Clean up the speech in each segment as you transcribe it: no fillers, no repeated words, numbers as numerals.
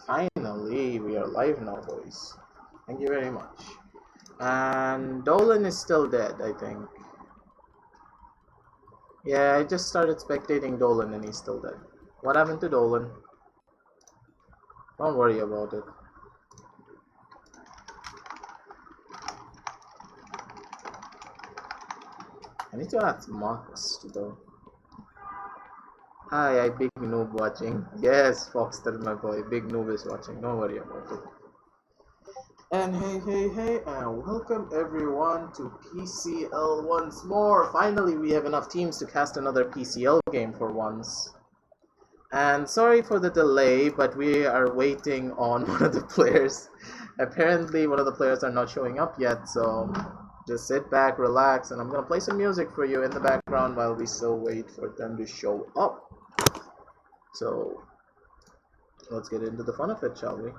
Finally, we are live now, boys. Thank you very much. And Dolan is still dead, I think. Yeah, I just started spectating Dolan and he's still dead. What happened to Dolan? Don't worry about it. I need to add Marcus to go. Hi, I big noob watching. Yes, Foxter, my boy. Big noob is watching. Don't worry about it. And hey, and welcome everyone to PCL once more. Finally, we have enough teams to cast another PCL game for once. And sorry for the delay, but we are waiting on one of the players. Apparently, one of the players are not showing up yet, so just sit back, relax, and I'm gonna play some music for you in the background while we still wait for them to show up. So, let's get into the fun of it, shall we?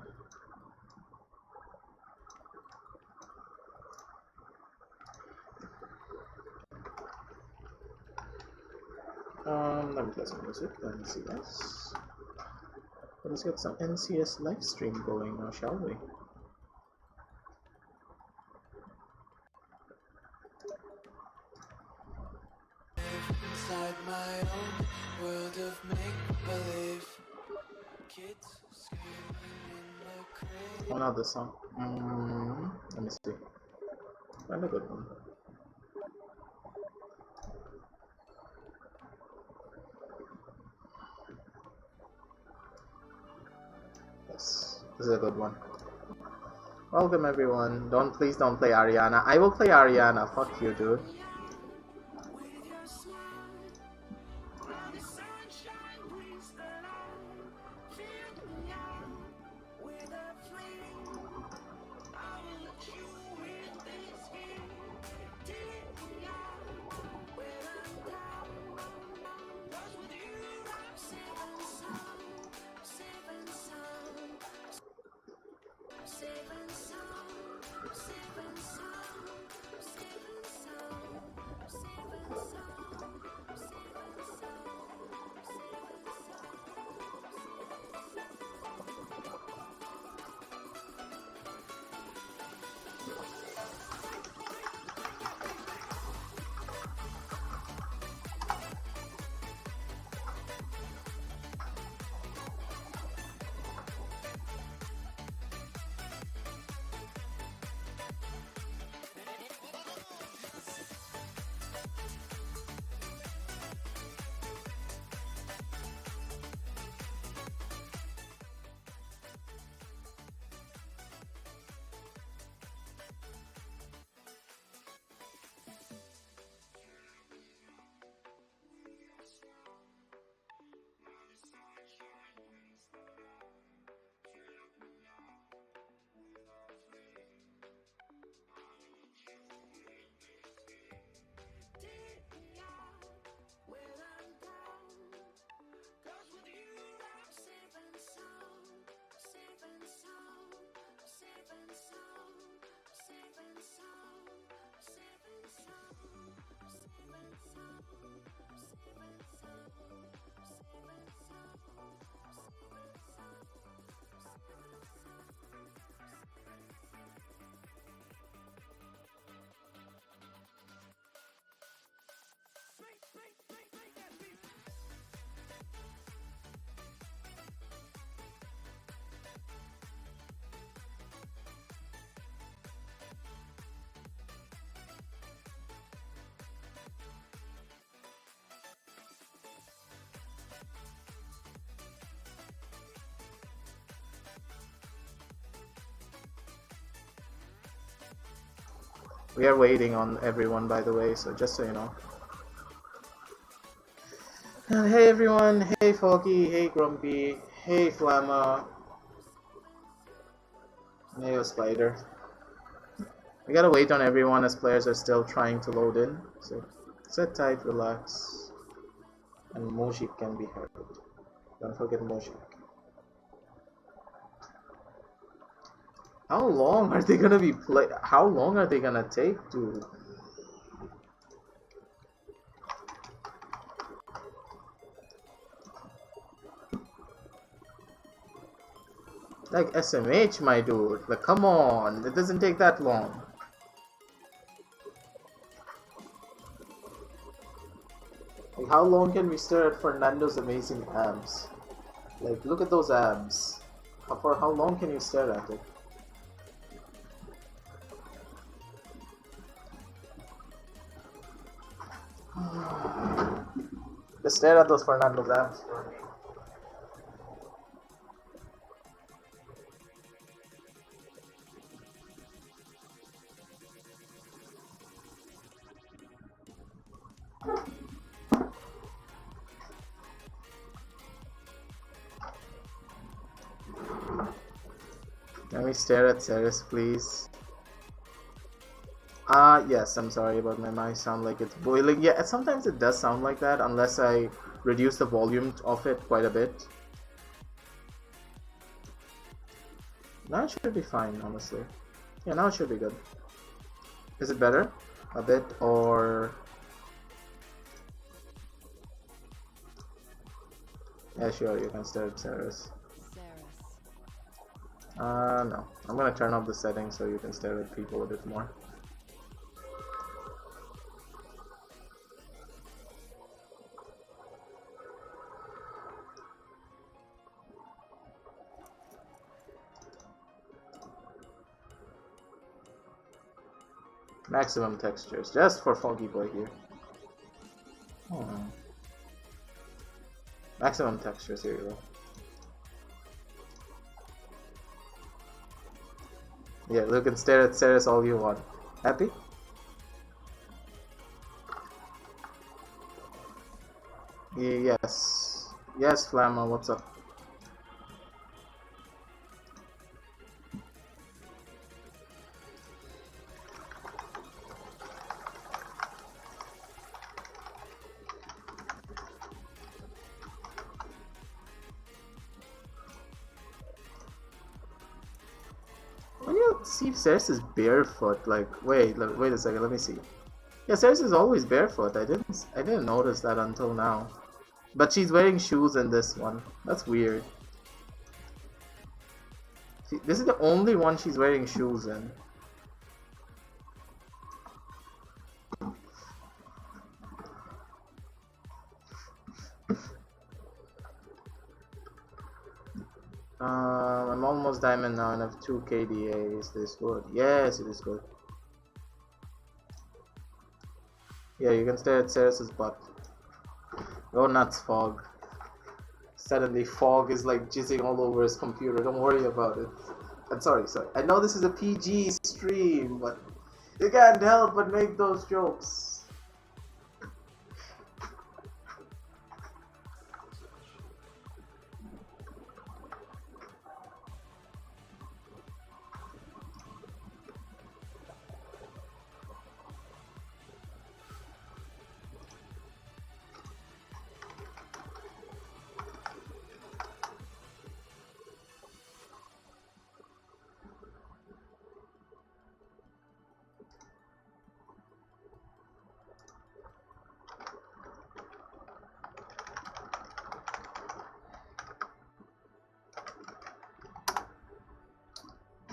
Let me play some music, NCS. Let's get some NCS live stream going now, shall we? Inside my own world of make-believe. Kids screaming in the crate. Oh, not this song. Let me see. Find a good one. Yes, this is a good one. Welcome everyone. Please don't play Ariana. I will play Ariana. Fuck you, dude. We are waiting on everyone, by the way, so just so you know. And hey everyone, hey Foggy, hey Grumpy, hey Flamma, hey Spider. We gotta wait on everyone as players are still trying to load in, so sit tight, relax, and Mojik can be heard. Don't forget Mojik. How long are they gonna be How long are they gonna take to? Like SMH, my dude. Like, come on. It doesn't take that long. Like, how long can we stare at Fernando's amazing abs? Like, look at those abs. For how long can you stare at it? Just stare at those Fernando's abs for me. Can we stare at Ceres, please? Yes, I'm sorry about my mic sound like it's boiling. Yeah, sometimes it does sound like that unless I reduce the volume of it quite a bit. Now it should be fine, honestly. Yeah, now it should be good. Is it better? A bit, or... Yeah, sure, you can stare at Ceres. No. I'm gonna turn off the settings so you can stare at people a bit more. Maximum textures, just for Foggy Boy here. Oh. Maximum textures, here you go. Yeah, look and stare at Ceres all you want. Happy? Yes. Yes, Flamma, what's up? When you see Ceres is barefoot, like, wait a second, let me see. Yeah, Ceres is always barefoot. I didn't notice that until now. But she's wearing shoes in this one. That's weird. This is the only one she's wearing shoes in. I'm almost diamond now and I have 2 KDA. Is this good? Yes, it is good. Yeah, you can stare at Ceres' butt. Go nuts, Fog. Suddenly, Fog is like jizzing all over his computer. Don't worry about it. I'm sorry. I know this is a PG stream, but you can't help but make those jokes.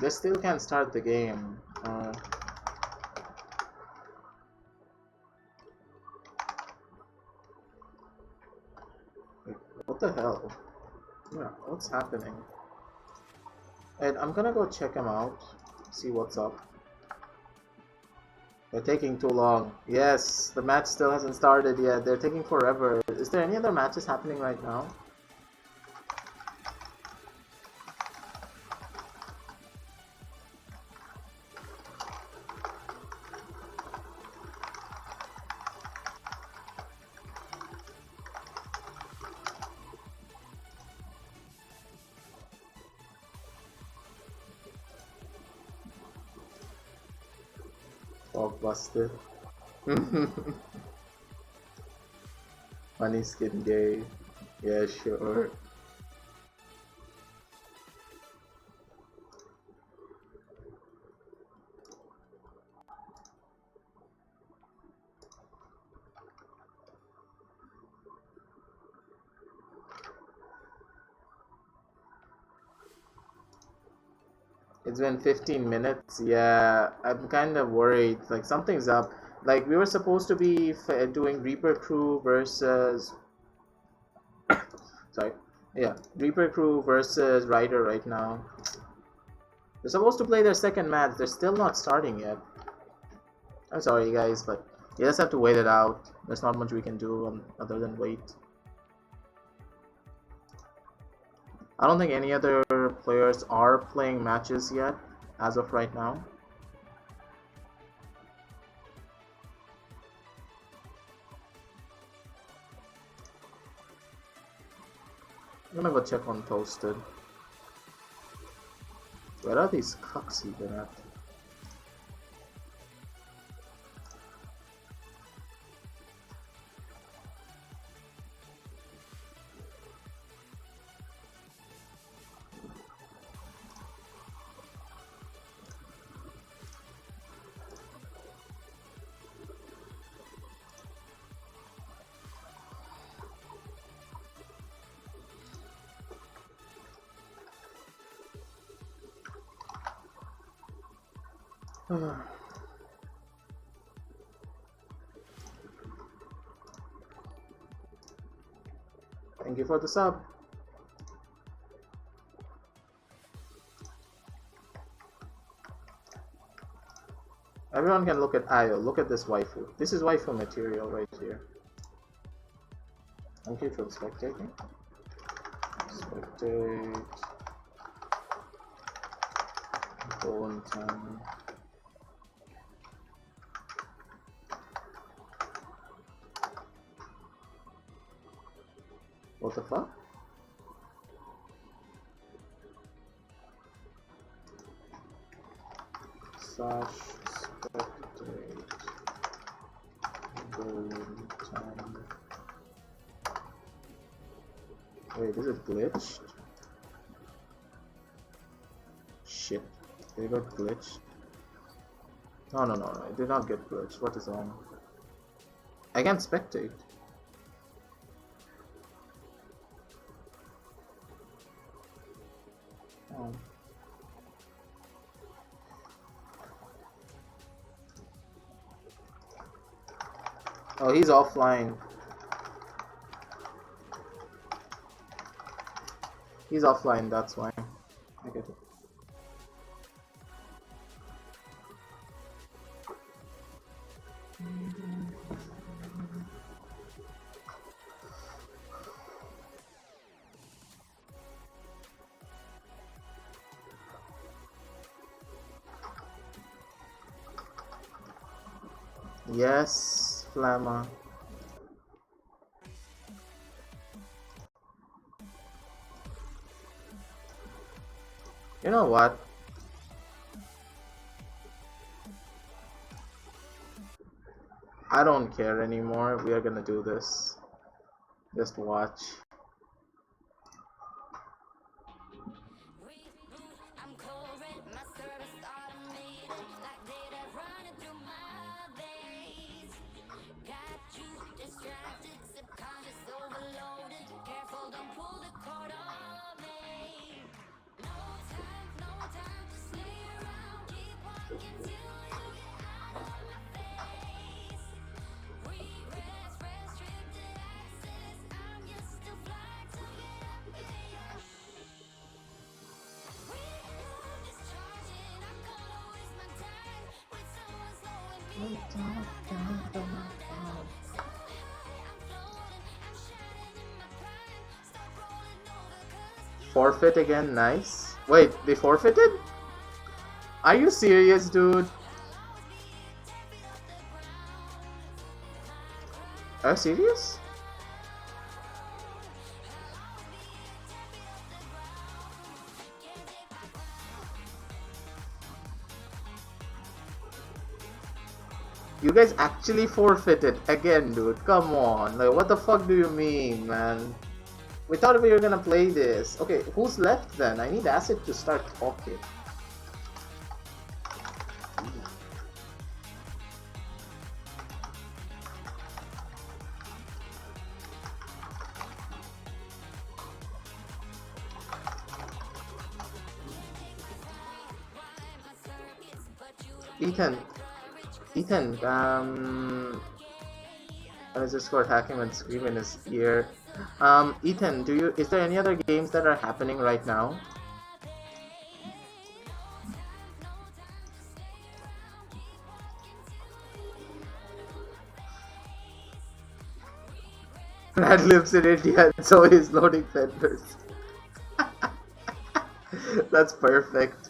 They still can't start the game. What the hell? Yeah, what's happening? And I'm gonna go check him out, see what's up. They're taking too long. Yes, the match still hasn't started yet. They're taking forever. Is there any other matches happening right now? Busted. Funny skin gay. Yeah, sure. It's been 15 minutes. Yeah, I'm kind of worried. Like something's up. Like we were supposed to be doing Reaper Crew versus. Sorry. Yeah, Reaper Crew versus Rider right now. They're supposed to play their second match. They're still not starting yet. I'm sorry, guys, but you just have to wait it out. There's not much we can do other than wait. I don't think any other players are playing matches yet, as of right now. I'm gonna go check on Toasted. Where are these cucks even at? Thank you for the sub. Everyone can look at Ayo. Look at this waifu. This is waifu material right here. Thank you for spectating. Spectate. Go in time. What the fuck? Slash spectate. Golden time. Wait, is it glitched? Shit. Did it got glitched? No, it did not get glitched. What is wrong? I can't spectate. Oh. Oh, he's offline. He's offline, that's why. I get it. Yes, Flamma. You know what? I don't care anymore. We are gonna do this. Just watch. Forfeit again, nice. Wait, they forfeited? Are you serious, dude? Are you serious? You guys actually forfeited again, dude. Come on. Like, what the fuck do you mean, man? We thought we were gonna play this. Okay, who's left then? I need Acid to start talking. Ethan, I just got hacking and scream in his ear. Ethan, is there any other games that are happening right now? Brad lives in India, and so he's loading vendors. That's perfect.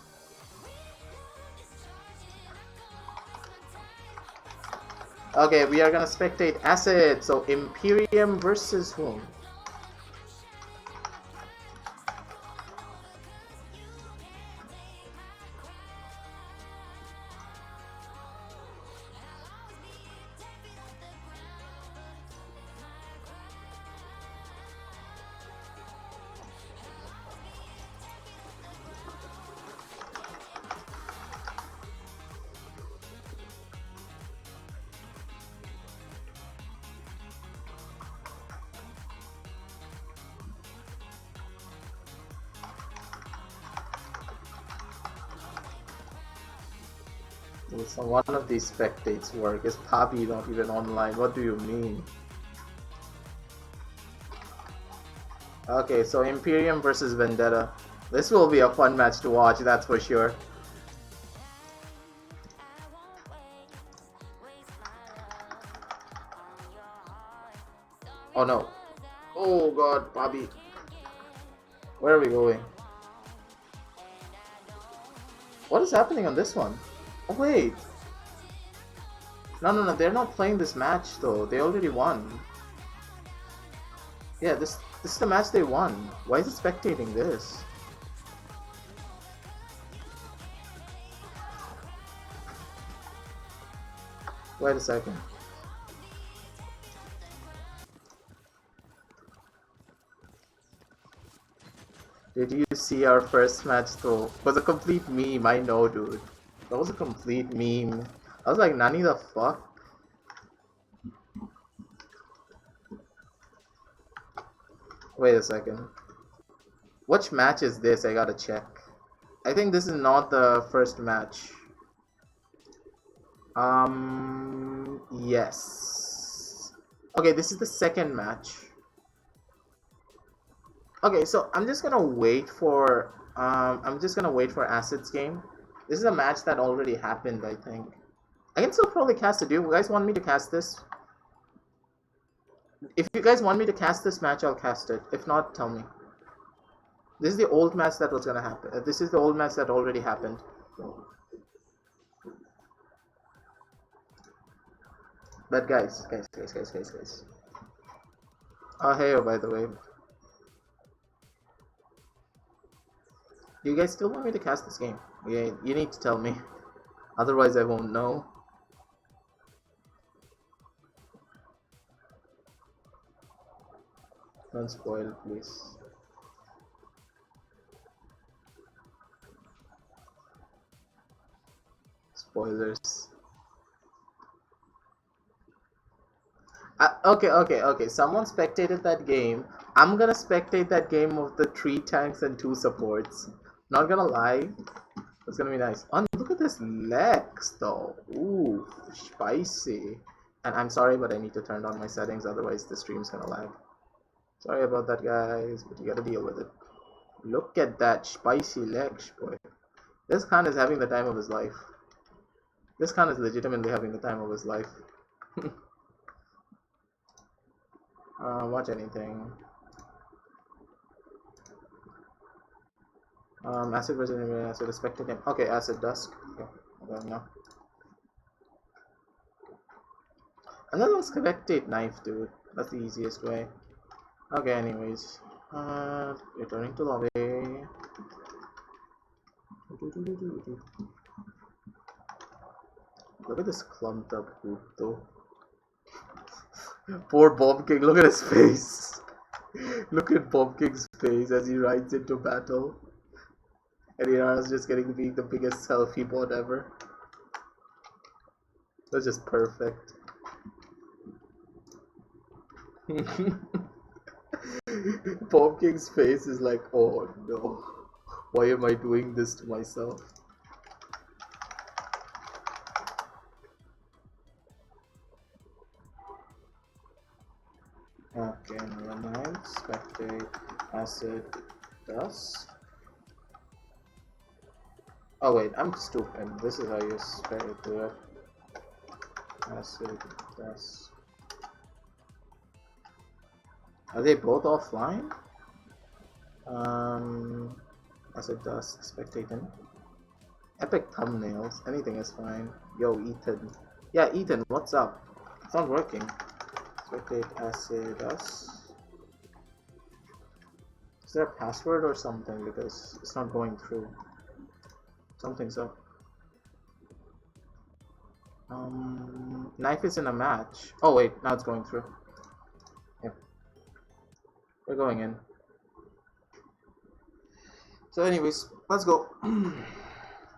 Okay, we are gonna spectate Acid. So Imperium versus whom? So one of these spectates work. Is Pabi not even online? What do you mean? Okay, so Imperium versus Vendetta. This will be a fun match to watch, that's for sure. Oh no. Oh god, Pabi. Where are we going? What is happening on this one? Oh wait. No, they're not playing this match though. They already won. Yeah, this is the match they won. Why is it spectating this? Wait a second. Did you see our first match though? It was a complete meme, I know, dude. That was a complete meme. I was like, Nani the fuck? Wait a second. Which match is this? I gotta check. I think this is not the first match. Yes. Okay, this is the second match. Okay, so I'm just gonna wait for Acid's game. This is a match that already happened, I think. I can still probably cast it. Do you guys want me to cast this? If you guys want me to cast this match, I'll cast it. If not, tell me. This is the old match that was gonna happen. This is the old match that already happened. But guys. Oh, hey, by the way. Do you guys still want me to cast this game? Yeah, you need to tell me. Otherwise, I won't know. Don't spoil, please. Spoilers. Okay. Someone spectated that game. I'm gonna spectate that game of the 3 tanks and 2 supports. Not gonna lie. It's gonna be nice. Oh, look at this Lex though. Ooh, spicy. And I'm sorry, but I need to turn down my settings, otherwise the stream's gonna lag. Sorry about that, guys, but you gotta deal with it. Look at that spicy Lex, boy. This Khan is having the time of his life. This Khan is legitimately having the time of his life. Watch anything. Acid versus Acid respected him. Okay, Acid Dusk. Okay, I don't know. Another one's spectate knife, dude. That's the easiest way. Okay, anyways. Returning to lobby. Look at this clumped up group though. Poor Bomb King, look at his face. Look at Bomb King's face as he rides into battle. And Irana's just getting to be the biggest selfie bot ever. That's just perfect. Bomb King's face is like, oh no, why am I doing this to myself? Okay, never mind. Spectate, acid, dust. Oh wait, I'm stupid. This is how you do it. Acid, dust. Are they both offline? Acid, dust, spectating. Epic thumbnails. Anything is fine. Yo, Ethan. Yeah, Ethan, what's up? It's not working. Spectate, acid, dust. Is there a password or something? Because it's not going through. Something's up. Knife is in a match. Oh wait, now it's going through. Yep. We're going in. So anyways, let's go.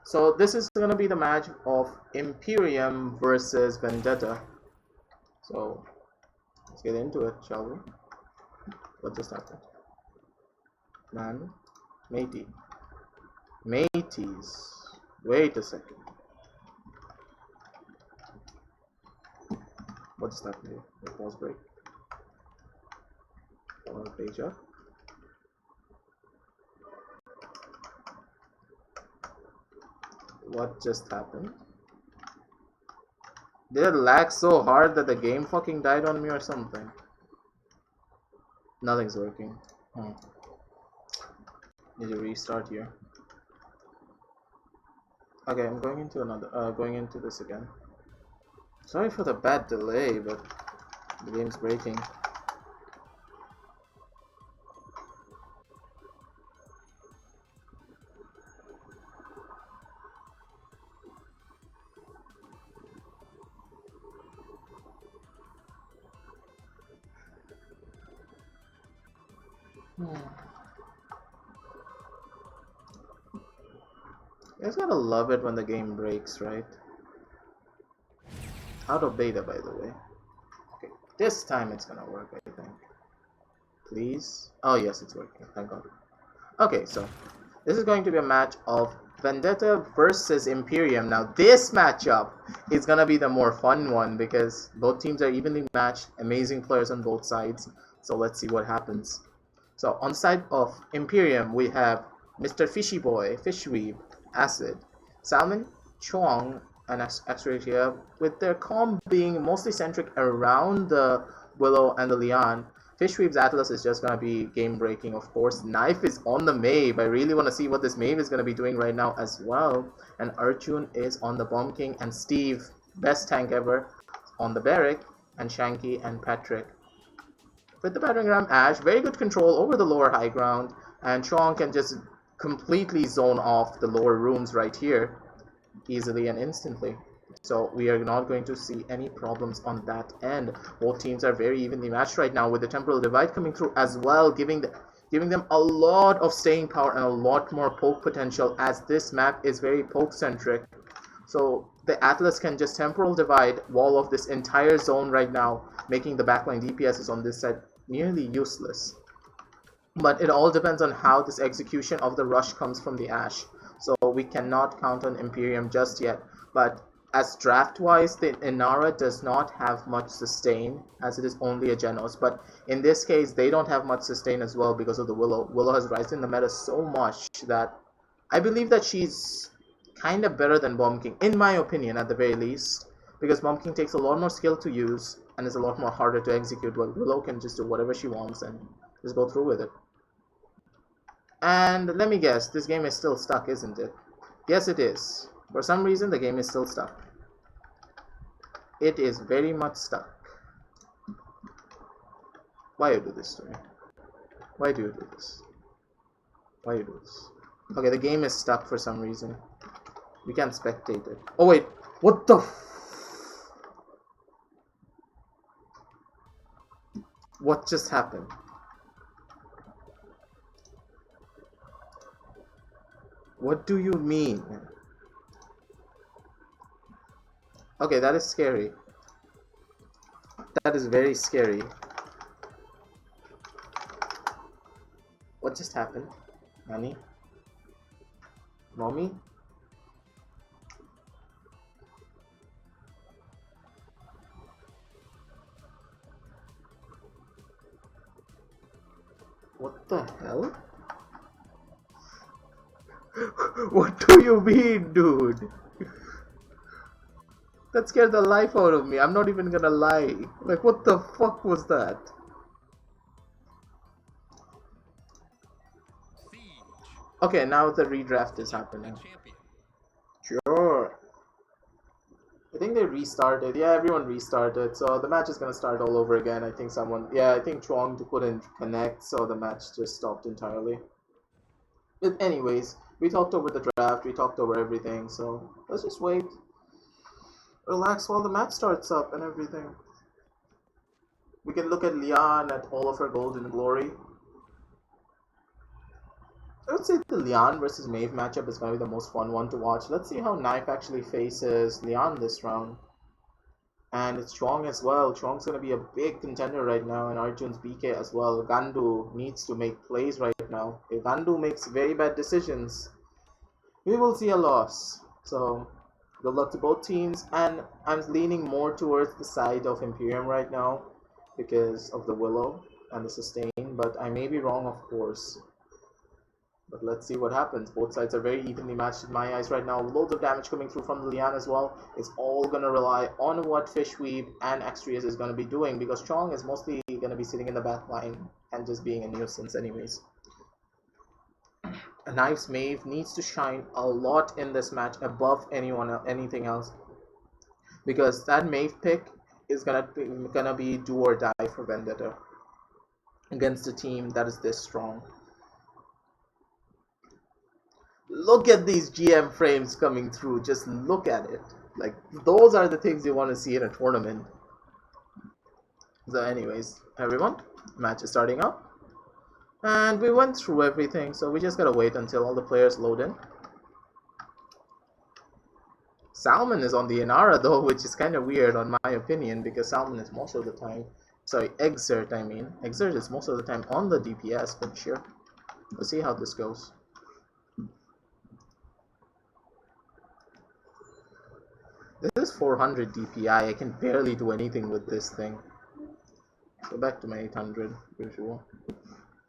So this is gonna be the match of Imperium versus Vendetta. So let's get into it, shall we? What just happened? Man, matey. Mateys. Wait a second. What just happened here? Pause break. Or page up. What just happened? Did it lag so hard that the game fucking died on me or something? Nothing's working. Need to restart here. Okay, I'm going into this again. Sorry for the bad delay, but the game's breaking. You guys gotta love it when the game breaks, right? Out of beta, by the way. Okay, this time it's gonna work, I think. Please? Oh yes, it's working, thank god. Okay, so this is going to be a match of Vendetta versus Imperium. Now this matchup is gonna be the more fun one because both teams are evenly matched, amazing players on both sides. So let's see what happens. So on the side of Imperium, we have Mr. Fishy Boy, Fishweave, Acid, Salmon, Chuang, and Extratia, with their comp being mostly centric around the Willow and the Leon. Fishweave's Atlas is just going to be game breaking, of course. Knife is on the Maeve. I really want to see what this Maeve is going to be doing right now as well. And Arjun is on the Bomb King, and Steve, best tank ever, on the Barrack, and Shanky and Patrick. With the battering ram, Ash, very good control over the lower high ground, and Chong can just completely zone off the lower rooms right here easily and instantly. So we are not going to see any problems on that end. Both teams are very evenly matched right now, with the temporal divide coming through as well, giving them a lot of staying power and a lot more poke potential, as this map is very poke centric. So the Atlas can just temporal divide wall of this entire zone right now, making the backline DPSs on this side nearly useless. But it all depends on how this execution of the rush comes from the Ash. So we cannot count on Imperium just yet. But as draft wise, the Inara does not have much sustain, as it is only a Genos. But in this case, they don't have much sustain as well because of the Willow. Willow has risen in the meta so much that I believe that she's kind of better than Bomb King, in my opinion, at the very least. Because Bomb King takes a lot more skill to use and is a lot more harder to execute, while Willow can just do whatever she wants and just go through with it. And let me guess, this game is still stuck, isn't it? Yes, it is. For some reason, the game is still stuck. It is very much stuck. Why you do this to me? Why do you do this? Why you do this? Okay, the game is stuck for some reason. We can't spectate it. Oh wait, what the what just happened? What do you mean? Okay, that is scary. That is very scary. What just happened? Nani? Mommy? What the hell? What do you mean, dude? That scared the life out of me. I'm not even gonna lie. Like, what the fuck was that? Okay, now the redraft is happening. Sure. I think they restarted. Yeah, everyone restarted. So the match is gonna start all over again. I think someone... Yeah, I think Chuang couldn't connect, so the match just stopped entirely. But anyways, we talked over the draft. We talked over everything. So let's just wait. Relax while the match starts up and everything. We can look at Lian at all of her golden glory. I would say the Lian versus Maeve matchup is going to be the most fun one to watch. Let's see how Knife actually faces Lian this round. And it's Chuang as well. Chuang's going to be a big contender right now, and Arjun's BK as well. Gandu needs to make plays right now. If Gandu makes very bad decisions, we will see a loss. So, good luck to both teams, and I'm leaning more towards the side of Imperium right now because of the Willow and the sustain, but I may be wrong, of course. But let's see what happens. Both sides are very evenly matched in my eyes right now. Loads of damage coming through from Lian as well. It's all going to rely on what Fishweave and Extrius is going to be doing, because Chong is mostly going to be sitting in the back line and just being a nuisance anyways. A Knife's Maeve needs to shine a lot in this match above anything else, because that Maeve pick is gonna be do or die for Vendetta against a team that is this strong. Look at these GM frames coming through. Just look at it. Like, those are the things you want to see in a tournament. So anyways, everyone, match is starting up. And we went through everything, so we just gotta wait until all the players load in. Salmon is on the Inara though, which is kind of weird on my opinion, because Salmon is most of the time... Sorry, Exert I mean. Exert is most of the time on the DPS, but sure. Let's see how this goes. This is 400 DPI. I can barely do anything with this thing. Go back to my 800, usual.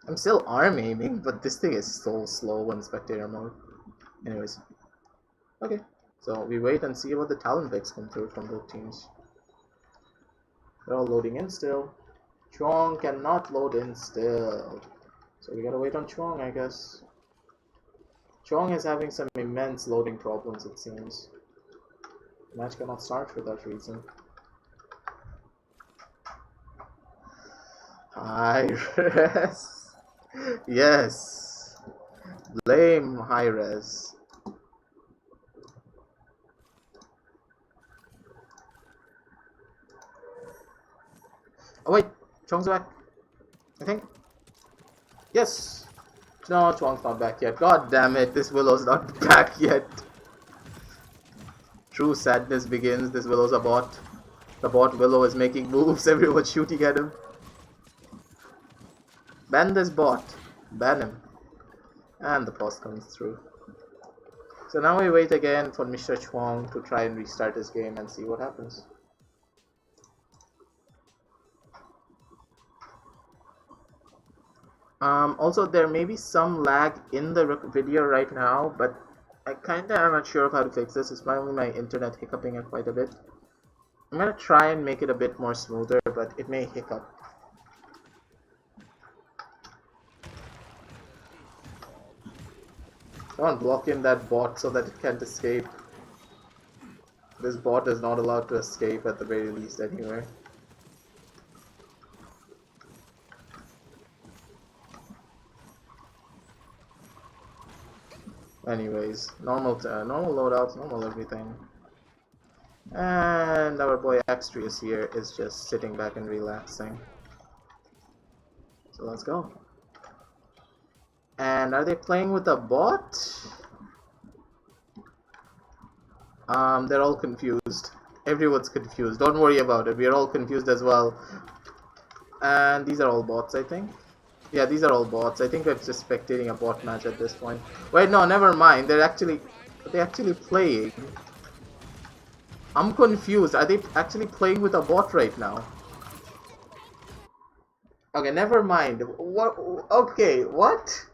I'm still arm aiming, but this thing is so slow in spectator mode. Anyways. Okay. So we wait and see what the talent picks come through from both teams. They're all loading in still. Chuang cannot load in still. So we gotta wait on Chuang, I guess. Chuang is having some immense loading problems, it seems. The match cannot start for that reason. Hi-res. Yes. Blame high-res. Oh wait, Chuang's back. I think. Yes. No, Chuang's not back yet. God damn it, this Willow's not back yet. True sadness begins. This Willow's a bot. The bot Willow is making moves. Everyone's shooting at him. Ban this bot. Ban him. And the pause comes through. So now we wait again for Mr. Chuang to try and restart his game and see what happens. Also, there may be some lag in the video right now, but I kinda am not sure of how to fix this. It's probably my internet hiccuping it quite a bit. I'm gonna try and make it a bit more smoother, but it may hiccup. Come on, block in that bot so that it can't escape. This bot is not allowed to escape at the very least anyway. Anyways, normal loadouts, normal everything. And our boy Extrius here is just sitting back and relaxing. So let's go. And are they playing with a bot? They're all confused. Everyone's confused. Don't worry about it. We're all confused as well. And these are all bots, I think. Yeah, these are all bots. I think we're just spectating a bot match at this point. Wait, no, never mind. They're actually playing. I'm confused. Are they actually playing with a bot right now? Okay, never mind. What? Okay, what?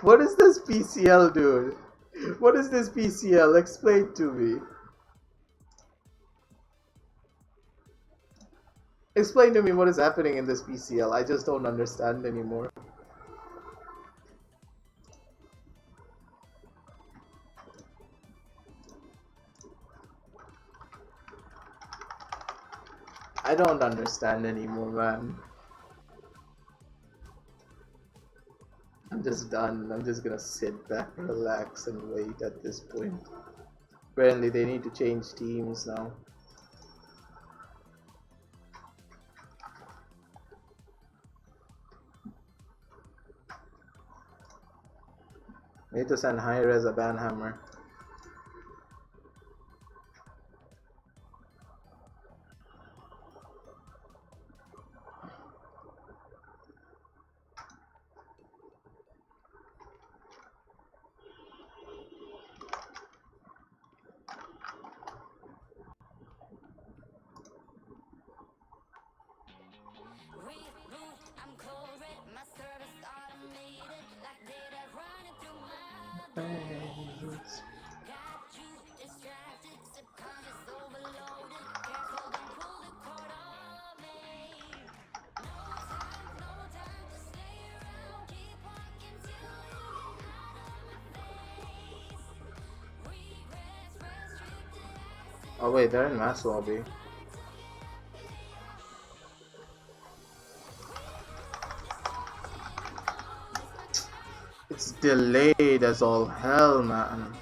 What is this PCL, dude? What is this PCL? Explain to me. Explain to me what is happening in this PCL. I just don't understand anymore. I don't understand anymore, man. I'm just done. I'm just gonna sit back, relax, and wait at this point. Apparently, they need to change teams now. Need to send high-res a banhammer. Oh wait, they're in mass lobby. It's delayed as all hell, man.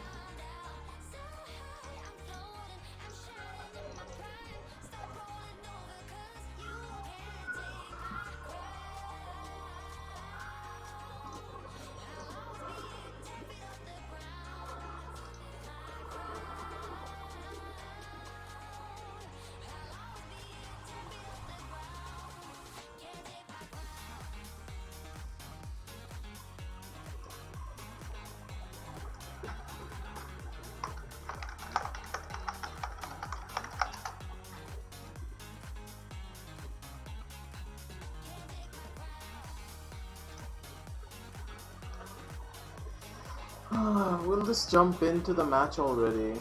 We'll just jump into the match already.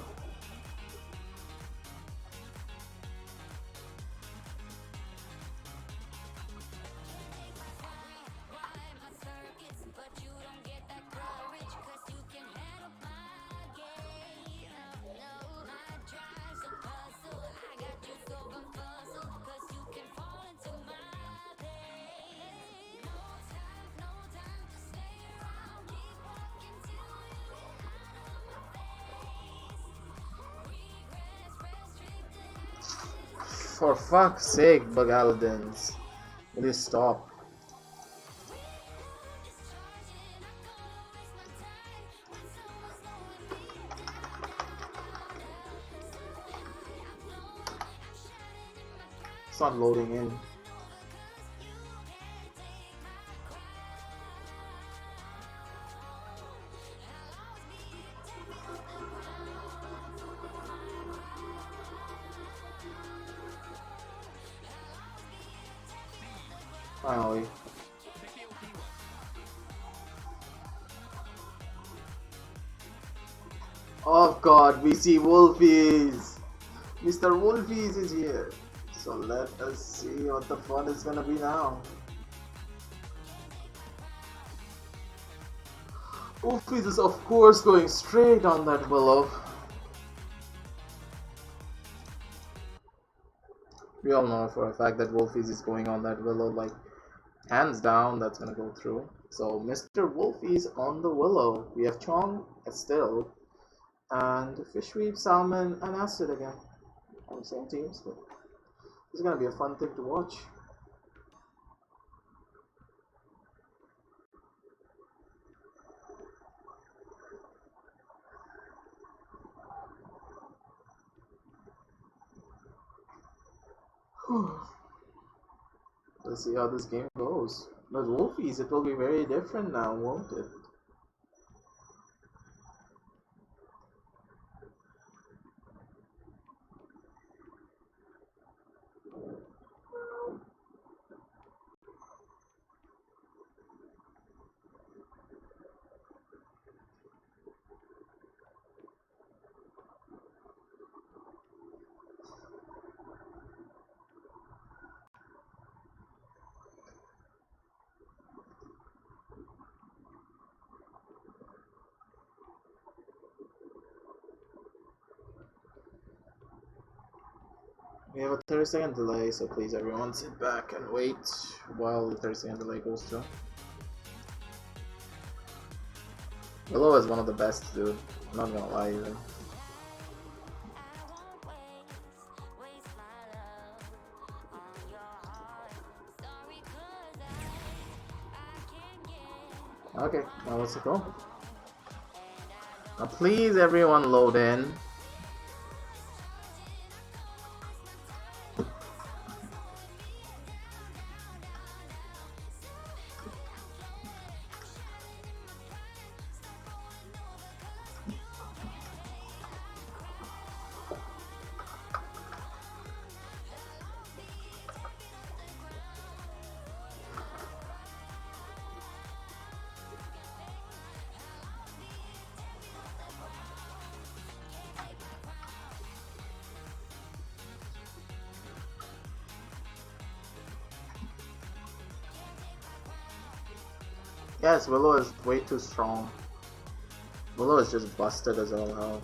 For fuck's sake, Bagaladins. Will you stop? It's not loading in. Finally. Oh god, we see Wolfies! Mr. Wolfies is here. So let us see what the fun is gonna be now. Wolfies is of course going straight on that willow. We all know for a fact that Wolfies is going on that willow, like hands down that's gonna go through. So Mr. Wolfies on the willow. We have Chong, Estelle, and Fishweed, Salmon, and Acid again. On the same teams, but it's gonna be a fun thing to watch. Let's see how this game goes. But Wolfies, it will be very different now, won't it? We have a 30-second delay, so please everyone sit back and wait while the 30-second delay goes through. Willow is one of the best, dude. I'm not gonna lie even. Okay, now let's go. Now please everyone load in. Yes, Willow is way too strong. Willow is just busted as all hell.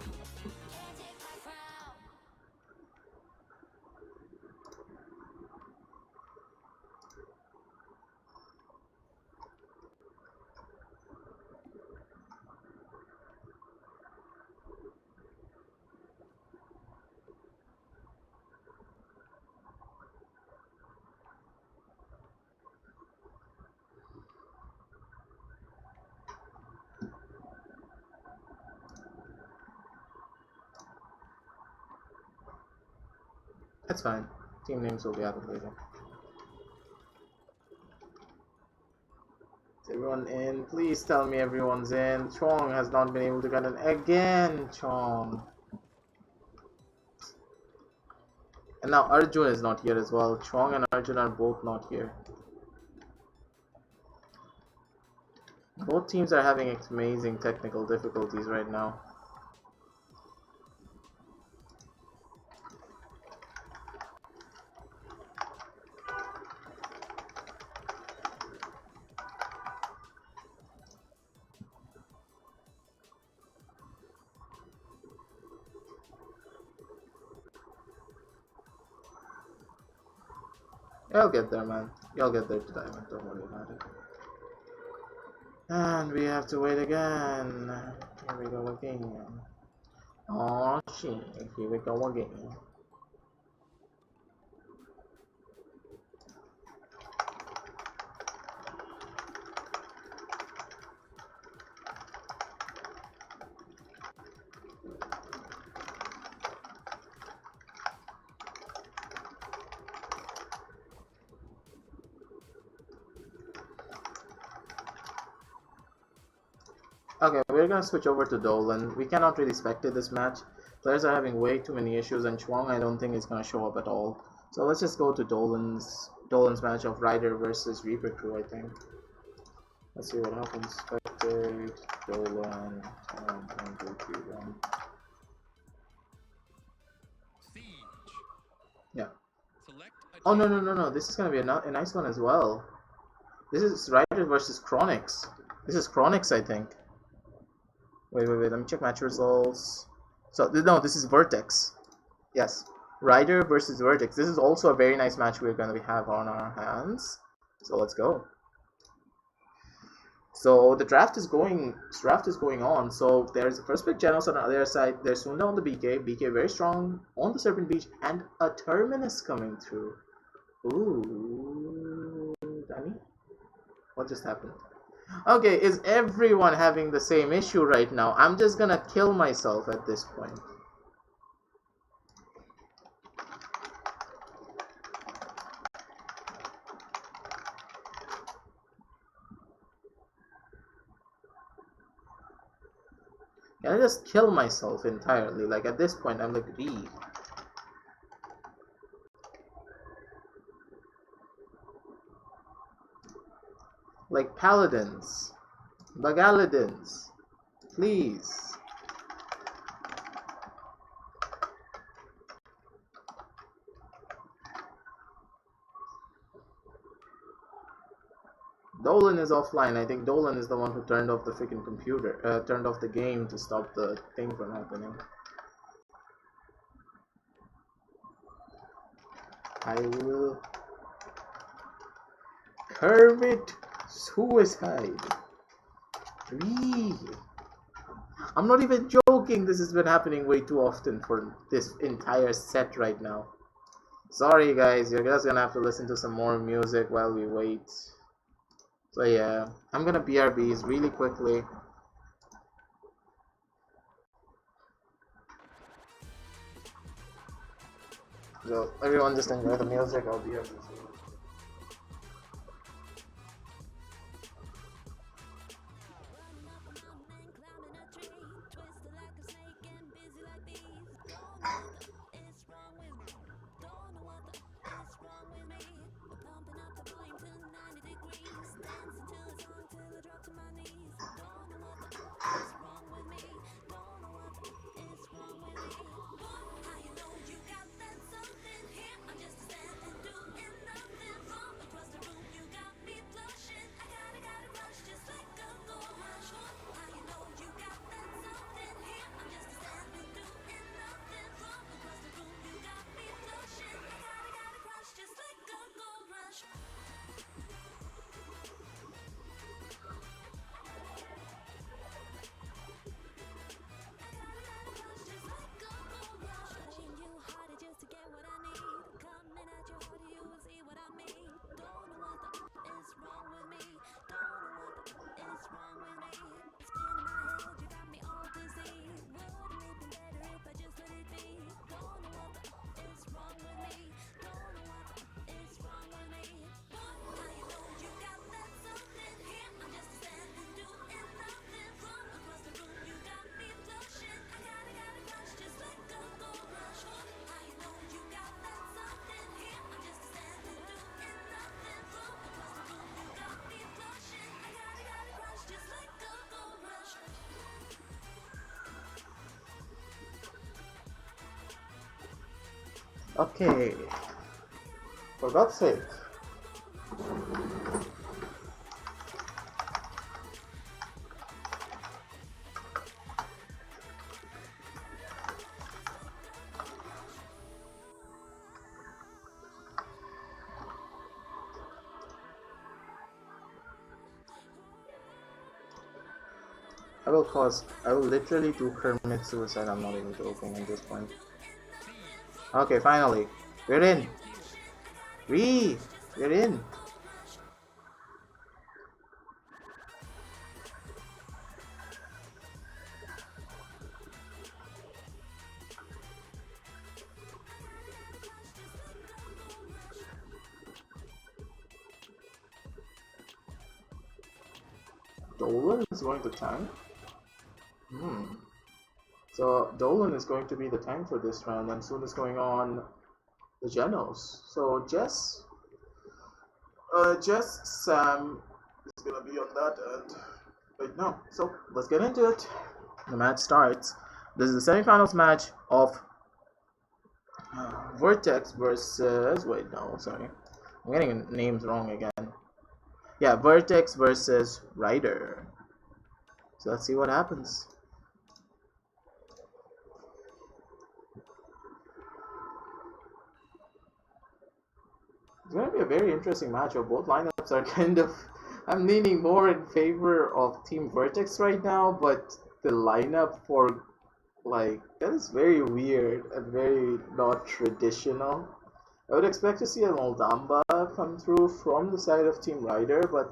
That's fine. Team names will be added later. Is everyone in? Please tell me everyone's in. Chong has not been able to get in again. Chong. And now Arjun is not here as well. Chong and Arjun are both not here. Both teams are having amazing technical difficulties right now. Y'all get there, man. Y'all get there to diamond. Don't worry about it. And we have to wait again. Here we go again. Oh shit. Here we go again. Okay, we're gonna switch over to Dolan. We cannot really spectate this match. Players are having way too many issues, and Chuang I don't think is gonna show up at all. So let's just go to Dolan's match of Ryder versus Reaper Crew, I think. Let's see what happens. Spectate Dolan 1, 2, 3, 1. Yeah. Oh no! This is gonna be a nice one as well. This is Ryder versus Chronix. This is Chronix, I think. Wait, let me check match results. So, no, this is Vertex. Yes, Ryder versus Vertex. This is also a very nice match we're going to have on our hands. So, let's go. So, the draft is going on. So, there's the first pick Genos on the other side. There's Sunda on the BK. BK very strong on the Serpent Beach. And a Terminus coming through. Ooh, Danny? What just happened? Okay, is everyone having the same issue right now? I'm just gonna kill myself at this point. Can I just kill myself entirely? Like at this point, I'm like, read. Like paladins, bagaladins, please. Dolan is offline. I think Dolan is the one who turned off the freaking computer, turned off the game to stop the thing from happening. I will Kermit suicide. 3. I'm not even joking. This has been happening way too often for this entire set right now. Sorry guys, you're just gonna have to listen to some more music while we wait. So yeah, I'm gonna BRBs really quickly. So everyone just enjoy the music, I'll BRB. Okay, for God's sake. I will literally do Kermit suicide, I'm not even joking at this point. Okay, finally. We're in! We're in! Dolan is going to tank? So Dolan is going to be the tank for this round, and soon is going on the Genos. So Jess, Sam is gonna be on that end right now. So let's get into it. The match starts. This is the semifinals match of Vertex versus. Wait, no, sorry, I'm getting names wrong again. Yeah, Vertex versus Ryder. So let's see what happens. It's going to be a very interesting matchup. Both lineups are kind of... I'm leaning more in favor of Team Vertex right now, but the lineup for, like, that is very weird and very not traditional. I would expect to see a Moldamba come through from the side of Team Ryder, but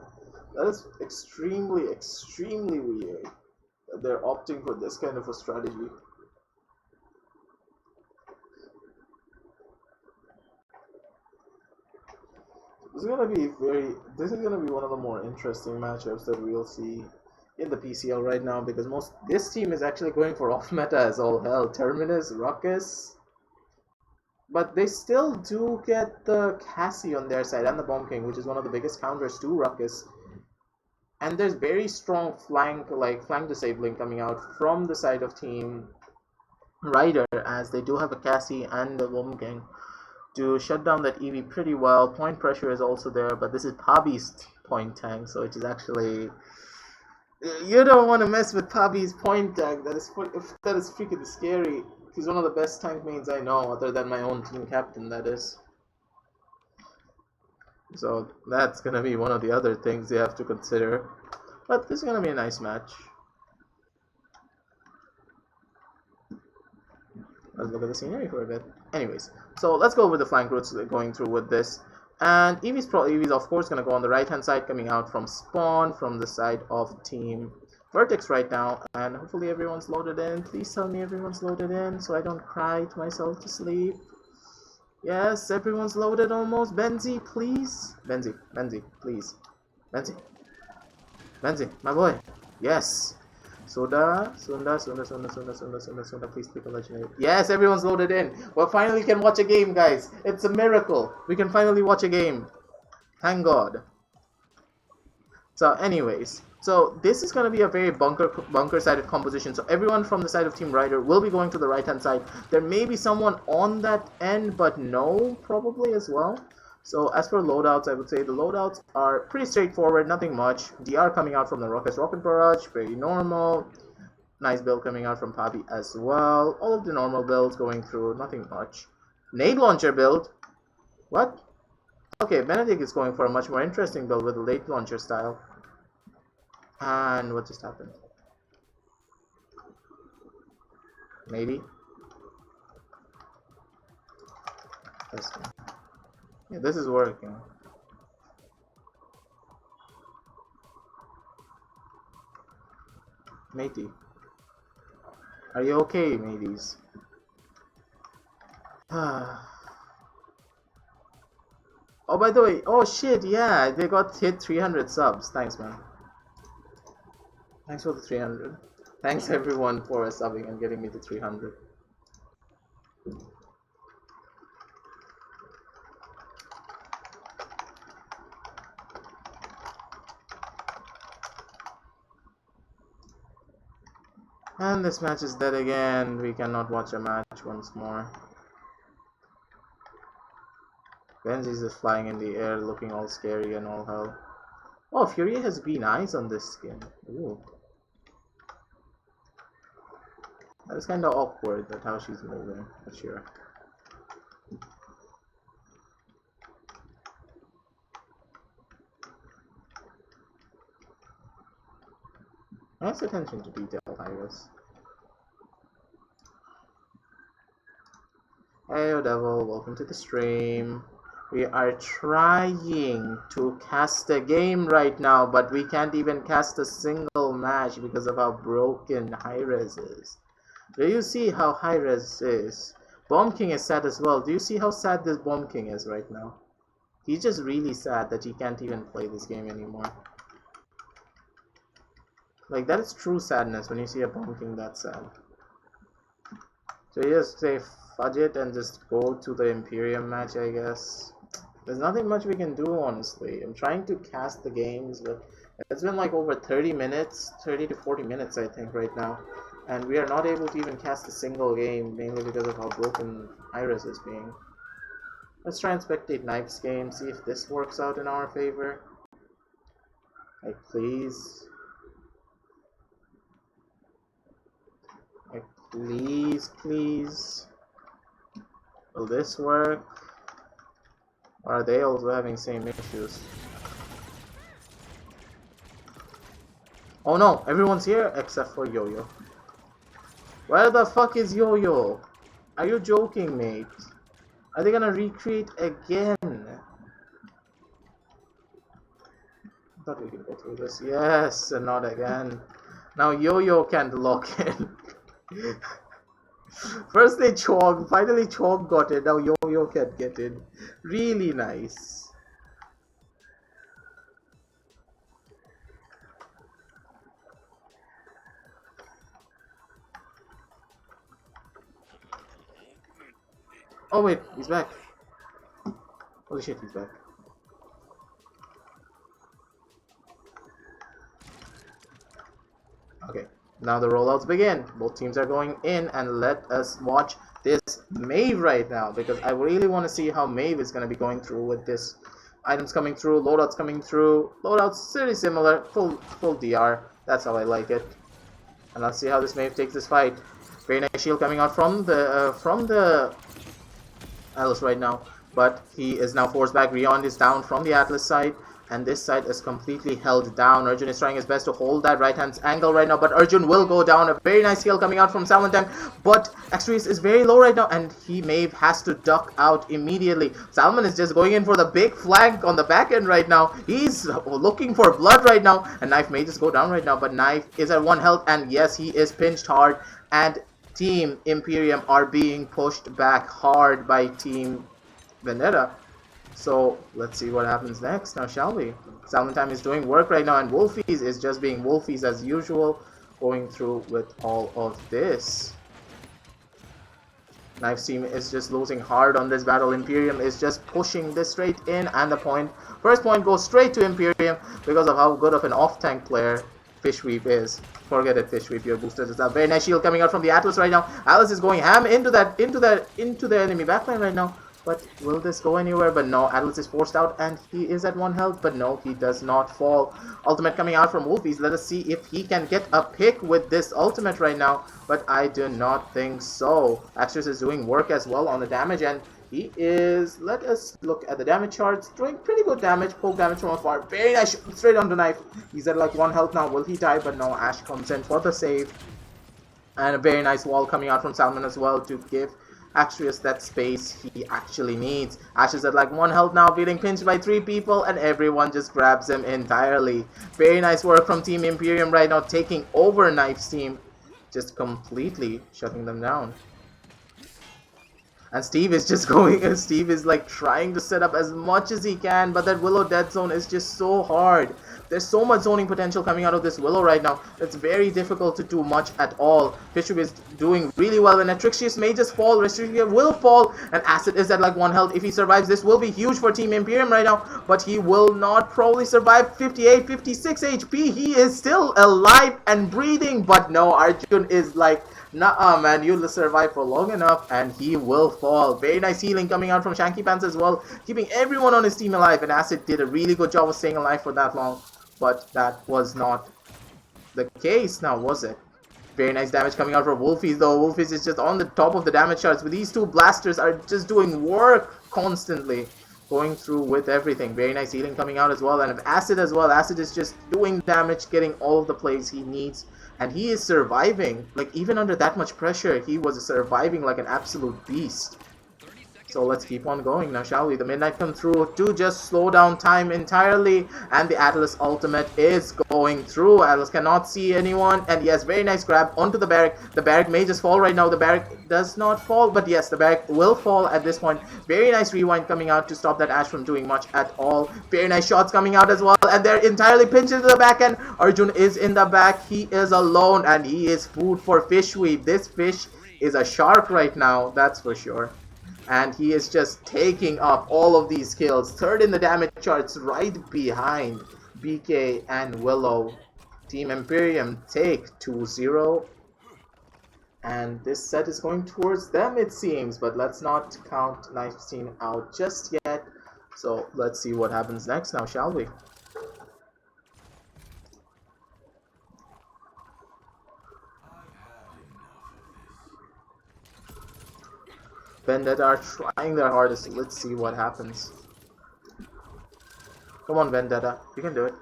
that is extremely weird that they're opting for this kind of a strategy. This is gonna be one of the more interesting matchups that we'll see in the PCL right now, because this team is actually going for off meta as all hell. Terminus, Ruckus, but they still do get the Cassie on their side and the Bomb King, which is one of the biggest counters to Ruckus. And there's very strong flank disabling coming out from the side of Team Ryder, as they do have a Cassie and the Bomb King to shut down that EV pretty well. Point pressure is also there, but this is Pabi's point tank, so it is actually... You don't want to mess with Pabi's point tank. That is freaking scary. He's one of the best tank mains I know, other than my own team captain, that is. So that's gonna be one of the other things you have to consider. But this is gonna be a nice match. Let's look at the scenery for a bit. Anyways, so let's go over the flank routes going through with this. And Eevee's of course gonna go on the right hand side, coming out from spawn from the side of Team Vertex right now, and hopefully everyone's loaded in. Please tell me everyone's loaded in so I don't cry to myself to sleep. Yes, everyone's loaded almost. Benzi, please. Benzi, please. Benzi, my boy. Yes. Sunda, please pick a legendary. Yes, everyone's loaded in. We finally can watch a game, guys. It's a miracle. We can finally watch a game. Thank God. So anyways, so this is going to be a very bunker-sided composition. So everyone from the side of Team Rider will be going to the right-hand side. There may be someone on that end, but no, probably as well. So as for loadouts, I would say the loadouts are pretty straightforward, nothing much. DR coming out from the Rocket Barrage, very normal. Nice build coming out from Papi as well. All of the normal builds going through, nothing much. Nade launcher build. What? Okay, Benedict is going for a much more interesting build with a late launcher style. And what just happened? Maybe. Yeah, this is working. Matey. Are you okay, mateys? Oh, by the way, oh shit, yeah, they got hit 300 subs. Thanks, man. Thanks for the 300. Thanks everyone for subbing and getting me to 300. And this match is dead again. We cannot watch a match once more. Benzi's just flying in the air, looking all scary and all hell. Oh, Fury has green eyes on this skin. Ooh. That is kind of awkward, that how she's moving, but sure. Nice attention to detail, Iris. Hey, Devil, welcome to the stream. We are trying to cast a game right now, but we can't even cast a single match because of how broken Hi-Rez is. Do you see how Hi-Rez is? Bomb King is sad as well. Do you see how sad this Bomb King is right now? He's just really sad that he can't even play this game anymore. Like, that is true sadness when you see a Bomb King that sad. So you just say fudge it and just go to the Imperium match, I guess. There's nothing much we can do, honestly. I'm trying to cast the games, but it's been like over 30 minutes, 30 to 40 minutes, I think, right now. And we are not able to even cast a single game, mainly because of how broken Iris is being. Let's try and spectate Knife's game, see if this works out in our favor. Like, please. Like, please. Will this work? Or are they also having same issues? Oh no, everyone's here except for Yo-Yo. Where the fuck is Yo-Yo? Are you joking, mate? Are they gonna recreate again? I thought we could go through this. Yes, and not again. Now Yo-Yo can't lock in. First they Chog, finally Chog got it, now Yo-Yo can't get it. Really nice. Oh wait, he's back. Holy shit, he's back. Okay, now the rollouts begin. Both teams are going in, and let us watch this Maeve right now, because I really want to see how Maeve is going to be going through with this. Items coming through, loadouts coming through. Loadouts pretty similar, full DR. That's how I like it. And let's see how this Maeve takes this fight. Very nice shield coming out from the Atlas right now, but he is now forced back. Rion is down from the Atlas side, and this side is completely held down. Arjun is trying his best to hold that right hand angle right now, but Arjun will go down. A very nice heal coming out from Salmantime, but Extremis is very low right now, and he has to duck out immediately. Salmon is just going in for the big flank on the back end right now. He's looking for blood right now, and Knife may just go down right now, but Knife is at 1 health, and yes, he is pinched hard, and Team Imperium are being pushed back hard by Team Vendetta. So let's see what happens next now, shall we? Salmantime is doing work right now, and Wolfies is just being Wolfies as usual, going through with all of this. Knife's team is just losing hard on this battle. Imperium is just pushing this straight in, and the first point goes straight to Imperium because of how good of an off-tank player Fishweep is. Forget it, Fishweep, your booster is up. Very nice shield coming out from the Atlas right now. Atlas is going ham into the enemy backline right now. But will this go anywhere? But no, Atlas is forced out, and he is at 1 health. But no, he does not fall. Ultimate coming out from Wolfies. Let us see if he can get a pick with this ultimate right now. But I do not think so. Axis is doing work as well on the damage, and he is, let us look at the damage charts, doing pretty good damage, poke damage from afar. Very nice, straight on the knife. He's at like 1 health now. Will he die? But no, Ash comes in for the save. And a very nice wall coming out from Salmon as well to give Axius that space he actually needs. Ash is at like 1 health now, being pinched by 3 people, and everyone just grabs him entirely. Very nice work from Team Imperium right now, taking over Knife's team, just completely shutting them down. And Steve is just going, Steve is like trying to set up as much as he can, but that Willow dead zone is just so hard. There's so much zoning potential coming out of this Willow right now. It's very difficult to do much at all. Fishhook is doing really well, and Atrixius may just fall. Restricia will fall, and Acid is at like 1 health. If he survives, this will be huge for Team Imperium right now, but he will not probably survive. 58, 56 HP. He is still alive and breathing, but no, Arjun is like, nah, man, you'll survive for long enough, and he will fall. Very nice healing coming out from Shanky Pants as well, keeping everyone on his team alive, and Acid did a really good job of staying alive for that long, but that was not the case now, was it? Very nice damage coming out from Wolfies, though. Wolfies is just on the top of the damage charts, but these 2 blasters are just doing work constantly, going through with everything. Very nice healing coming out as well, and Acid as well. Acid is just doing damage, getting all of the plays he needs. And he is surviving, like even under that much pressure, he was surviving like an absolute beast. So let's keep on going now, shall we? The Midnight come through to just slow down time entirely, and the Atlas ultimate is going through. Atlas cannot see anyone, and yes, very nice grab onto the barrack. The barrack may just fall right now. The barrack does not fall, but yes, the barrack will fall at this point. Very nice rewind coming out to stop that Ash from doing much at all. Very nice shots coming out as well, and they're entirely pinched into the back end. Arjun is in the back. He is alone, and he is food for Fishweep. This fish is a shark right now, that's for sure. And he is just taking up all of these kills. 3rd in the damage charts, right behind BK and Willow. Team Imperium take 2-0. And this set is going towards them, it seems. But let's not count Knife's team out just yet. So let's see what happens next now, shall we? Vendetta are trying their hardest. Let's see what happens. Come on, Vendetta. You can do it.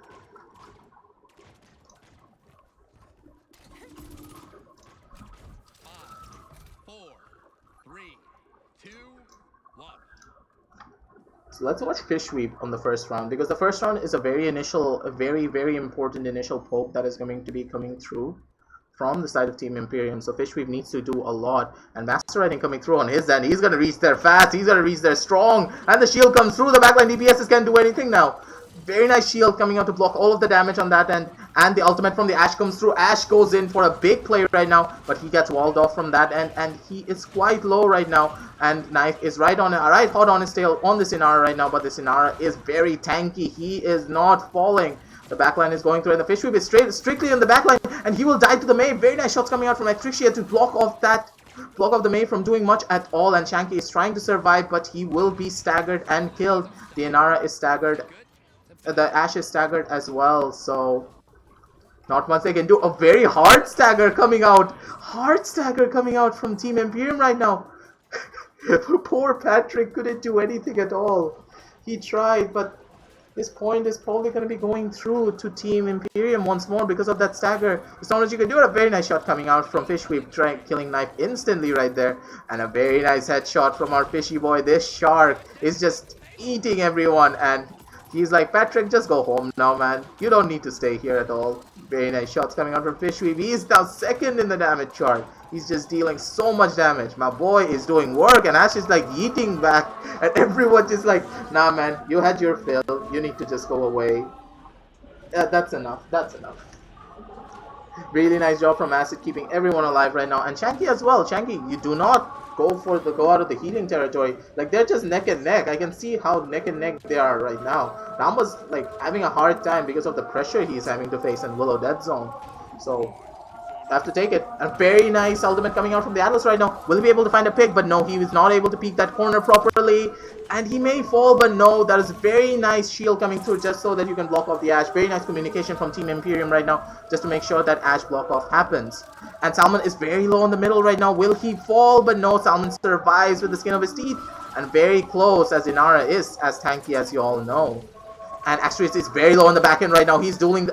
So let's watch Fishweep on the first round, because the first round is a very important initial poke that is going to be coming through from the side of Team Imperium. So Fishweep needs to do a lot, and Master Riding coming through on his end. He's gonna reach there fast, he's gonna reach there strong, and the shield comes through. The backline DPS can't do anything now. Very nice shield coming out to block all of the damage on that end, and the ultimate from the Ash comes through. Ash goes in for a big play right now, but he gets walled off from that end, and he is quite low right now, and Knife is right hot on his tail on this Inara right now, but this Inara is very tanky. He is not falling. The backline is going through, and the Fishweep is strictly in the backline, and he will die to the May. Very nice shots coming out from Atrixia to block off the May from doing much at all, and Shanky is trying to survive, but he will be staggered and killed. The Inara is staggered. The Ash is staggered as well, so not much they can do. A very hard stagger coming out. Hard stagger coming out from Team Imperium right now. Poor Patrick couldn't do anything at all. He tried, but this point is probably going to be going through to Team Imperium once more because of that stagger. As long as you can do it, a very nice shot coming out from Fish Sweep, killing Knife instantly right there. And a very nice headshot from our fishy boy. This shark is just eating everyone, and he's like, Patrick, just go home now, man. You don't need to stay here at all. Very nice shots coming out from Fish Sweep. He's now second in the damage chart. He's just dealing so much damage. My boy is doing work, and Ash is like yeeting back, and everyone just like, nah, man, you had your fill. You need to just go away. That's enough. That's enough. Really nice job from Acid keeping everyone alive right now, and Chanky as well. Chanky, you do not go out of the healing territory. Like, they're just neck and neck. I can see how neck and neck they are right now. Rama's like having a hard time because of the pressure he's having to face in Willow Dead Zone. So have to take it. A very nice ultimate coming out from the Atlas right now. Will he be able to find a pick? But no, he is not able to peek that corner properly. And he may fall, but no, that is a very nice shield coming through just so that you can block off the Ash. Very nice communication from Team Imperium right now, just to make sure that Ash block off happens. And Salmon is very low in the middle right now. Will he fall? But no, Salmon survives with the skin of his teeth. And very close, as Inara is as tanky as you all know. And Asterisk is very low in the back end right now. He's dueling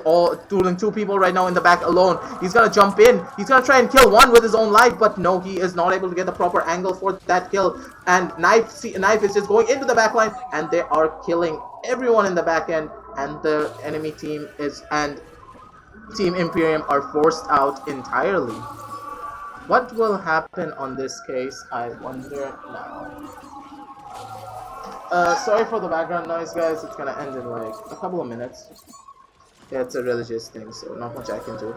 two people right now in the back alone. He's gonna jump in. He's gonna try and kill one with his own life, but no, he is not able to get the proper angle for that kill. And Knife is just going into the back line, and they are killing everyone in the back end. And the enemy team and Team Imperium are forced out entirely. What will happen on this case, I wonder now. Sorry for the background noise, guys. It's gonna end in like a couple of minutes. Yeah, it's a religious thing, so not much I can do.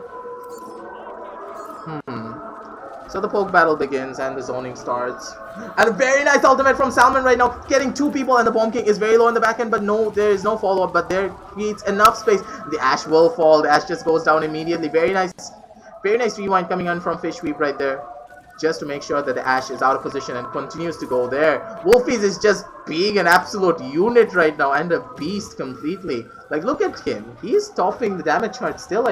So the poke battle begins and the zoning starts. And a very nice ultimate from Salmon right now, getting two people, and the Bomb King is very low in the back end, but no, there is no follow-up, but there creates enough space. The Ash will fall. The Ash just goes down immediately. Very nice rewind coming on from Fish Sweep right there, just to make sure that the Ash is out of position and continues to go there. Wolfies is just being an absolute unit right now and a beast completely. Like, look at him. He's topping the damage chart still.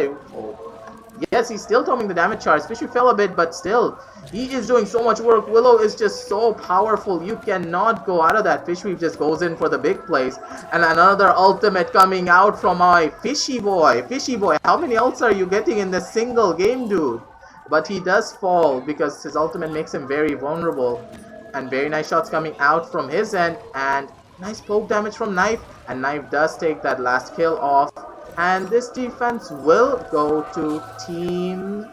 Yes, he's still topping the damage charts. Fishy fell a bit, but still, he is doing so much work. Willow is just so powerful. You cannot go out of that. Fish Sweep just goes in for the big plays. And another ultimate coming out from my Fishy boy. Fishy boy, how many ults are you getting in this single game, dude? But he does fall because his ultimate makes him very vulnerable. And very nice shots coming out from his end. And nice poke damage from Knife. And Knife does take that last kill off. And this defense will go to Team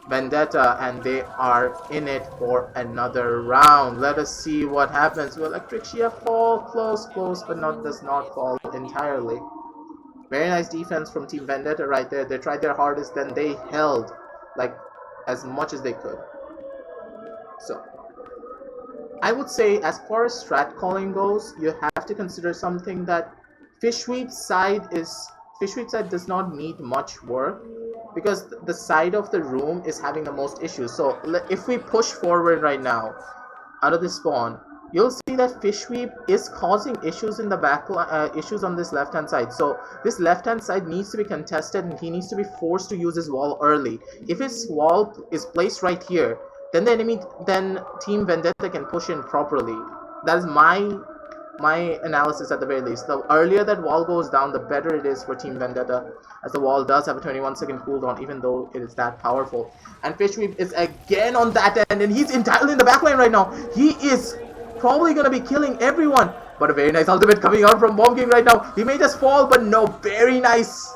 Vendetta. And they are in it for another round. Let us see what happens. Will Electricia fall? Close, but does not fall entirely. Very nice defense from Team Vendetta right there. They tried their hardest, then they held like as much as they could. So I would say, as far as strat calling goes, you have to consider something that Fish Sweep's side does not need much work, because the side of the room is having the most issues. So if we push forward right now out of the spawn, you'll see that Fish Sweep is causing issues in the back, issues on this left hand side. So this left hand side needs to be contested, and he needs to be forced to use his wall early. If his wall is placed right here, then Team Vendetta can push in properly. That is my analysis at the very least. The earlier that wall goes down, the better it is for Team Vendetta, as the wall does have a 21-second cooldown, even though it is that powerful. And Fish Sweep is again on that end, and he's entirely in the backline right now. He is probably gonna be killing everyone. But a very nice ultimate coming out from Bomb King right now. He may just fall, but no, very nice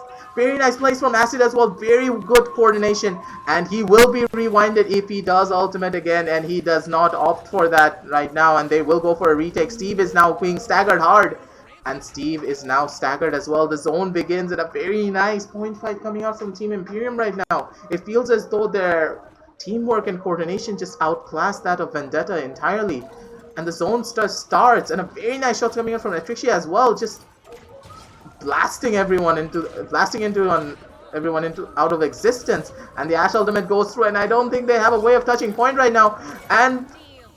plays from Acid as well. Very good coordination, and he will be rewinded if he does ultimate again, and he does not opt for that right now, and they will go for a retake. Steve is now being staggered hard, and Steve is now staggered as well. The zone begins, and a very nice point fight coming out from Team Imperium right now. It feels as though their teamwork and coordination just outclassed that of Vendetta entirely. And the zone starts, and a very nice shot coming out from Electricia as well, just blasting everyone into out of existence. And the Ash ultimate goes through, and I don't think they have a way of touching point right now. And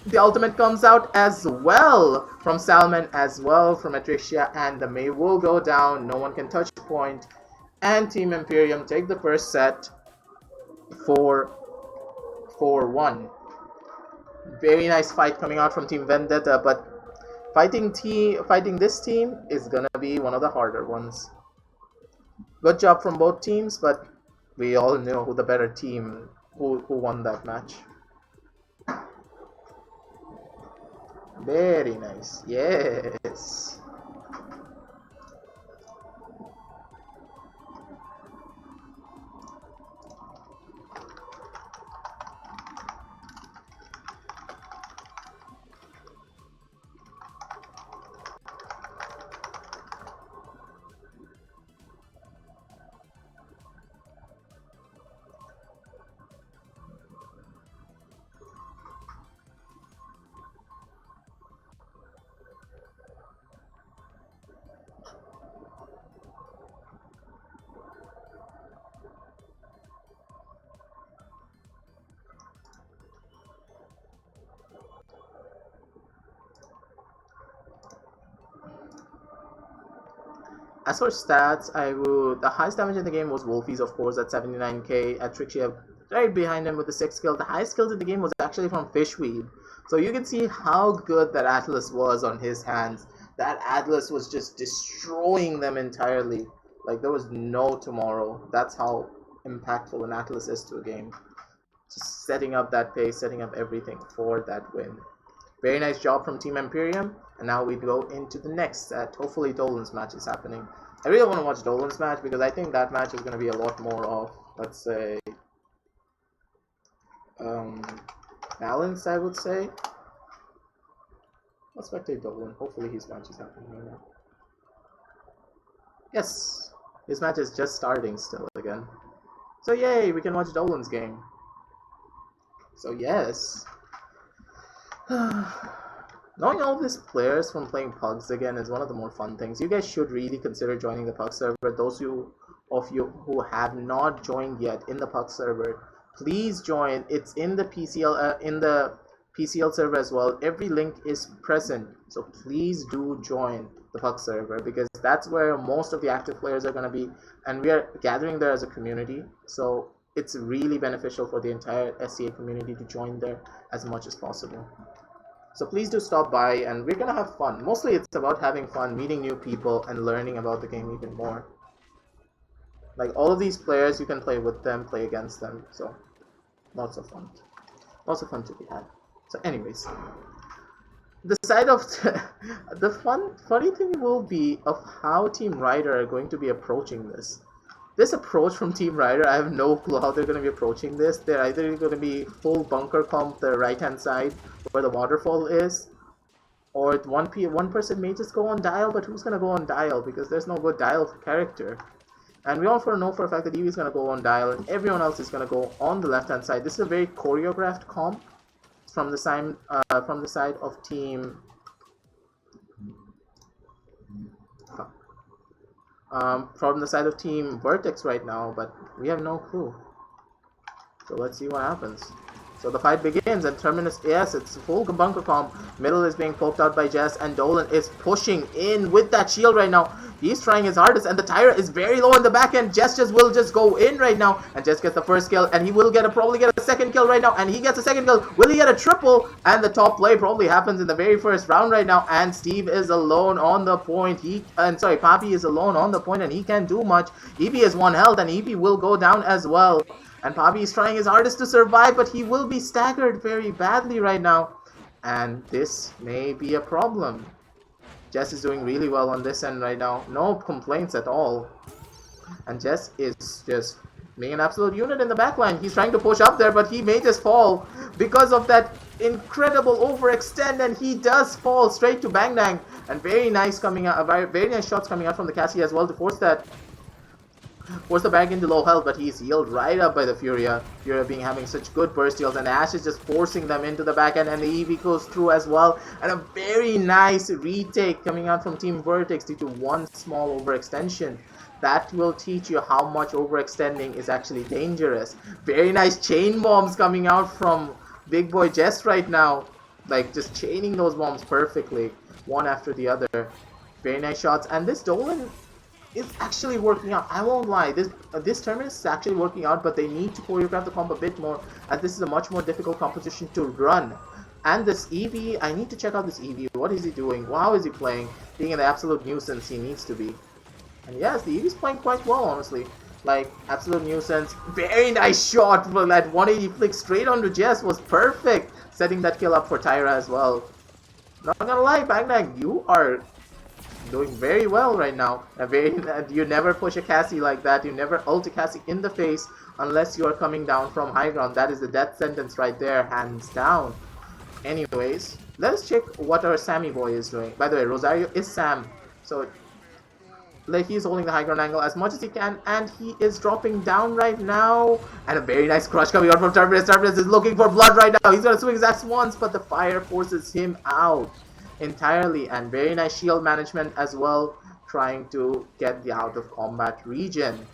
the ultimate comes out as well from Salmon, as well from Electricia, and the May will go down. No one can touch point, and Team Imperium take the first set 4-1. Very nice fight coming out from Team Vendetta, but fighting this team is gonna be one of the harder ones. Good job from both teams, but we all know who the better team, who won that match. Very nice. Yes. As for stats, the highest damage in the game was Wolfie's, of course, at 79k. At Trixie, right behind him with the 6 kill. The highest kills in the game was actually from Fishweed. So you can see how good that Atlas was on his hands. That Atlas was just destroying them entirely. Like, there was no tomorrow. That's how impactful an Atlas is to a game. Just setting up that pace, setting up everything for that win. Very nice job from Team Imperium. And now we go into the next set. Hopefully Dolan's match is happening. I really want to watch Dolan's match because I think that match is going to be a lot more of, let's say, balanced, I would say. Let's spectate Dolan. Hopefully his match is happening right now. Yes! His match is just starting still again. So yay, we can watch Dolan's game. So yes. Knowing all these players from playing Pugs again is one of the more fun things. You guys should really consider joining the Pug server. Those of you who have not joined yet in the Pug server, please join. It's in the PCL server as well. Every link is present, so please do join the Pug server because that's where most of the active players are going to be, and we are gathering there as a community. So it's really beneficial for the entire SCA community to join there as much as possible. So please do stop by, and we're gonna have fun. Mostly it's about having fun, meeting new people, and learning about the game even more. Like, all of these players, you can play with them, play against them, so lots of fun. Lots of fun to be had. So anyways, the side of the funny thing will be of how Team Rider are going to be approaching this. This approach from Team Rider, I have no clue how they're going to be approaching this. They're either going to be full bunker comp the right hand side where the waterfall is, or one person may just go on dial, but who's going to go on dial because there's no good dial character. And we all know for a fact that Evie is going to go on dial and everyone else is going to go on the left hand side. This is a very choreographed comp from the side of Team from the side of Team Vertex right now, but we have no clue. So let's see what happens. So the fight begins, and Terminus, yes, it's full bunker comp. Middle is being poked out by Jess, and Dolan is pushing in with that shield right now. He's trying his hardest, and the tire is very low in the back end. Jess will just go in right now, and Jess gets the first kill, and he will probably get a second kill right now, and he gets a second kill. Will he get a triple? And the top play probably happens in the very first round right now, and Steve is alone on the point. Papi is alone on the point, and he can't do much. EP is 1 health, and EP will go down as well. And Papi is trying his hardest to survive, but he will be staggered very badly right now. And this may be a problem. Jess is doing really well on this end right now. No complaints at all. And Jess is just being an absolute unit in the backline. He's trying to push up there, but he may just fall because of that incredible overextend, and he does fall straight to Bang Dang. And very nice shots coming out from the Cassie as well to force the bag into low health, but he's healed right up by the Furia. Furia having such good burst heals, and Ash is just forcing them into the back end, and the EV goes through as well. And a very nice retake coming out from Team Vertex due to one small overextension. That will teach you how much overextending is actually dangerous. Very nice chain bombs coming out from Big Boy Jess right now. Like, just chaining those bombs perfectly, one after the other. Very nice shots, and this Dolan is actually working out. I won't lie, this Terminus is actually working out, but they need to choreograph the comp a bit more, as this is a much more difficult composition to run. And this EV, I need to check out this EV. What is he doing? How is he playing? Being an absolute nuisance he needs to be. And yes, the EV's playing quite well, honestly. Like, absolute nuisance. Very nice shot for that 180 flick straight onto Jess was perfect. Setting that kill up for Tyra as well. Not gonna lie, Bang Bang, you are doing very well right now. You never push a Cassie like that. You never ult a Cassie in the face unless you are coming down from high ground. That is the death sentence right there, hands down. Anyways, let's check what our Sammy boy is doing. By the way, Rosario is Sam. So, like, he's holding the high ground angle as much as he can, and he is dropping down right now. And a very nice crush coming out from Terminus. Terminus is looking for blood right now. He's gonna swing his axe once, but the fire forces him out entirely. And very nice shield management as well, trying to get the out of combat region.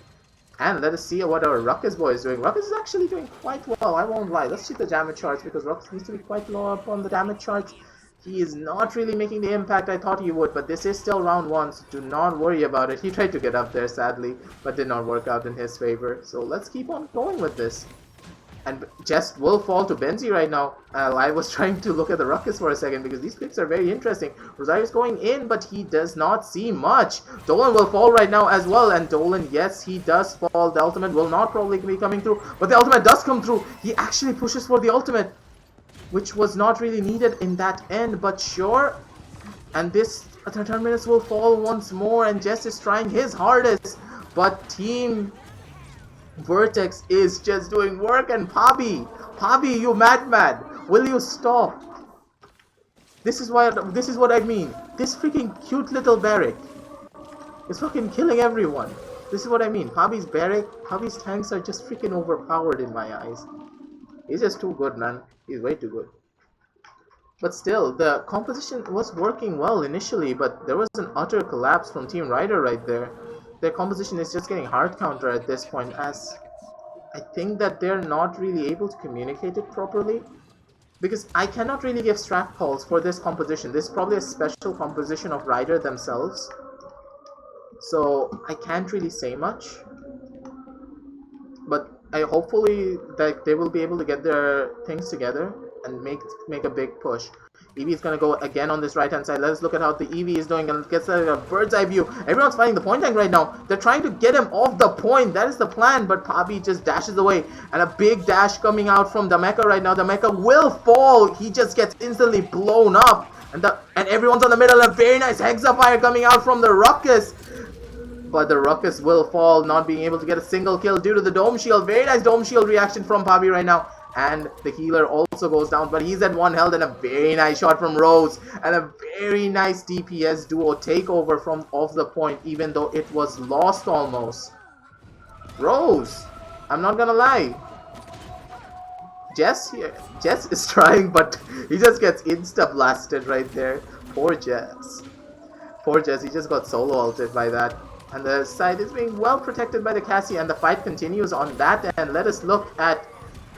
And let us see what our Ruckus boy is doing. Ruckus is actually doing quite well, I won't lie. Let's check the damage charts because Ruckus needs to be quite low up on the damage charts. He is not really making the impact I thought he would, but this is still round 1, so do not worry about it. He tried to get up there, sadly, but did not work out in his favor. So let's keep on going with this. And Jess will fall to Benzi right now. I was trying to look at the Ruckus for a second because these picks are very interesting. Rosario's going in, but he does not see much. Dolan will fall right now as well, and Dolan, yes, he does fall. The ultimate will not probably be coming through, but the ultimate does come through. He actually pushes for the ultimate, which was not really needed in that end, but sure. And this Terminus will fall once more, and Jess is trying his hardest, but Team Vertex is just doing work. And Pabi, you madman, will you stop? This is what I mean. This freaking cute little barrack is fucking killing everyone. This is what I mean. Pabi's barrack, Pabi's tanks are just freaking overpowered in my eyes. He's just too good, man. He's way too good. But still, the composition was working well initially, but there was an utter collapse from Team Ryder right there. Their composition is just getting hard counter at this point, as I think that they're not really able to communicate it properly. Because I cannot really give strat calls for this composition. This is probably a special composition of Ryder themselves. So I can't really say much. But hopefully that they will be able to get their things together and make a big push. EV is going to go again on this right hand side. Let us look at how the EV is doing and gets a bird's eye view. Everyone's fighting the point tank right now. They're trying to get him off the point. That is the plan, but Pabi just dashes away. And a big dash coming out from the Mecha right now. The Mecha will fall. He just gets instantly blown up. And everyone's on the middle. A very nice Hexafire coming out from the Ruckus. But the Ruckus will fall, not being able to get a single kill due to the Dome Shield. Very nice Dome Shield reaction from Pabi right now. And the healer also goes down, but he's at 1 health, and a very nice shot from Rose. And a very nice DPS duo takeover from off the point, even though it was lost almost. Rose, I'm not gonna lie. Jess is trying, but he just gets insta-blasted right there. Poor Jess. Poor Jess, he just got solo ulted by that. And the side is being well protected by the Cassie, and the fight continues on that end. Let us look at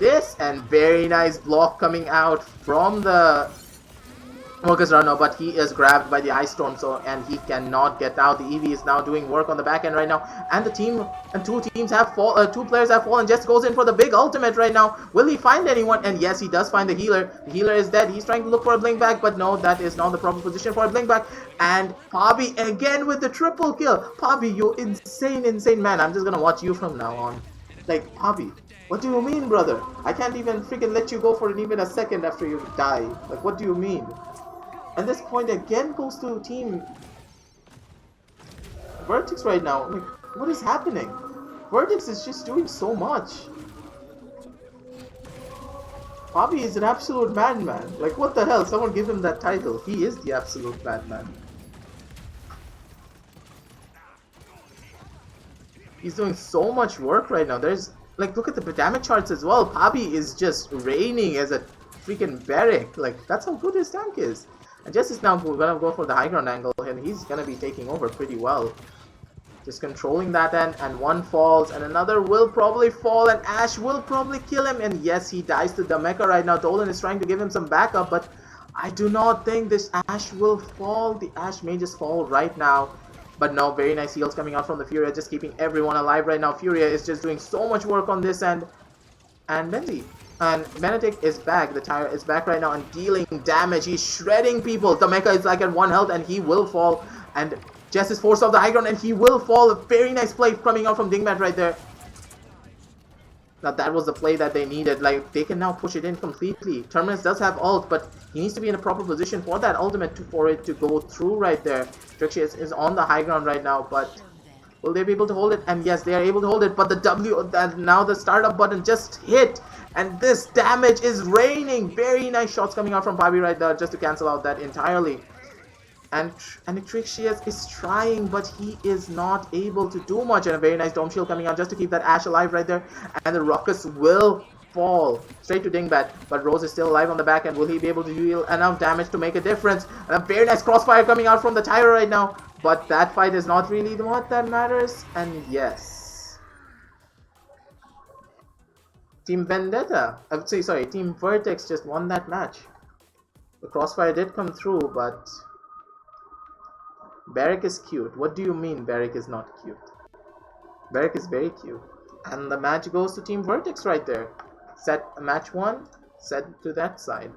this, and very nice block coming out from the Focus Runner, but he is grabbed by the Ice Storm, and he cannot get out. The EV is now doing work on the back end right now, and two players have fallen. Jess goes in for the big ultimate right now. Will he find anyone? And yes, he does find the healer. The healer is dead. He's trying to look for a blink back, but no, that is not the proper position for a blink back. And Pabi again with the triple kill. Pabi, you insane man. I'm just gonna watch you from now on. Like, Pabi, what do you mean, brother? I can't even freaking let you go for even a second after you die. Like, what do you mean? And this point again goes to Team Vertex right now. Like, what is happening? Vertex is just doing so much. Pabi is an absolute madman. Like, what the hell? Someone give him that title. He is the absolute madman. He's doing so much work right now. There's, like, look at the damage charts as well. Pabi is just reigning as a freaking barrack. Like, that's how good his tank is. And Jess is now gonna go for the high ground angle, and he's gonna be taking over pretty well. Just controlling that end, and one falls, and another will probably fall, and Ash will probably kill him. And yes, he dies to the Mecha right now. Dolan is trying to give him some backup, but I do not think this Ash will fall. The Ash may just fall right now. But no, very nice heals coming out from the Furia, just keeping everyone alive right now. Furia is just doing so much work on this end. And Benji, And Benedict is back. The Tyra is back right now and dealing damage. He's shredding people. The Mecha is like at 1 health and he will fall. And Jess is forced off the high ground and he will fall. A very nice play coming out from Dingbat right there. Now that was the play that they needed. Like, they can now push it in completely. Terminus does have ult, but he needs to be in a proper position for that ultimate for it to go through right there. Trixie is on the high ground right now, but will they be able to hold it? And yes, they are able to hold it, but the W, now the startup button just hit. And this damage is raining. Very nice shots coming out from Bobby right there just to cancel out that entirely. And Trixius is trying, but he is not able to do much. And a very nice Dome Shield coming out just to keep that Ashe alive right there. And the Ruckus will fall straight to Dingbat. But Rose is still alive on the back end. Will he be able to deal enough damage to make a difference? And a very nice crossfire coming out from the Tyra right now. But that fight is not really what that matters. And yes, Team Vendetta, I would say, sorry, Team Vertex just won that match. The crossfire did come through, but Barrick is cute. What do you mean Barrick is not cute? Barrick is very cute. And the match goes to Team Vertex right there. Set match 1, set to that side.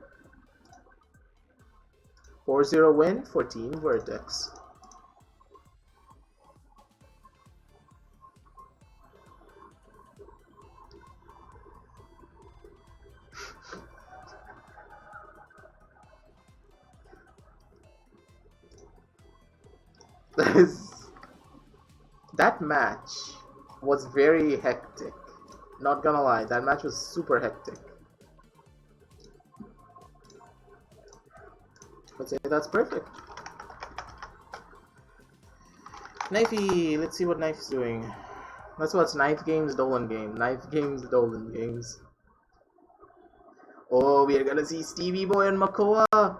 4-0 win for Team Vertex. That match was very hectic. Not gonna lie, that match was super hectic. Let's say that's perfect. Knifey, let's see what Knife's doing. Let's watch Knife Games Dolan game. Knife Games Dolan games. Oh, we are gonna see Stevie Boy and Makoa.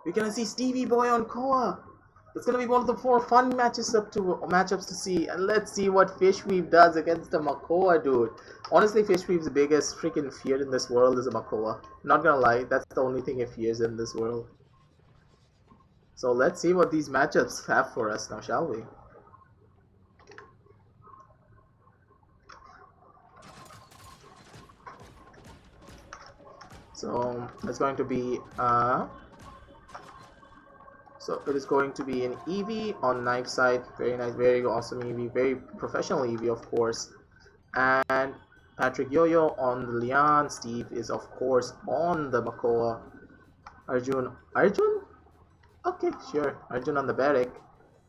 We're gonna see Stevie Boy on Koa. It's gonna be one of the 4 fun matchups to see, and let's see what Fishweave does against the Makoa dude. Honestly, Fishweave's biggest freaking fear in this world is a Makoa. Not gonna lie, that's the only thing he fears in this world. So let's see what these matchups have for us now, shall we? So it's going to be so it is going to be an Eevee on Knife side. Very nice, very awesome Eevee, very professional Eevee, of course. And Patrick Yo-Yo on the Leon. Steve is of course on the Makoa. Arjun? Okay, sure. Arjun on the Barrick.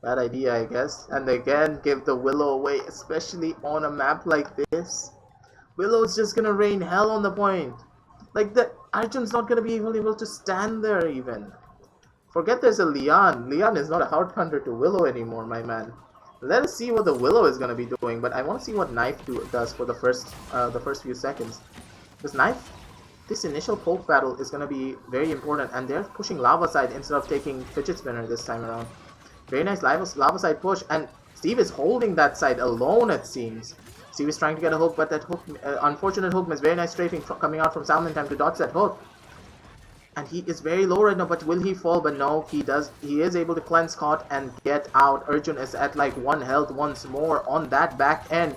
Bad idea, I guess. And again, give the Willow away, especially on a map like this. Willow's just gonna rain hell on the point. Like, the Arjun's not gonna be able to stand there even. Forget there's a Leon. Leon is not a hard hunter to Willow anymore, my man. Let us see what the Willow is gonna be doing, but I want to see what Knife does for the first few seconds. Because Knife, this initial poke battle is gonna be very important, and they're pushing Lava Side instead of taking Fidget Spinner this time around. Very nice Lava Side push, and Steve is holding that side alone, it seems. Steve is trying to get a hook, but that hook, unfortunate hook miss. Very nice strafing coming out from Salmon time to dodge that hook. And he is very low right now, but will he fall? But no, he does. He is able to cleanse Scott and get out. Arjun is at like 1 health once more on that back end.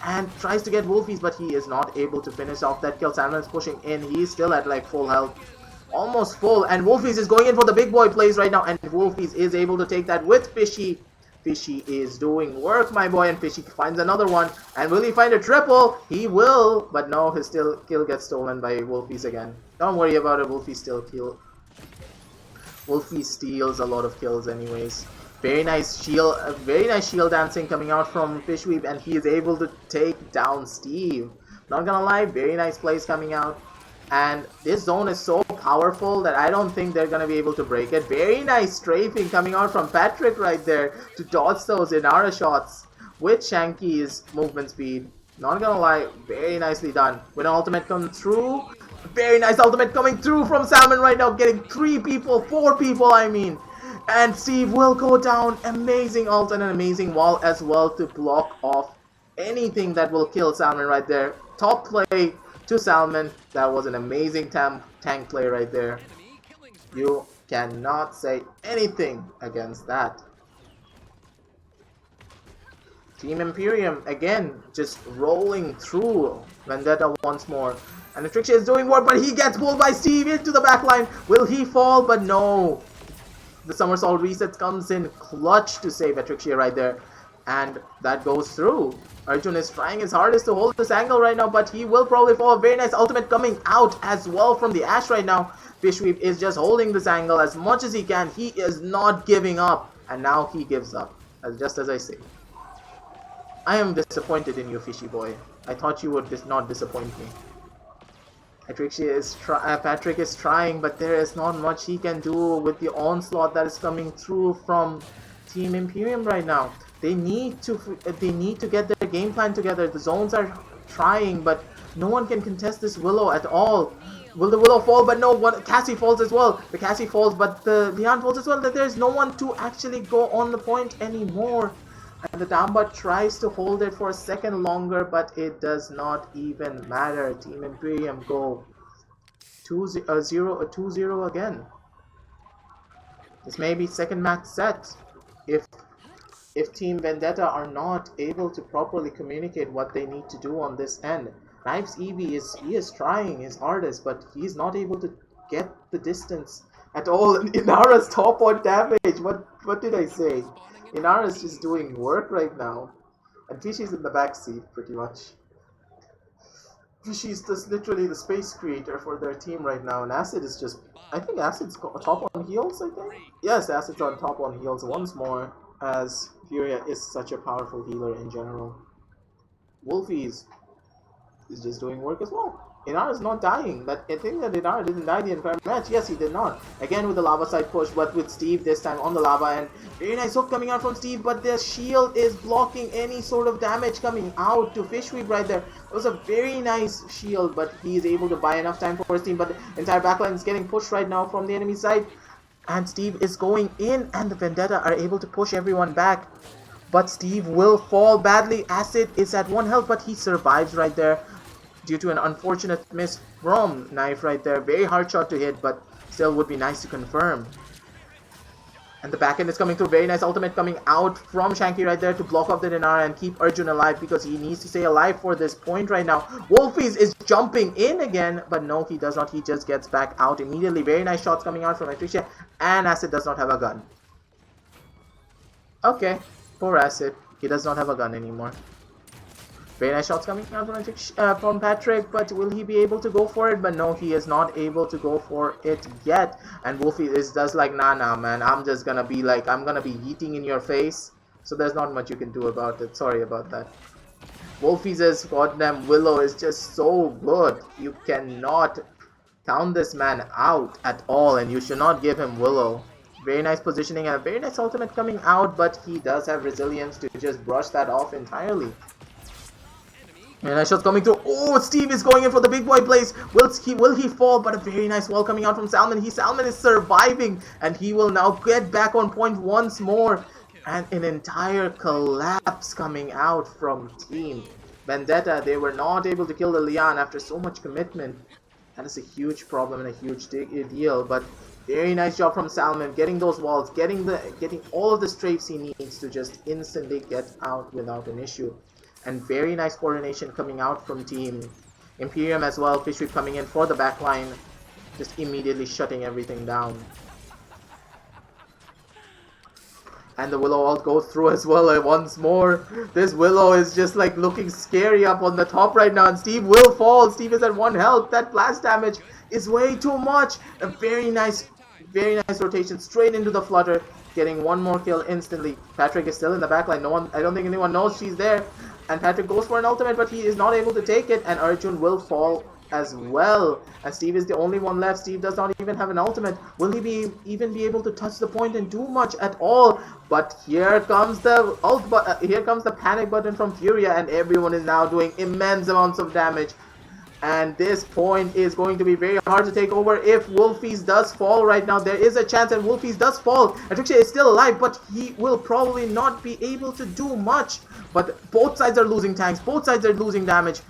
And tries to get Wolfies, but he is not able to finish off that kill. Salmon is pushing in. He's still at like full health. Almost full. And Wolfies is going in for the big boy plays right now. And Wolfies is able to take that with Fishy. Fishy is doing work, my boy, and Fishy finds another one. And will he find a triple? He will, but no, his kill gets stolen by Wolfies again. Don't worry about it, Wolfie still kill. Wolfie steals a lot of kills anyways. Very nice shield dancing coming out from Fishweave, and he is able to take down Steve. Not gonna lie, very nice plays coming out. And this zone is so powerful that I don't think they're gonna be able to break it. Very nice strafing coming out from Patrick right there to dodge those Inara shots with Shanky's movement speed. Not gonna lie, very nicely done. When an ultimate comes through, very nice ultimate coming through from Salmon right now, getting 4 people I mean. And Steve will go down. Amazing ult and an amazing wall as well to block off anything that will kill Salmon right there. Top play to Salmon. That was an amazing tank play right there. You cannot say anything against that. Team Imperium again just rolling through Vendetta once more. And Atrixia is doing work, but he gets pulled by Steve into the backline. Will he fall? But no. The somersault reset comes in clutch to save Atrixia right there. And that goes through. Arjun is trying his hardest to hold this angle right now, but he will probably fall. Very nice ultimate coming out as well from the Ashe right now. Fishweep is just holding this angle as much as he can. He is not giving up. And now he gives up. Just as I say. I am disappointed in you, fishy boy. I thought you would not disappoint me. Patrick is trying, but there is not much he can do with the onslaught that is coming through from Team Imperium right now. They need to get their game plan together. The zones are trying, but no one can contest this Willow at all. Will the Willow fall? But no, Cassie falls as well. The Cassie falls, but the Leon falls as well. That there's no one to actually go on the point anymore. And the Damba tries to hold it for a second longer, but it does not even matter. Team Imperium go 2-0 again. This may be second match set if Team Vendetta are not able to properly communicate what they need to do on this end. Knives Eevee is trying his hardest, but he's not able to get the distance at all. Inara's top on damage. What did I say? Inara's just doing work right now. And Fishy's in the back seat pretty much. Fishy's just literally the space creator for their team right now, and Acid is just, I think Acid's top on heals, I think? Yes, Acid's on top on heals once more, as Furia is such a powerful healer in general. Wolfies is just doing work as well. Inara's not dying, but I think that Inara didn't die the entire match. Yes, he did not. Again with the lava side push, but with Steve this time on the lava, and very nice hook coming out from Steve, but the shield is blocking any sort of damage coming out to Fishweep right there. It was a very nice shield, but he is able to buy enough time for his team, but the entire backline is getting pushed right now from the enemy side. And Steve is going in, and the Vendetta are able to push everyone back. But Steve will fall badly. Acid is at 1 health, but he survives right there due to an unfortunate miss from Knife right there. Very hard shot to hit, but still would be nice to confirm. And the back end is coming through. Very nice ultimate coming out from Shanky right there to block off the Dinara and keep Arjun alive, because he needs to stay alive for this point right now. Wolfies is jumping in again, but no, he does not. He just gets back out immediately. Very nice shots coming out from Atricia, and Acid does not have a gun. Okay, poor Acid. He does not have a gun anymore. Very nice shots coming out from Patrick, but will he be able to go for it? But no, he is not able to go for it yet. And Wolfie is just like, nah, man, I'm just gonna be like, I'm gonna be eating in your face. So there's not much you can do about it. Sorry about that. Wolfie's goddamn Willow is just so good. You cannot count this man out at all, and you should not give him Willow. Very nice positioning and a very nice ultimate coming out, but he does have resilience to just brush that off entirely. Very nice shots coming through. Oh, Steve is going in for the big boy plays. Will he fall? But a very nice wall coming out from Salmon. Salmon is surviving, and he will now get back on point once more. And an entire collapse coming out from Team Vendetta. They were not able to kill the Leon after so much commitment. That is a huge problem and a huge deal. But very nice job from Salmon, getting those walls, getting all of the strafes he needs to just instantly get out without an issue. And very nice coordination coming out from Team Imperium as well. Fishweep coming in for the backline, just immediately shutting everything down. And the Willow ult goes through as well once more. This Willow is just like looking scary up on the top right now. And Steve will fall. Steve is at 1 health. That blast damage is way too much. A very nice rotation straight into the flutter. Getting 1 more kill instantly. Patrick is still in the backline. I don't think anyone knows she's there. And Patrick goes for an ultimate, but he is not able to take it. And Arjun will fall as well. And Steve is the only one left. Steve does not even have an ultimate. Will he even be able to touch the point and do much at all? But here comes the here comes the panic button from Furia, and everyone is now doing immense amounts of damage. And this point is going to be very hard to take over if Wolfies does fall right now. There is a chance that Wolfies does fall. Atrixia is still alive, but he will probably not be able to do much. But both sides are losing tanks. Both sides are losing damage.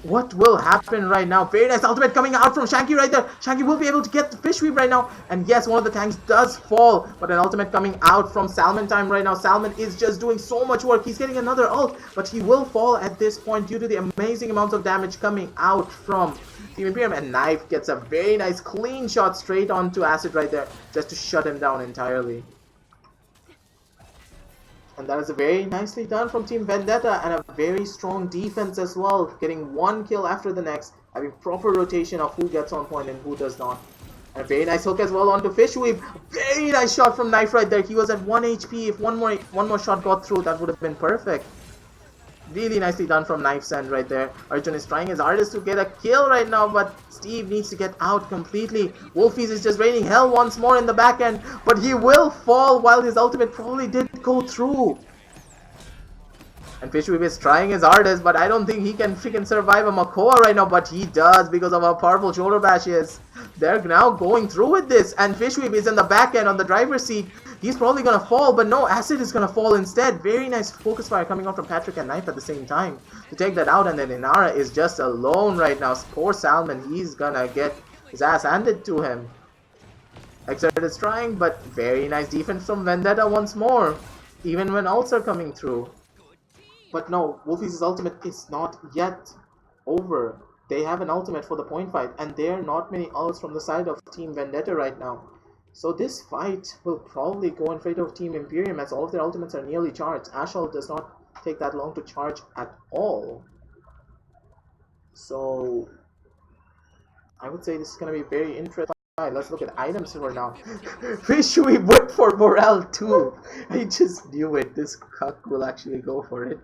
What will happen right now? Very nice ultimate coming out from Shanky right there. Shanky will be able to get the fish sweep right now. And yes, one of the tanks does fall. But an ultimate coming out from Salmon time right now. Salmon is just doing so much work. He's getting another ult. But he will fall at this point due to the amazing amounts of damage coming out from Team Imperium. And Knife gets a very nice clean shot straight onto Acid right there. Just to shut him down entirely. And that is very nicely done from Team Vendetta, and a very strong defense as well, getting one kill after the next, having proper rotation of who gets on point and who does not. And a very nice hook as well onto Fish Weave. Very nice shot from Knife right there. He was at 1 HP. If one more shot got through, that would have been perfect. Really nicely done from Knife's end right there. Arjun is trying his hardest to get a kill right now, but Steve needs to get out completely. Wolfies is just raining hell once more in the back end, but he will fall while his ultimate probably did go through. And Fishweave is trying his hardest, but I don't think he can freaking survive a Makoa right now, but he does because of how powerful shoulder bash is. They're now going through with this, and Fishweave is in the back end on the driver's seat. He's probably gonna fall, but no, Acid is gonna fall instead. Very nice focus fire coming out from Patrick and Knife at the same time to take that out, and then Inara is just alone right now. Poor Salmon, he's gonna get his ass handed to him. Exert is trying, but very nice defense from Vendetta once more, even when ults are coming through. But no, Wolfie's ultimate is not yet over. They have an ultimate for the point fight, and there are not many ults from the side of Team Vendetta right now. So this fight will probably go in favor of Team Imperium as all of their ultimates are nearly charged. Ashol does not take that long to charge at all. So I would say this is going to be very interesting. Alright, let's look at items for now. Fishy went for morale too. I just knew it. This cuck will actually go for it.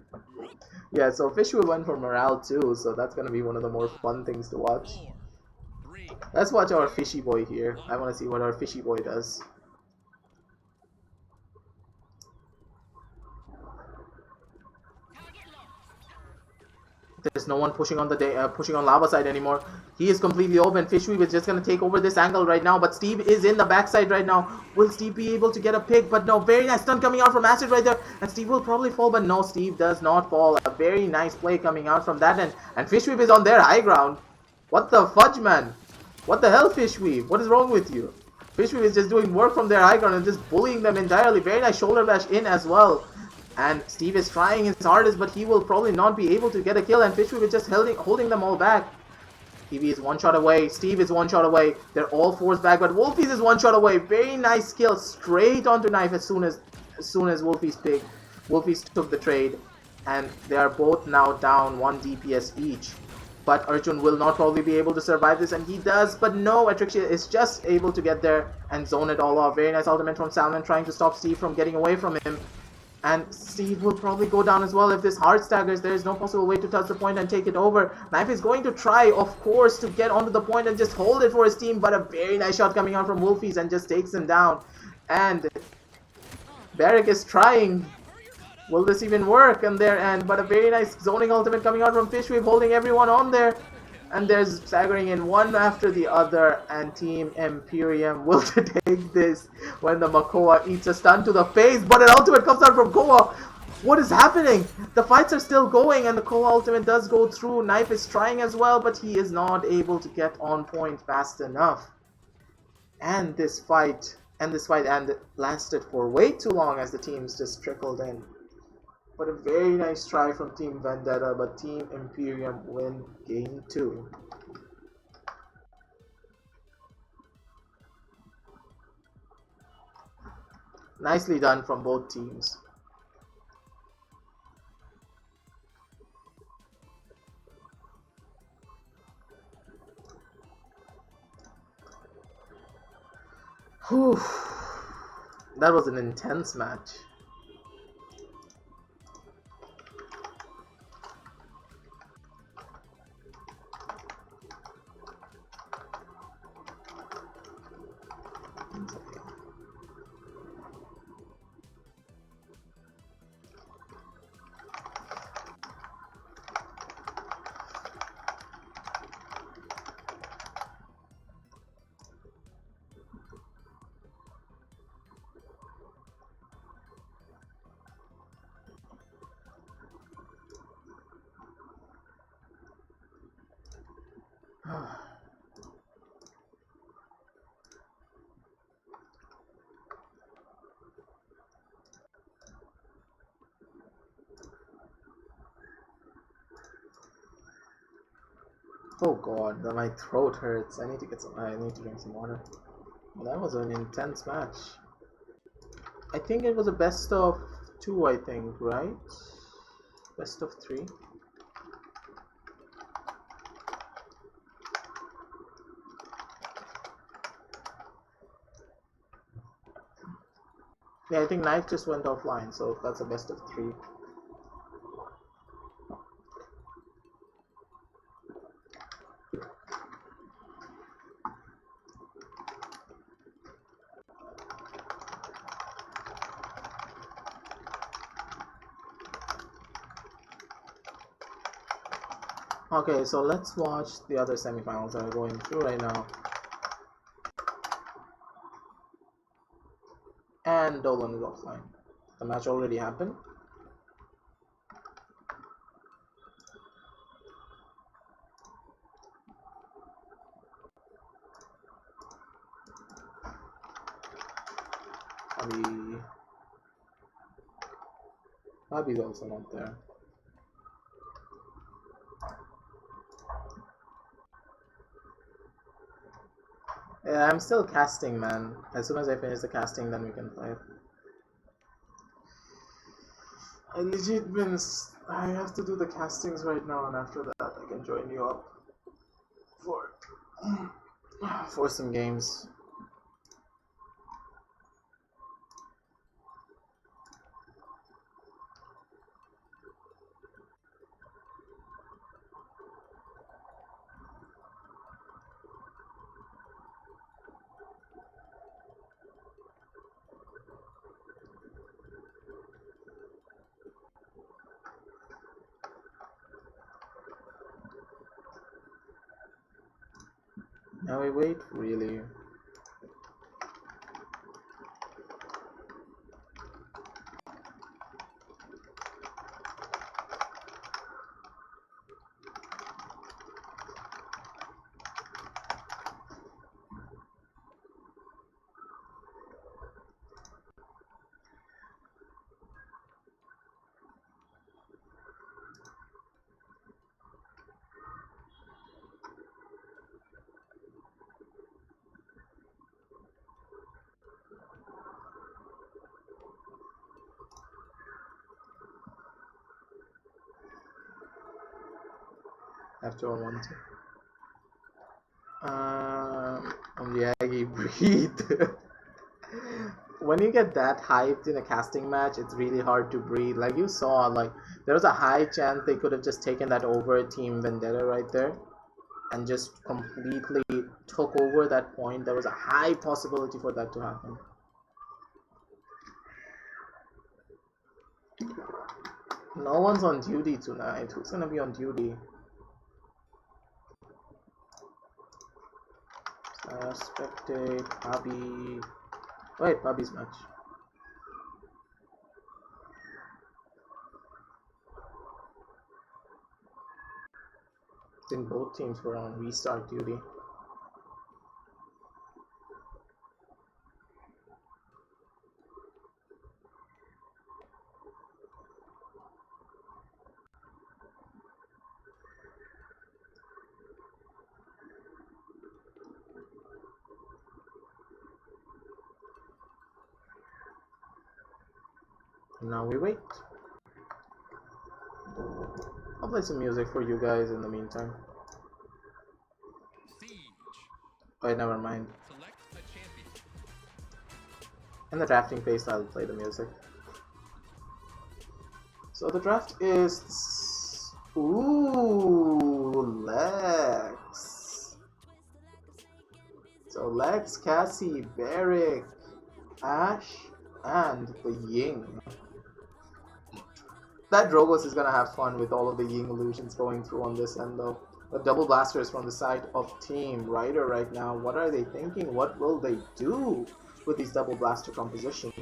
Yeah, so Fishy went for morale too, so that's going to be one of the more fun things to watch. Let's watch our fishy boy here. I want to see what our fishy boy does. There's no one pushing on the pushing on lava side anymore. He is completely open. Fishweave is just gonna take over this angle right now, but Steve is in the backside right now. Will Steve be able to get a pick? But no, very nice stun coming out from Acid right there, and Steve will probably fall, but no, Steve does not fall. A very nice play coming out from that end, and Fishweave is on their high ground. What the fudge, man? What the hell, Fishweave? What is wrong with you? Fishweave is just doing work from their high ground and just bullying them entirely. Very nice shoulder bash in as well. And Steve is trying his hardest, but he will probably not be able to get a kill, and Fishweave is just holding them all back. TV is one shot away, Steve is one shot away, they're all forced back, but Wolfies is one shot away. Very nice kill straight onto Knife as soon as Wolfies picked. Wolfies took the trade, and they are both now down 1 DPS each. But Arjun will not probably be able to survive this, and he does, but no, Atrixia is just able to get there and zone it all off. Very nice ultimate from Salmon trying to stop Steve from getting away from him. And Steve will probably go down as well if this hard staggers. There is no possible way to touch the point and take it over. Knife is going to try, of course, to get onto the point and just hold it for his team, but a very nice shot coming out from Wolfies and just takes him down. And Barrick is trying. Will this even work on their end? But a very nice zoning ultimate coming out from Fishweave, holding everyone on there. And there's staggering in one after the other, and Team Imperium will take this when the Makoa eats a stun to the face, but an ultimate comes out from Koa. What is happening? The fights are still going, and the Koa ultimate does go through. Knife is trying as well, but he is not able to get on point fast enough. And this fight lasted for way too long as the teams just trickled in. But a very nice try from Team Vendetta, but Team Imperium win game 2. Nicely done from both teams. Whew. That was an intense match. Oh god, my throat hurts. I need to get some. I need to drink some water. Well, that was an intense match. I think it was a best of 2, I think, right? Best of 3. Yeah, I think Knife just went offline, so that's a best of 3. Okay, so let's watch the other semifinals that are going through right now. And Dolan is offline. The match already happened. Bobby's also not there. Yeah, I'm still casting, man. As soon as I finish the casting, then we can play it. I have to do the castings right now, and after that I can join you up for some games. Now we wait, really. After 1-2. On the Aggie, breathe. When you get that hyped in a casting match, it's really hard to breathe. Like you saw, like there was a high chance they could have just taken that over Team Vendetta right there and just completely took over that point. There was a high possibility for that to happen. No one's on duty tonight. Who's gonna be on duty? Spectate, Bobby. Wait, Bobby's match. I think both teams were on restart duty. Now we wait. I'll play some music for you guys in the meantime. Wait, never mind. In the drafting phase, I'll play the music. So the draft is... Ooh, Lex. So Lex, Cassie, Barrick, Ash, and the Ying. That Drogos is gonna have fun with all of the Ying illusions going through on this end though. The double blasters from the side of Team Ryder right now. What are they thinking? What will they do with these double blaster composition?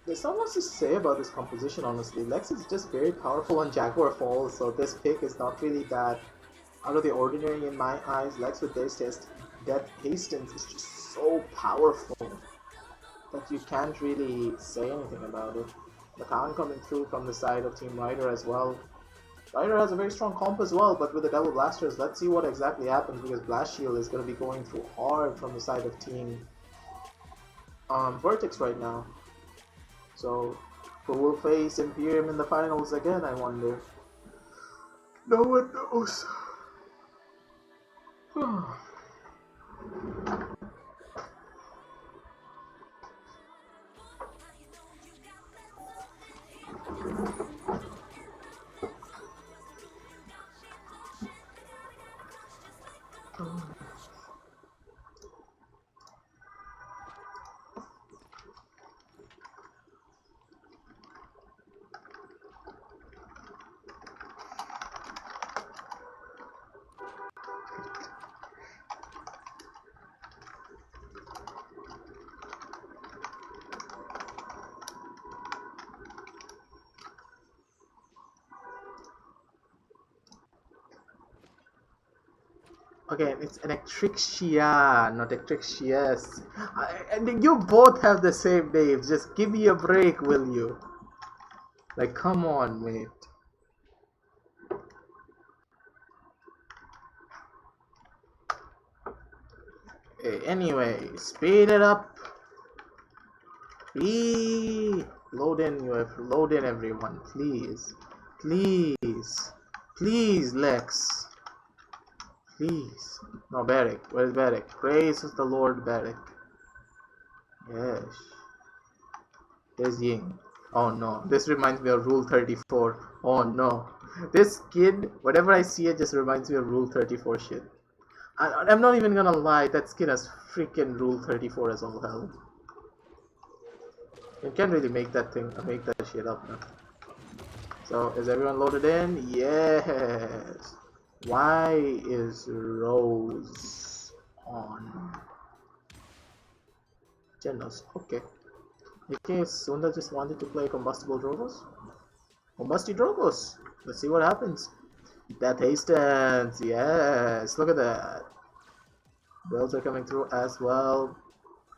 There's not much to say about this composition, honestly. Lex is just very powerful on Jaguar Falls, so this pick is not really that out of the ordinary in my eyes. Lex with Death Hastings is just so powerful that you can't really say anything about it. The Khan coming through from the side of Team Ryder as well. Ryder has a very strong comp as well, but with the Devil Blasters, let's see what exactly happens, because Blast Shield is going to be going through hard from the side of Team Vertex right now. So, who will face Imperium in the finals again, I wonder? No one knows. Okay, it's Electrixia, not Electrixias. And you both have the same names. Just give me a break, will you? Like, come on, mate. Anyway, speed it up. Load in everyone, please. Please. Please, Lex. Please. No, Barrick. Where's Barrick? Praise the Lord, Barrick. Yes. There's Ying. Oh no. This reminds me of Rule 34. Oh no. This skin, whenever I see it, just reminds me of Rule 34 shit. I'm not even gonna lie, that skin has freaking Rule 34 as all hell. You can't really make that shit up now. So, is everyone loaded in? Yes. Why is Rose on? Genos, okay. In case Sunda just wanted to play Combustible Drogos? Combusti Drogos! Let's see what happens. Death Hastings, yes! Look at that. Builds are coming through as well.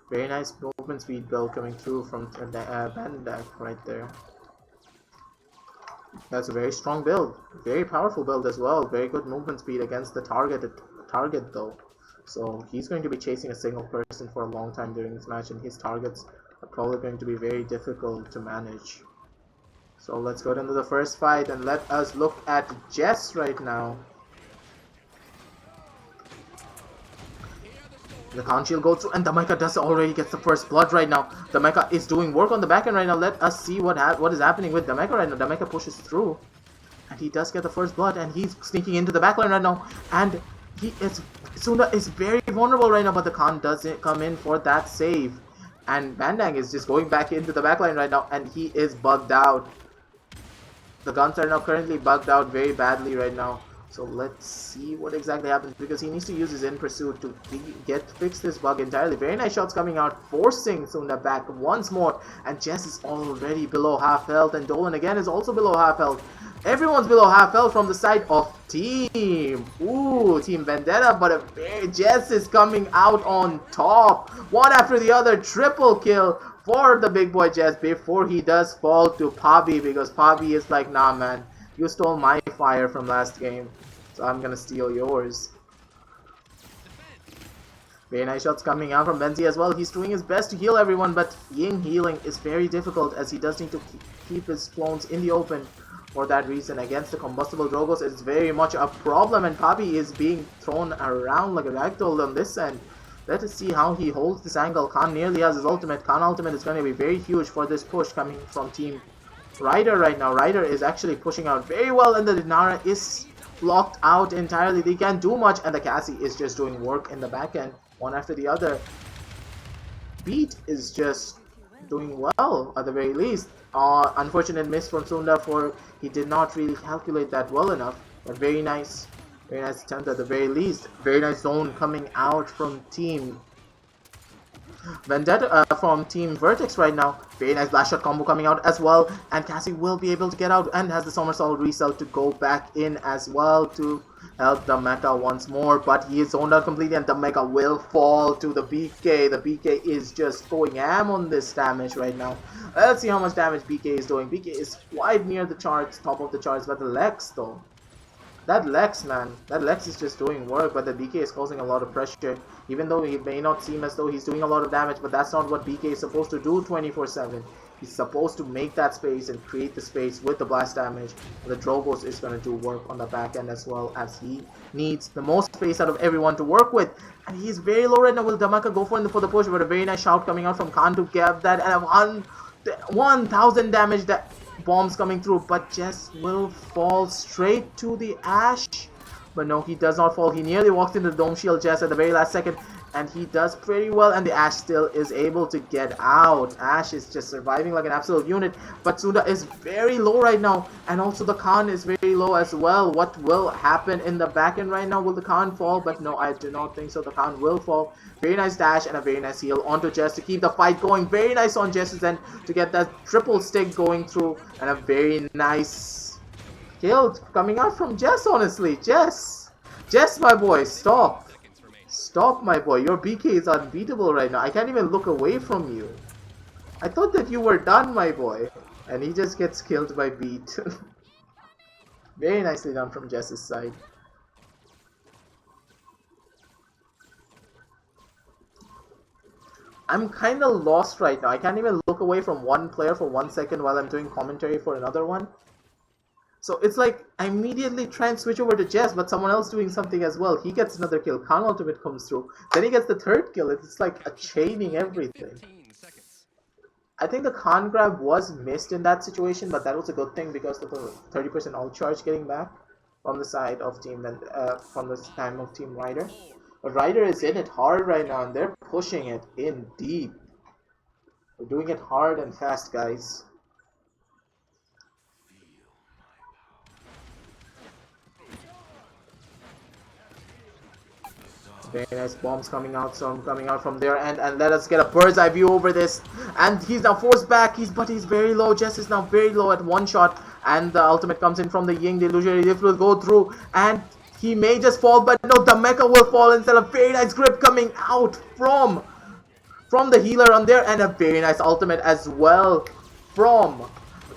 Very nice movement speed build coming through from Bandak right there. That's a very strong build, very powerful build as well. Very good movement speed against the target though. So he's going to be chasing a single person for a long time during this match, and his targets are probably going to be very difficult to manage. So let's go into the first fight and let us look at Jess right now. The Khan Shield goes through, and Damaika does already gets the first blood right now. Damaika is doing work on the back end right now. Let us see what is happening with Damaika right now. Damaika pushes through, and he does get the first blood, and he's sneaking into the backline right now. And Sunda is very vulnerable right now, but the Khan doesn't come in for that save. And Bandang is just going back into the backline right now, and he is bugged out. The guns are now currently bugged out very badly right now. So let's see what exactly happens, because he needs to use his in pursuit to fix this bug entirely. Very nice shots coming out, forcing Sunda back once more. And Jess is already below half health, and Dolan again is also below half health. Everyone's below half health from the side of Team Vendetta, but Jess is coming out on top. One after the other, triple kill for the big boy Jess before he does fall to Pabi, because Pabi is like, nah man, you stole my fire from last game, so I'm gonna steal yours. Very nice shots coming out from Benzi as well. He's doing his best to heal everyone, but Ying healing is very difficult, as he does need to keep his clones in the open. For that reason, against the Combustible Drogos, it's very much a problem, and Pabi is being thrown around like a ragdoll on this end. Let us see how he holds this angle. Khan nearly has his ultimate. Khan ultimate is going to be very huge for this push coming from Team Ryder right now. Ryder is actually pushing out very well, and the Dinara is blocked out entirely. They can't do much, and the Cassie is just doing work in the back end, one after the other. Beat is just doing well at the very least. Unfortunate miss from Sunda, for he did not really calculate that well enough, but very nice attempt at the very least. Very nice zone coming out from Team Vendetta from Team Vertex right now. Very nice blast shot combo coming out as well, and Cassie will be able to get out and has the somersault result to go back in as well to help the mecha once more, but he is zoned out completely and the mecha will fall to the BK. The BK is just going ham on this damage right now. Let's see how much damage BK is doing. BK is quite near the charts, top of the charts, but the Lex though. That Lex, man, that Lex is just doing work, but the BK is causing a lot of pressure. Even though he may not seem as though he's doing a lot of damage, but that's not what BK is supposed to do 24/7. He's supposed to make that space and create the space with the blast damage. The Drogos is going to do work on the back end as well, as he needs the most space out of everyone to work with. And he's very low right now. Will Damaka go for the push? But a very nice shout coming out from Khan to get that, and a 1,000 damage that bombs coming through, but Jess will fall straight to the Ash. But no, he does not fall. He nearly walked into the Dome Shield Jess at the very last second, and he does pretty well, and the Ash still is able to get out. Ash is just surviving like an absolute unit, but Sunda is very low right now, and also the Khan is very low as well. What will happen in the back end right now? Will the Khan fall? But no, I do not think so. The Khan will fall. Very nice dash and a very nice heal onto Jess to keep the fight going. Very nice on Jess's end to get that triple stick going through, and a very nice kill coming out from Jess, honestly. Jess, my boy, stop. Stop, my boy. Your BK is unbeatable right now. I can't even look away from you. I thought that you were done, my boy. And he just gets killed by Beat. Very nicely done from Jess's side. I'm kind of lost right now. I can't even look away from one player for 1 second while I'm doing commentary for another one. So it's like I immediately try and switch over to Jess, but someone else doing something as well. He gets another kill. Khan ultimate comes through. Then he gets the third kill. It's like a chaining everything. I think the Khan grab was missed in that situation, but that was a good thing because of the 30% ult charge getting back from the side of Team and from the time of Team Ryder. But Ryder is in it hard right now, and they're pushing it in deep. They're doing it hard and fast, guys. Very nice bombs coming out from there, and let us get a bird's eye view over this. And he's now forced back. But he's very low. Jess is now very low at one shot, and the ultimate comes in from the Ying. The illusionary lift will go through, and he may just fall, but no, the mecha will fall instead. of very nice grip coming out from the healer on there, and a very nice ultimate as well from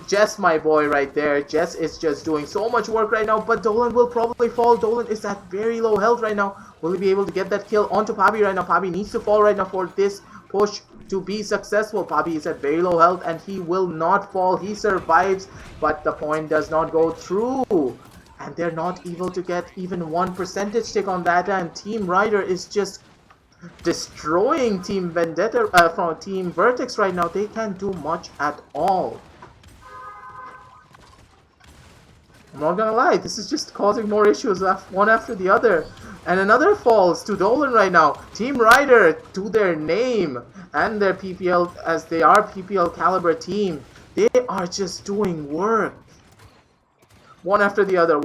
Jess, my boy, right there. Jess is just doing so much work right now, but Dolan will probably fall. Dolan is at very low health right now. Will he be able to get that kill onto Pabi right now? Pabi needs to fall right now for this push to be successful. Pabi is at very low health, and he will not fall. He survives, but the point does not go through. And they're not able to get even 1 percentage tick on that, and Team Ryder is just destroying Team Vendetta from Team Vertex right now. They can't do much at all. I'm not gonna lie, this is just causing more issues one after the other. And another falls to Dolan right now. Team Ryder, to their name and their PPL, as they are PPL caliber team, they are just doing work. One after the other,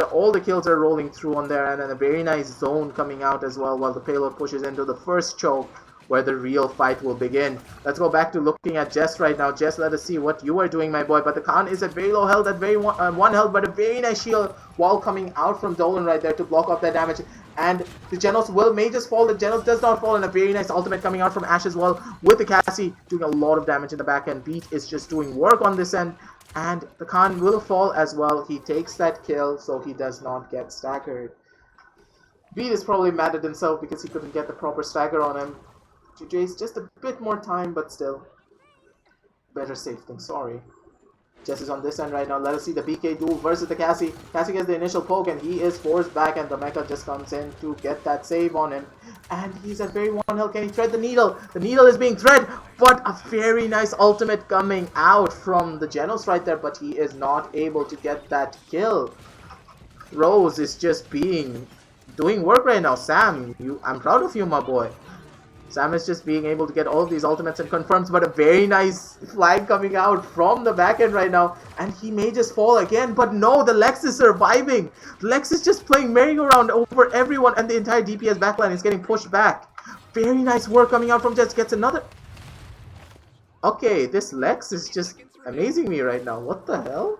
all the kills are rolling through on there, and then a very nice zone coming out as well while the payload pushes into the first choke, where the real fight will begin. Let's go back to looking at Jess right now. Jess, let us see what you are doing, my boy. But the Khan is at very low health, at very one health, but a very nice shield wall coming out from Dolan right there to block off that damage. And the Genos may just fall. The Genos does not fall, and a very nice ultimate coming out from Ash as well, with the Cassie doing a lot of damage in the back end. Beat is just doing work on this end, and the Khan will fall as well. He takes that kill, so he does not get staggered. Beat is probably mad at himself because he couldn't get the proper stagger on him. To Jace just a bit more time, but still better safe than sorry. Jess is on this end right now. Let us see the BK duel versus the Cassie. Cassie gets the initial poke, and he is forced back, and the mecha just comes in to get that save on him. And he's at very 1 health. Can he thread the needle? The needle is being thread, but a very nice ultimate coming out from the Genos right there, but he is not able to get that kill. Rose is just doing work right now. Sam, I'm proud of you, my boy. Sam is just being able to get all of these ultimates and confirms, but a very nice flag coming out from the back end right now, and he may just fall again, but no, the Lex is surviving. Lex is just playing merry-go-round over everyone, and the entire DPS backline is getting pushed back. very nice work coming out from Jess. Gets another. Okay, this Lex is just amazing me right now. What the hell?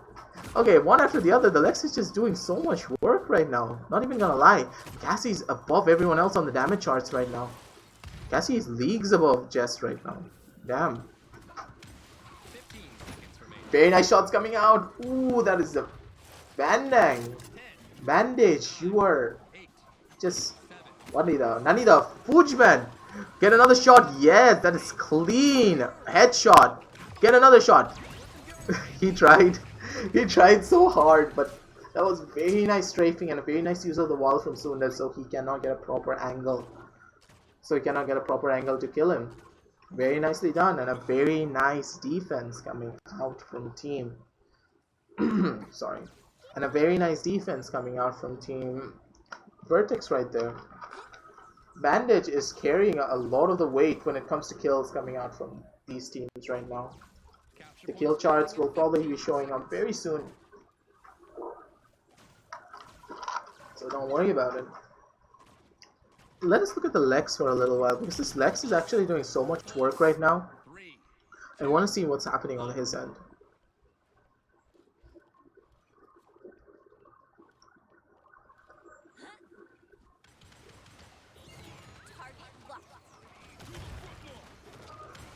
Okay, one after the other, the Lex is just doing so much work right now. Not even gonna lie. Cassie's above everyone else on the damage charts right now. Cassie is leagues above Jess right now. Damn. Very nice shots coming out. Ooh, that is the Bandang. Bandage, you are just... What need a... Nanida, Fujman. Get another shot. Yes, that is clean. Headshot. Get another shot. He tried. He tried so hard, but that was very nice strafing and a very nice use of the wall from Sunda, so he cannot get a proper angle. To kill him. Very nicely done, and a very nice defense coming out from team. Sorry. And a very nice defense coming out from team Vertex right there. Bandage is carrying a lot of the weight when it comes to kills coming out from these teams right now. The kill charts will probably be showing up very soon, so don't worry about it. Let us look at the Lex for a little while, because this Lex is actually doing so much work right now. I want to see what's happening on his end.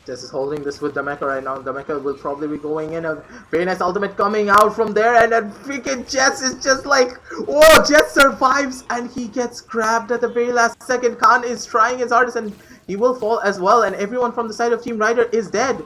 Jess is holding this with the mecha right now. The mecha will probably be going in. A very nice ultimate coming out from there. And then freaking Jess is just like... Oh, Jess survives. And he gets grabbed at the very last second. Khan is trying his hardest. And he will fall as well. And everyone from the side of Team Rider is dead.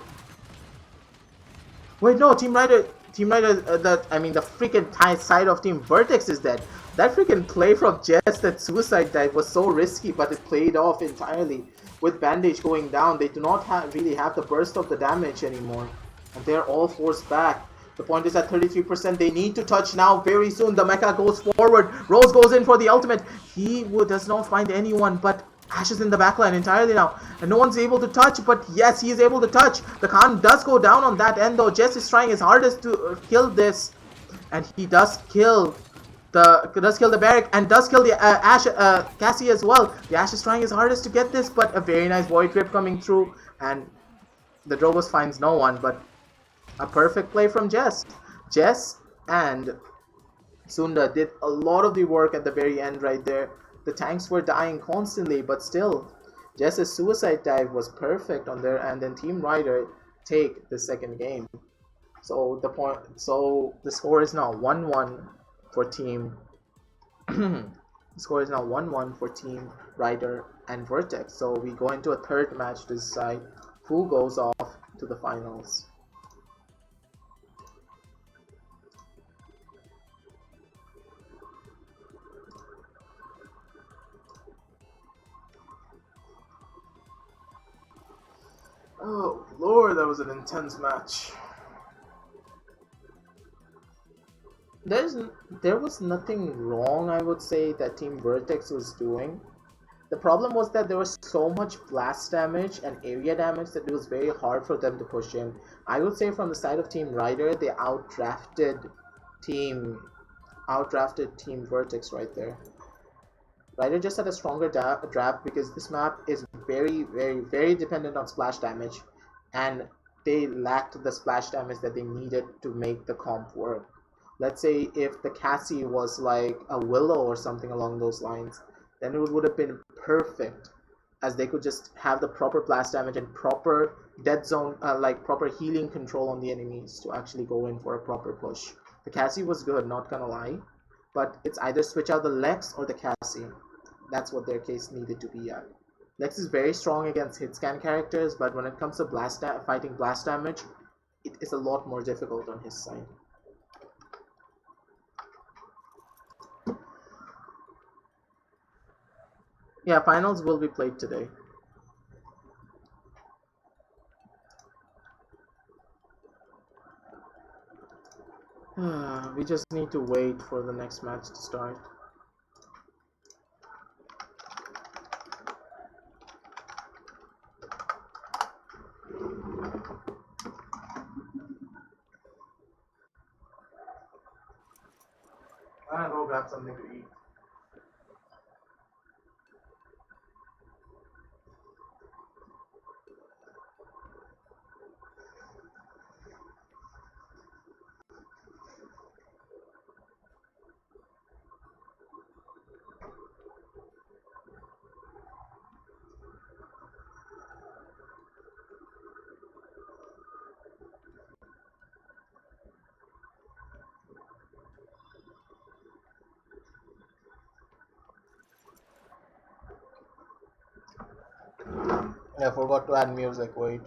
Wait, no. Team Rider... the freaking side of Team Vertex is dead. That freaking play from Jess, that suicide dive, was so risky. But it played off entirely. With Bandage going down, they do not really have the burst of the damage anymore. And they're all forced back. The point is at 33%. They need to touch now very soon. The mecha goes forward. Rose goes in for the ultimate. He does not find anyone, but Ash is in the backline entirely now. And no one's able to touch, but yes, he is able to touch. The Khan does go down on that end though. Jess is trying his hardest to kill this. And he does kill the barrack and does kill the Cassie as well. The Ash is trying his hardest to get this, but a very nice void rip coming through, and the Drobos finds no one, but a perfect play from Jess. Jess and Sunda did a lot of the work at the very end right there. The tanks were dying constantly, but still, Jess's suicide dive was perfect on there, and then Team Rider take the second game. So the score is now 1-1 for Team. The score is now 1-1 for Team Rider and Vertex. So we go into a third match to decide who goes off to the finals. Oh Lord, that was an intense match. There was nothing wrong, I would say, that Team Vertex was doing. The problem was that there was so much blast damage and area damage that it was very hard for them to push in. I would say from the side of Team Rider, they outdrafted Team Vertex right there. Rider just had a stronger draft because this map is very, very, very dependent on splash damage, and they lacked the splash damage that they needed to make the comp work. Let's say if the Cassie was like a Willow or something along those lines, then it would have been perfect, as they could just have the proper blast damage and proper dead zone, proper healing control on the enemies to actually go in for a proper push. The Cassie was good, not gonna lie, but it's either switch out the Lex or the Cassie. That's what their case needed to be at. Lex is very strong against hit scan characters, but when it comes to fighting blast damage, it is a lot more difficult on his side. Yeah, finals will be played today. We just need to wait for the next match to start. I'll go grab something to eat. I forgot to add music, wait.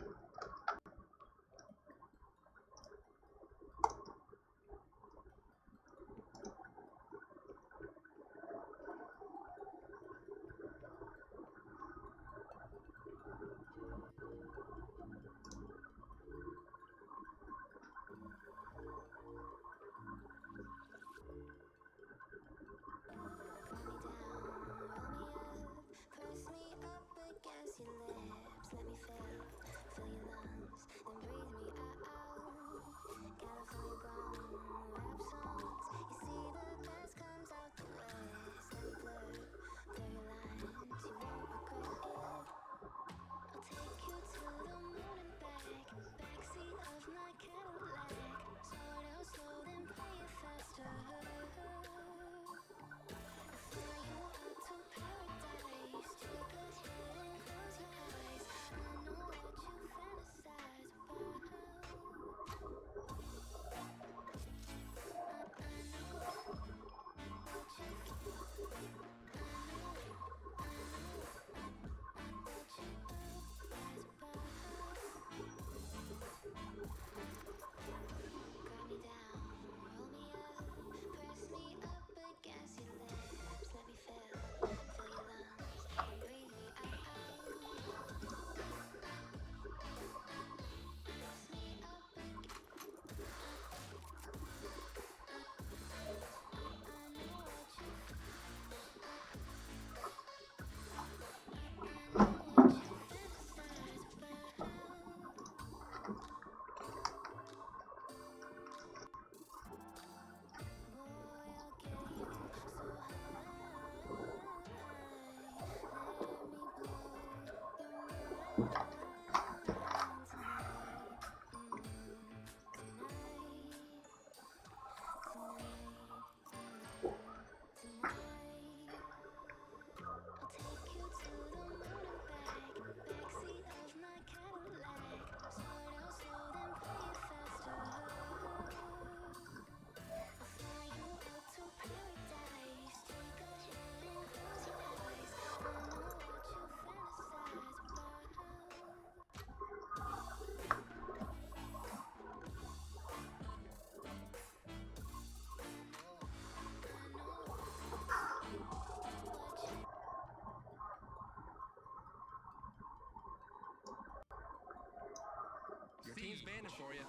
Your team's banded for you.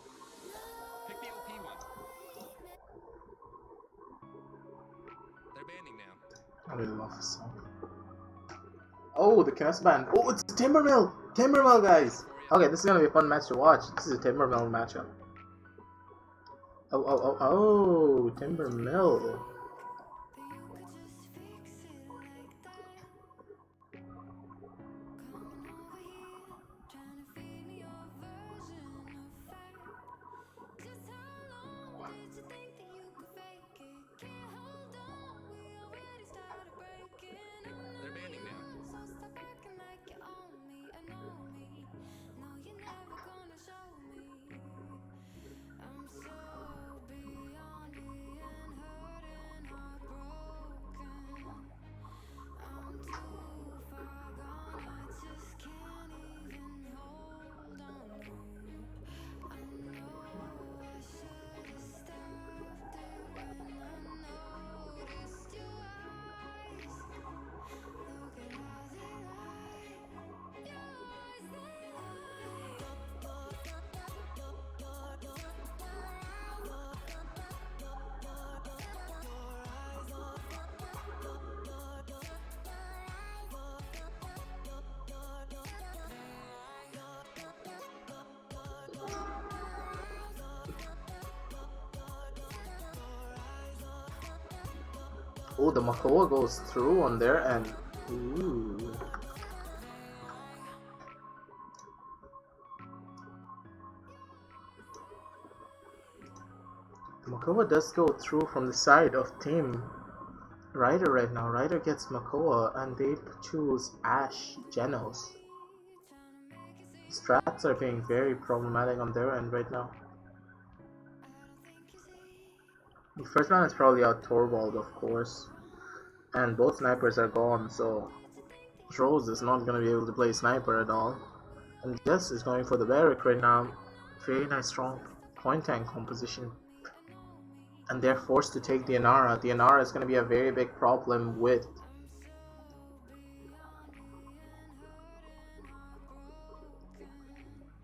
Pick the OP one. They're banding now. I really love this song. Oh, the Kinest band. Oh, it's Timbermill! Timbermill, guys! Okay, this is gonna be a fun match to watch. This is a Timbermill matchup. Oh, Timbermill. They're banding now. Oh, the Makoa goes through on there and... Ooh. Makoa does go through from the side of Team Ryder right now. Ryder gets Makoa and they choose Ash Genos. Strats are being very problematic on their end right now. The first man is probably out Torvald, of course. And both snipers are gone, so Rose is not going to be able to play sniper at all. And Jess is going for the barrack right now. Very nice strong point tank composition. And they're forced to take the Inara. The Inara is going to be a very big problem with...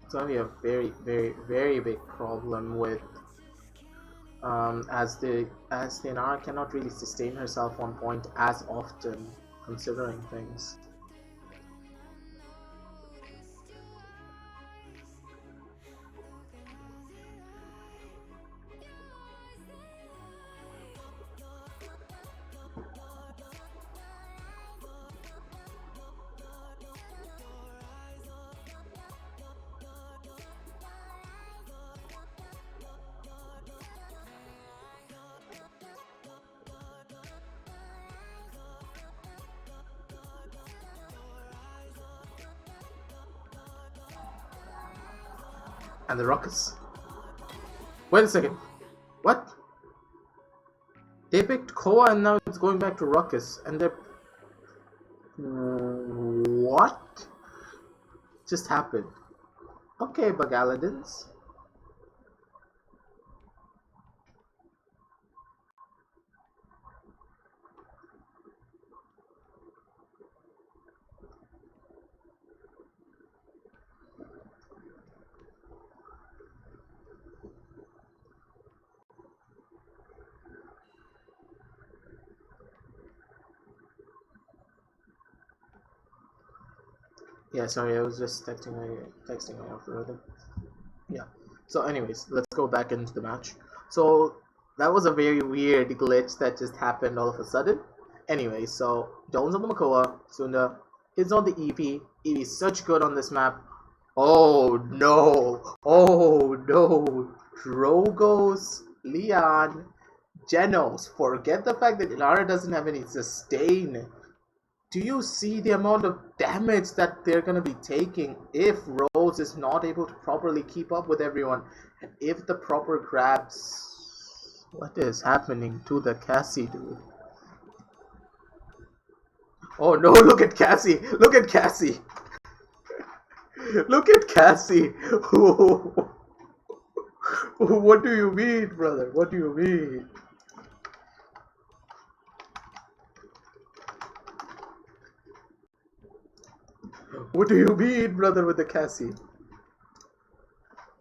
It's going to be a very, very, very big problem with... as the Inara cannot really sustain herself on point as often, considering things. And the Ruckus. Wait a second. What? They picked Koa and now it's going back to Ruckus. And they're... What? Just happened. Okay, Bagaladins. Yeah, sorry, I was just texting my algorithm. Yeah. So anyways, let's go back into the match. So that was a very weird glitch that just happened all of a sudden. Anyway, so Jones on the Makoa, Sunda is on the EP. EP is such good on this map. Oh no! Oh no! Drogos, Leon, Genos. Forget the fact that Ilara doesn't have any sustain. Do you see the amount of damage that they're going to be taking if Rose is not able to properly keep up with everyone? And if the proper grabs... What is happening to the Cassie, dude? Oh no, look at Cassie! Look at Cassie! Look at Cassie! What do you mean, brother? What do you mean? What do you mean, brother, with the Cassie?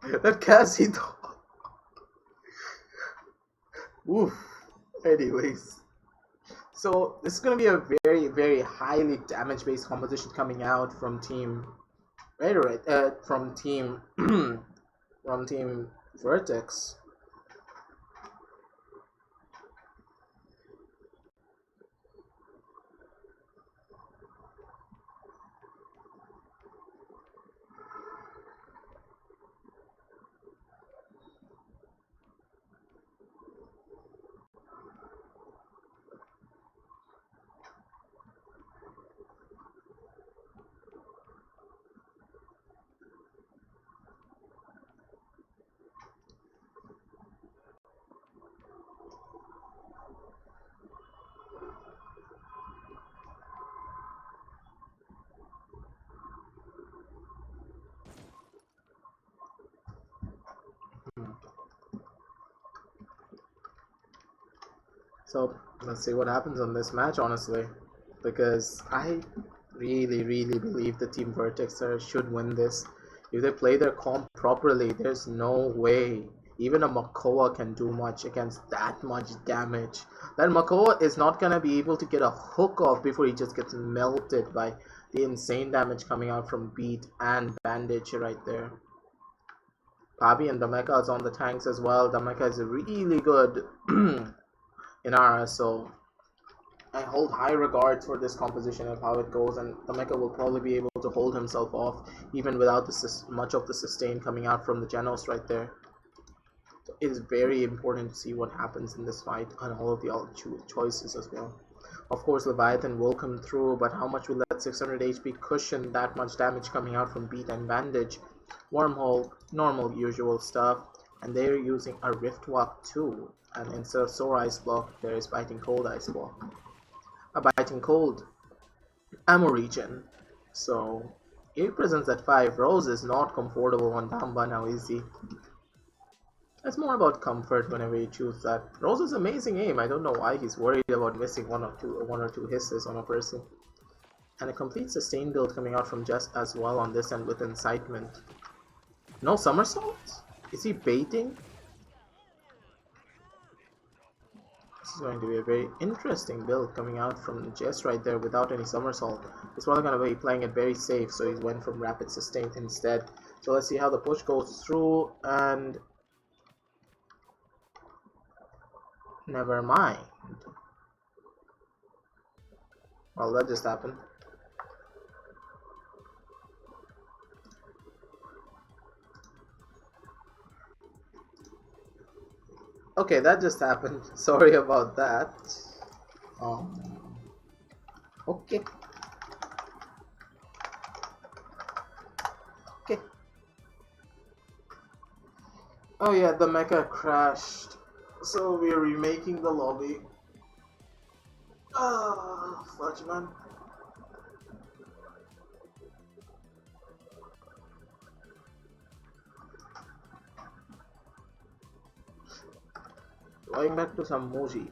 That Cassie though. Oof. Anyways. So this is gonna be a very, very highly damage-based composition coming out from team from team from team Vertex. So let's see what happens on this match, honestly, because I really, really believe the Team Vertex should win this. If they play their comp properly, there's no way even a Makoa can do much against that much damage. That Makoa is not gonna be able to get a hook off before he just gets melted by the insane damage coming out from Beat and Bandage right there. Pabi and Dameka is on the tanks as well. Dameka is a really good Inara, so I hold high regards for this composition of how it goes, and Dameka will probably be able to hold himself off even without much of the sustain coming out from the Genos right there. So it is very important to see what happens in this fight and all of the other choices as well. Of course, Leviathan will come through, but how much will that 600 HP cushion that much damage coming out from Beat and Bandage? Wormhole, normal, usual stuff, and they're using a Rift Walk too. And instead of Sore Ice Block, there is Biting Cold Ice Block. A Biting Cold ammo regen. So He presents at 5. Rose is not comfortable on Damba now, is he? It's more about comfort whenever you choose that. Rose is amazing aim. I don't know why he's worried about missing one or two hisses on a person. And a complete sustain build coming out from Just as well on this end with incitement. No somersault? Is he baiting? This is going to be a very interesting build coming out from Jess right there without any somersault. He's probably going to be playing it very safe, so he went from rapid sustain instead. So let's see how the push goes through, and never mind. Well, that just happened. Okay, that just happened. Sorry about that. Okay. Okay. Oh yeah, the mecha crashed. So we're remaking the lobby. Ah, fudge man. Going back to some music.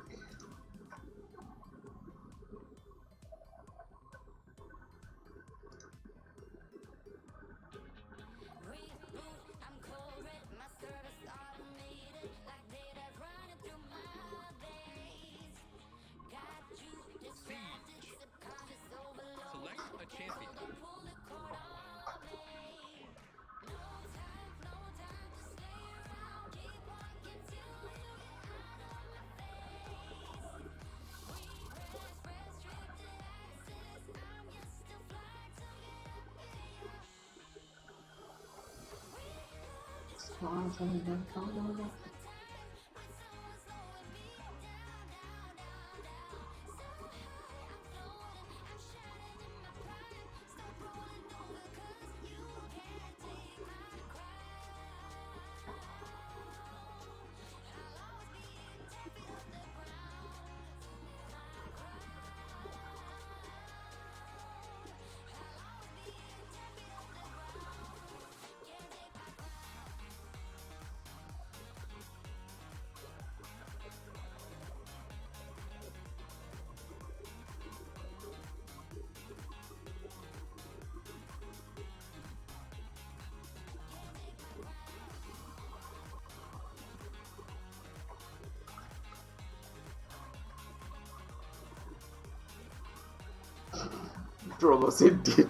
Select a champion. Dromos indeed.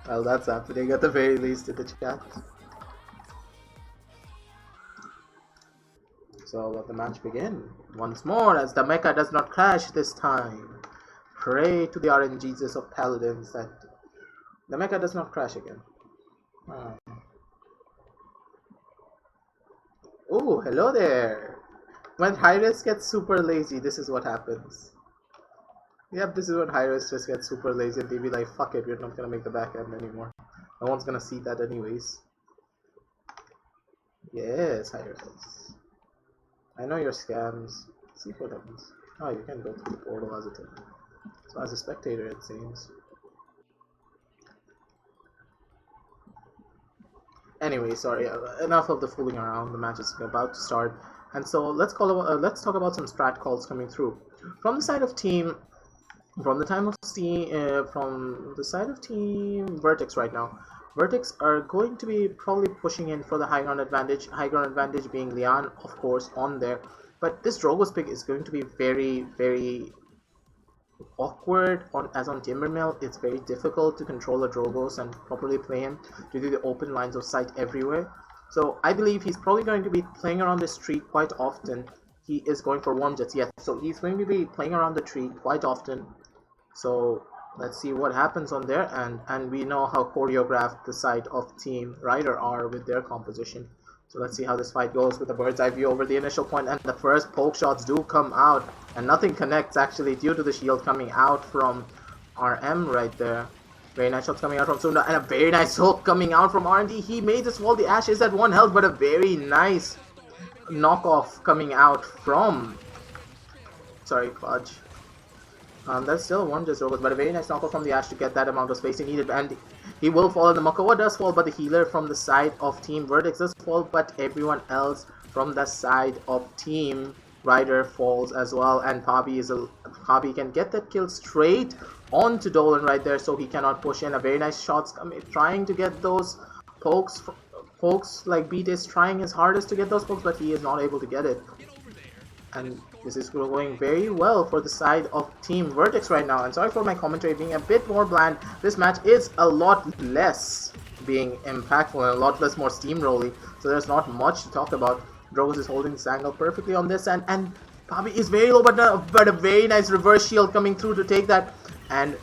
Well, that's happening at the very least in the chat. So let the match begin once more as the mecha does not crash this time. Pray to the RNGesus of Paladins that the mecha does not crash again. Oh, hello there. When Hyris gets super lazy, this is what happens. Yep, this is when Hyris just gets super lazy and they be like, fuck it, we're not gonna make the back end anymore. No one's gonna see that anyways. Yes, Hyris. I know your scams. Let's see what happens. Oh, you can go through the portal as a token. So as a spectator, it seems. Anyway, sorry. Enough of the fooling around. The match is about to start, and so let's talk about some strat calls coming through from the side of team. From the side of team Vertex right now. Vertex are going to be probably pushing in for the high ground advantage. High ground advantage being Lian, of course, on there. But this Drogo's pick is going to be very, very awkward as on Timbermill. It's very difficult to control the Drogos and properly play him due to the open lines of sight everywhere. So I believe he's probably going to be playing around this tree quite often. He is going for warm jets, yes. So he's going to be playing around the tree quite often. So Let's see what happens on there, and we know how choreographed the side of Team Rider are with their composition. So let's see how this fight goes with a bird's eye view over the initial point, and the first poke shots do come out, and nothing connects actually due to the shield coming out from RM right there. Very nice shots coming out from Sunda, and a very nice hook coming out from R&D. He made this wall. The Ash is at 1 health, but a very nice knockoff coming out from... Sorry, Fudge. That's still one just robot, but a very nice knockoff from the Ash to get that amount of space he needed, and he will fall, and the Makoa does fall, but the healer from the side of Team Vertex does fall, but everyone else from the side of Team Rider falls as well, and Pabi can get that kill straight onto Dolan right there, so he cannot push in. A very nice shots coming, trying to get those pokes. Like Beat is trying his hardest to get those pokes, but he is not able to get it. And this is going very well for the side of Team Vertex right now. And sorry for my commentary being a bit more bland. This match is a lot less being impactful and a lot less more steamrolly. So there's not much to talk about. Drogos is holding this angle perfectly on this, and Pabi is very low, but a very nice reverse shield coming through to take that. And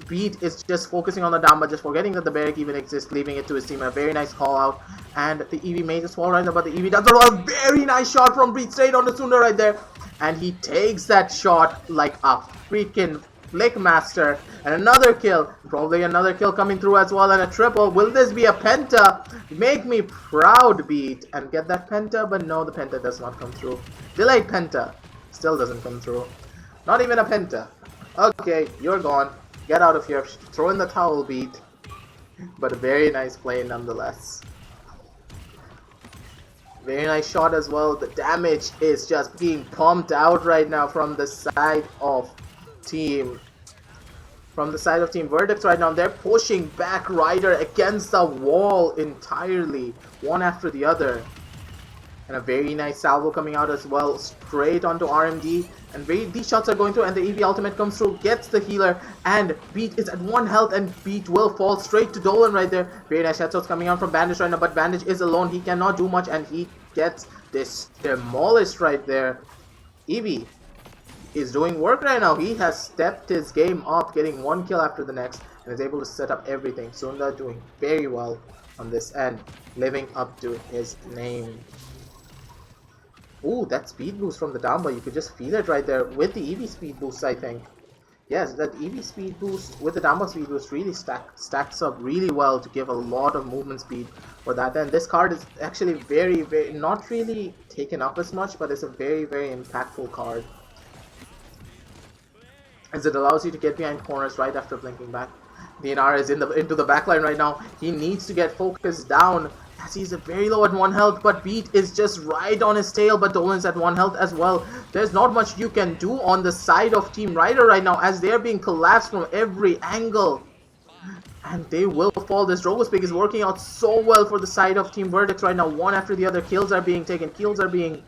Beat is just focusing on the down, but just forgetting that the barrack even exists, leaving it to his team. A very nice call out, and the EV may just fall right now, but the EV does a very nice shot from Beat straight on the Sunda right there, and he takes that shot like a freaking flick master. And another kill, probably another kill coming through as well, and a triple. Will this be a penta? Make me proud, Beat, and get that penta, but no, the penta does not come through. Delayed penta still doesn't come through. Not even a penta. Okay, you're gone. Get out of here. Throw in the towel, Beat. But a very nice play nonetheless. Very nice shot as well. The damage is just being pumped out right now from the side of Team Vertex right now. They're pushing back Rider against the wall entirely, one after the other. And a very nice salvo coming out as well, straight onto RMD. And these shots are going through, and the EV ultimate comes through, gets the healer, and Beat is at 1 health, and Beat will fall straight to Dolan right there. Very nice headshots coming out from Bandage right now, but Bandage is alone. He cannot do much, and he gets this demolished right there. EV is doing work right now. He has stepped his game up, getting 1 kill after the next, and is able to set up everything. Sunda doing very well on this end, living up to his name. Ooh, that speed boost from the Damba, you could just feel it right there with the EV speed boost, I think. Yes, that EV speed boost with the Damba speed boost really stacks up really well to give a lot of movement speed for that. And this card is actually very, not really taken up as much, but it's a very, very impactful card, as it allows you to get behind corners right after blinking back. The Inara is into the backline right now. He needs to get focused down, as he's very low at 1 health, but Beat is just right on his tail, but Dolan's at 1 health as well. There's not much you can do on the side of Team Rider right now, as they're being collapsed from every angle. And they will fall. This Drogos pick is working out so well for the side of Team Vertex right now. One after the other, kills are being taken, kills are being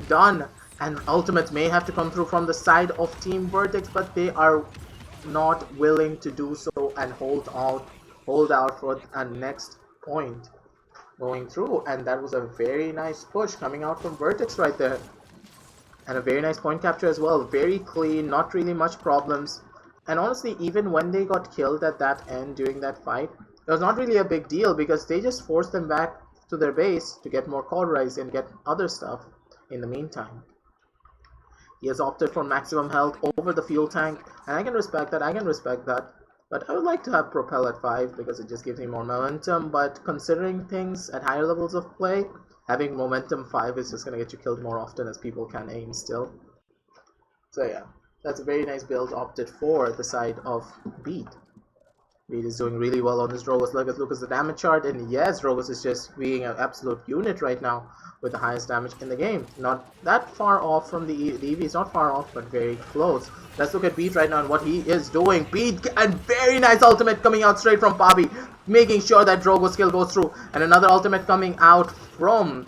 done. And ultimates may have to come through from the side of Team Vertex, but they are not willing to do so and hold out for a next point going through. And that was a very nice push coming out from Vertex right there, and a very nice point capture as well. Very clean, not really much problems. And honestly, even when they got killed at that end during that fight, it was not really a big deal, because they just forced them back to their base to get more cauterized and get other stuff in the meantime. He has opted for maximum health over the fuel tank, and I can respect that. But I would like to have Propel at 5, because it just gives me more momentum. But considering things at higher levels of play, having momentum 5 is just going to get you killed more often, as people can aim still. So yeah, that's a very nice build opted for the side of Beat. Beat is doing really well on this Drogos. Look at the damage chart, and yes, Drogos is just being an absolute unit right now with the highest damage in the game. Not that far off from the EV is not far off, but very close. Let's look at Beat right now and what he is doing. Beat, and very nice ultimate coming out straight from Pabi, making sure that Drogos skill goes through, and another ultimate coming out from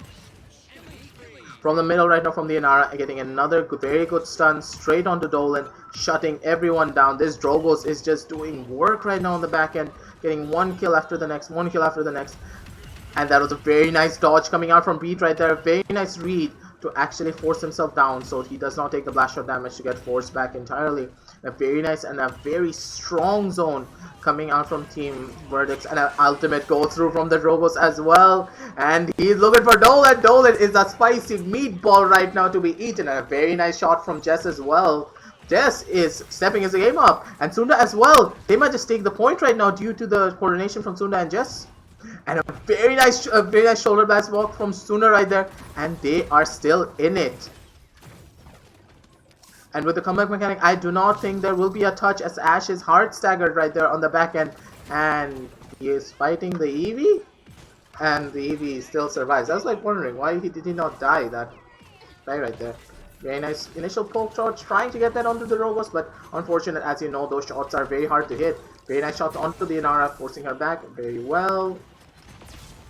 the middle right now from the Inara, getting another very good stun straight onto Dolan, shutting everyone down. This Drogos is just doing work right now on the back end, getting 1 kill after the next, 1 kill after the next. And that was a very nice dodge coming out from Beat right there. Very nice read to actually force himself down so he does not take the blast shot damage to get forced back entirely. A very nice and a very strong zone coming out from Team Verdicts, and an ultimate go through from the Drogos as well. And he's looking for Dolan. Dolan is a spicy meatball right now to be eaten, and a very nice shot from Jess as well. Jess is stepping his game up, and Sunda as well. They might just take the point right now due to the coordination from Sunda and Jess. And a very nice shoulder blast walk from Sunda right there, and they are still in it. And with the comeback mechanic, I do not think there will be a touch as Ash is hard staggered right there on the back end, and he is fighting the Eevee, and the Eevee still survives. I was like wondering why did he not die right there. Very nice initial poke shot, trying to get that onto the Drogos, but unfortunate, as you know, those shots are very hard to hit. Very nice shot onto the Inara, forcing her back very well.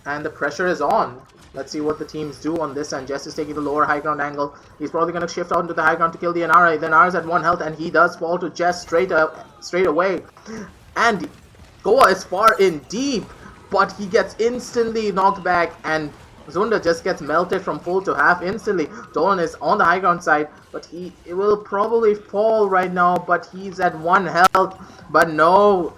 And the pressure is on. Let's see what the teams do on this end. Jess is taking the lower high ground angle. He's probably going to shift onto the high ground to kill the Inara. The Inara's at 1 health, and he does fall to Jess straight away. And Goa is far in deep, but he gets instantly knocked back, and Zunda just gets melted from full to half instantly. Dolan is on the high ground side, but he will probably fall right now, but he's at 1 health. But no,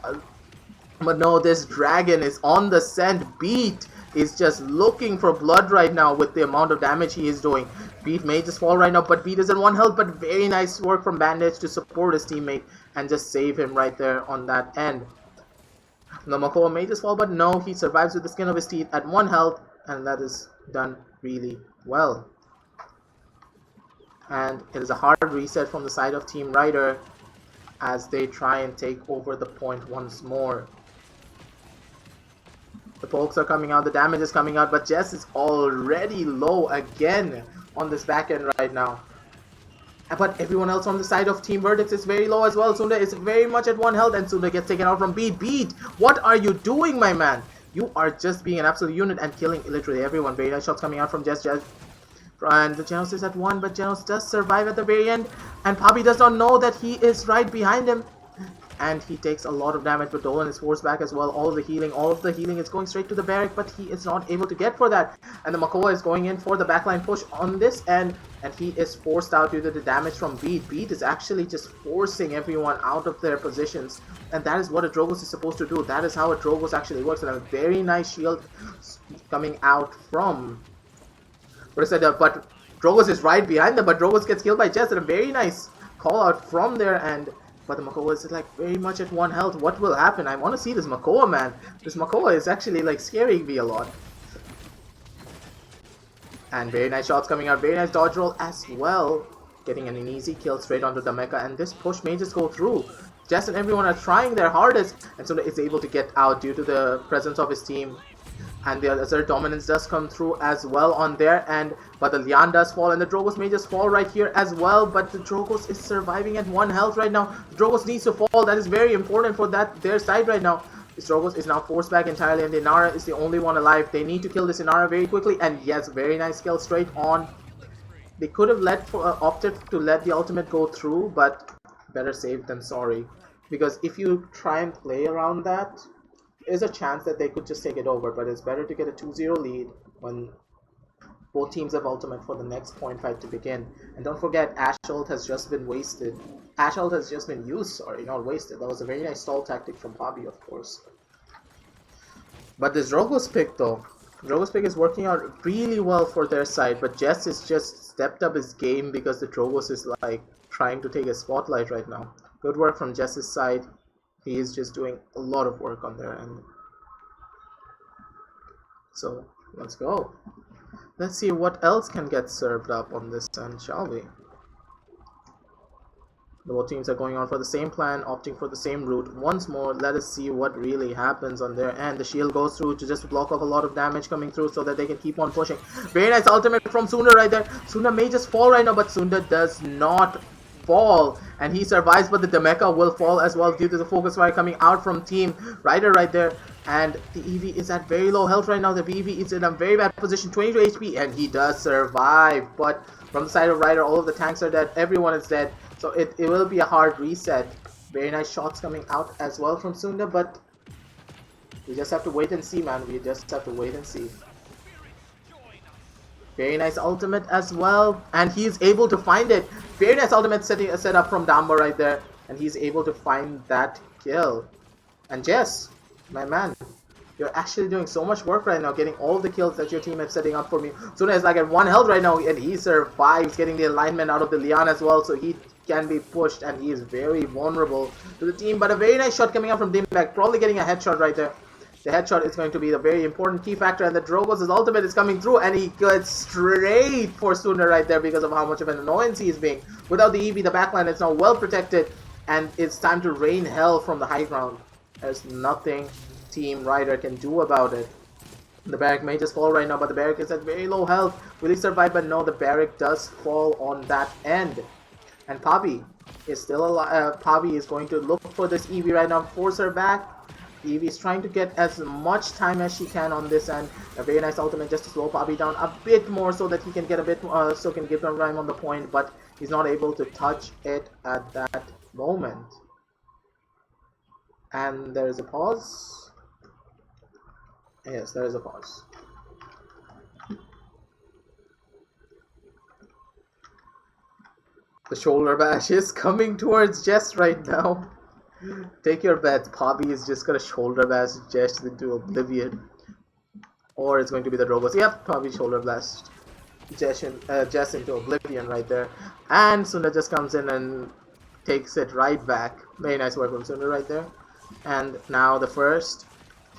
this dragon is on the scent. Beat is just looking for blood right now with the amount of damage he is doing. Beat may just fall right now, but Beat is at 1 health, but very nice work from Bandage to support his teammate and just save him right there on that end. The Makoa may just fall, but no, he survives with the skin of his teeth at 1 health, and that is done really well. And it is a hard reset from the side of Team Rider as they try and take over the point once more. The pokes are coming out, the damage is coming out, but Jess is already low again on this back end right now. But everyone else on the side of Team Verdicts is very low as well. Sunda is very much at 1 health, and Sunda gets taken out from Beat. Beat, what are you doing, my man? You are just being an absolute unit and killing literally everyone. Very nice shots coming out from Jess. And the Genos is at 1, but Genos does survive at the very end. And Papi does not know that he is right behind him. And he takes a lot of damage, but Dolan is forced back as well. All of the healing is going straight to the barrack, but he is not able to get for that. And the Makoa is going in for the backline push on this end, and he is forced out due to the damage from Beat. Beat is actually just forcing everyone out of their positions, and that is what a Drogos is supposed to do. That is how a Drogos actually works, and a very nice shield coming out from... But Drogos is right behind them, but Drogos gets killed by Jess, and a very nice call out from there, and... But the Makoa is like very much at 1 health. What will happen? I want to see this Makoa, man. This Makoa is actually like scaring me a lot. And very nice shots coming out. Very nice dodge roll as well. Getting an easy kill straight onto the mecha. And this push may just go through. Jess and everyone are trying their hardest. And Sunda is able to get out due to the presence of his team. And the other dominance does come through as well on their end. But the Lian does fall, and the Drogos may just fall right here as well. But the Drogos is surviving at 1 health right now. The Drogos needs to fall. That is very important for their side right now. This Drogos is now forced back entirely, and the Inara is the only one alive. They need to kill this Inara very quickly. And yes, very nice kill straight on. They could have opted to let the ultimate go through, but better safe than sorry. Because if you try and play around that, there's a chance that they could just take it over, but it's better to get a 2-0 lead when both teams have ultimate for the next point fight to begin. And don't forget, Ash ult has just been wasted. Ash ult has just been used, sorry, not wasted. That was a very nice stall tactic from Papi, of course. But this Drogos pick though, Drogos pick is working out really well for their side, but Jess has just stepped up his game because the Drogos is like trying to take a spotlight right now. Good work from Jess's side. He is just doing a lot of work on their end. So, let's go. Let's see what else can get served up on this end, shall we? Both teams are going on for the same plan, opting for the same route. Once more, let us see what really happens on their end. The shield goes through to just block off a lot of damage coming through so that they can keep on pushing. Very nice ultimate from Sunda right there. Sunda may just fall right now, but Sunda does not fall, and he survives, but the Demecha will fall as well due to the focus fire coming out from Team Rider right there. And the Eevee is at very low health right now. The Eevee is in a very bad position, 22 HP, and he does survive. But from the side of Rider, all of the tanks are dead, everyone is dead, so it will be a hard reset. Very nice shots coming out as well from Sunda, but we just have to wait and see, man. We just have to wait and see. Very nice ultimate as well, and he's able to find it. Very nice ultimate set up from Damba right there, and he's able to find that kill. And Jess, my man, you're actually doing so much work right now, getting all the kills that your team is setting up for me. Suna is like at 1 health right now, and he survives, getting the alignment out of the Leon as well, so he can be pushed, and he is very vulnerable to the team. But a very nice shot coming out from Dimback, probably getting a headshot right there. The headshot is going to be the very important key factor, and the Drogos' ultimate is coming through, and he gets straight for Suna right there because of how much of an annoyance he is being. Without the EV, the backline is now well protected, and it's time to rain hell from the high ground. There's nothing Team Ryder can do about it. The barrack may just fall right now, but the barrack is at very low health. Will he survive? But no, the barrack does fall on that end. And Pavi is still alive. Pavi is going to look for this Eevee right now, force her back. Eevee is trying to get as much time as she can on this end. A very nice ultimate just to slow Pavi down a bit more so that he can get a bit, so can give him time on the point, but he's not able to touch it at that moment. And there is a pause. Yes, there is a pause. The shoulder bash is coming towards Jess right now. Take your bets. Pavi is just gonna shoulder bash Jess into oblivion. Or it's going to be the Drogos. Yep, Pavi shoulder blast Jess into oblivion right there. And Sunda just comes in and takes it right back. Very nice work from Sunda right there. And now the first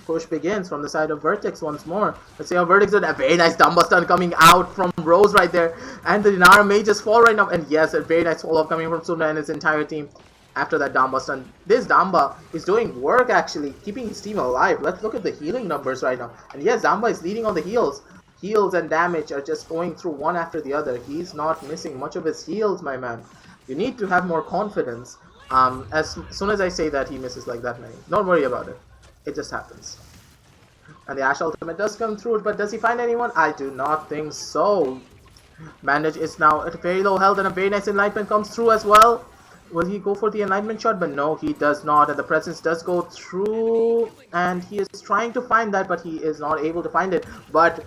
push begins from the side of Vertex once more. Let's see how Vertex did. A very nice Dumba stun coming out from Rose right there. And the Dinara may just fall right now. And yes, a very nice follow-up coming from Sunda and his entire team after that Damba stun. This Damba is doing work actually, keeping his team alive. Let's look at the healing numbers right now. And yes, Damba is leading on the heals. Heals and damage are just going through one after the other. He's not missing much of his heals, my man. You need to have more confidence. As soon as I say that, he misses like that many. Don't worry about it. It just happens. And the Ash ultimate does come through, but does he find anyone? I do not think so. Bandage is now at a very low health, and a very nice enlightenment comes through as well. Will he go for the enlightenment shot? But no, he does not. And the presence does go through, and he is trying to find that, but he is not able to find it. But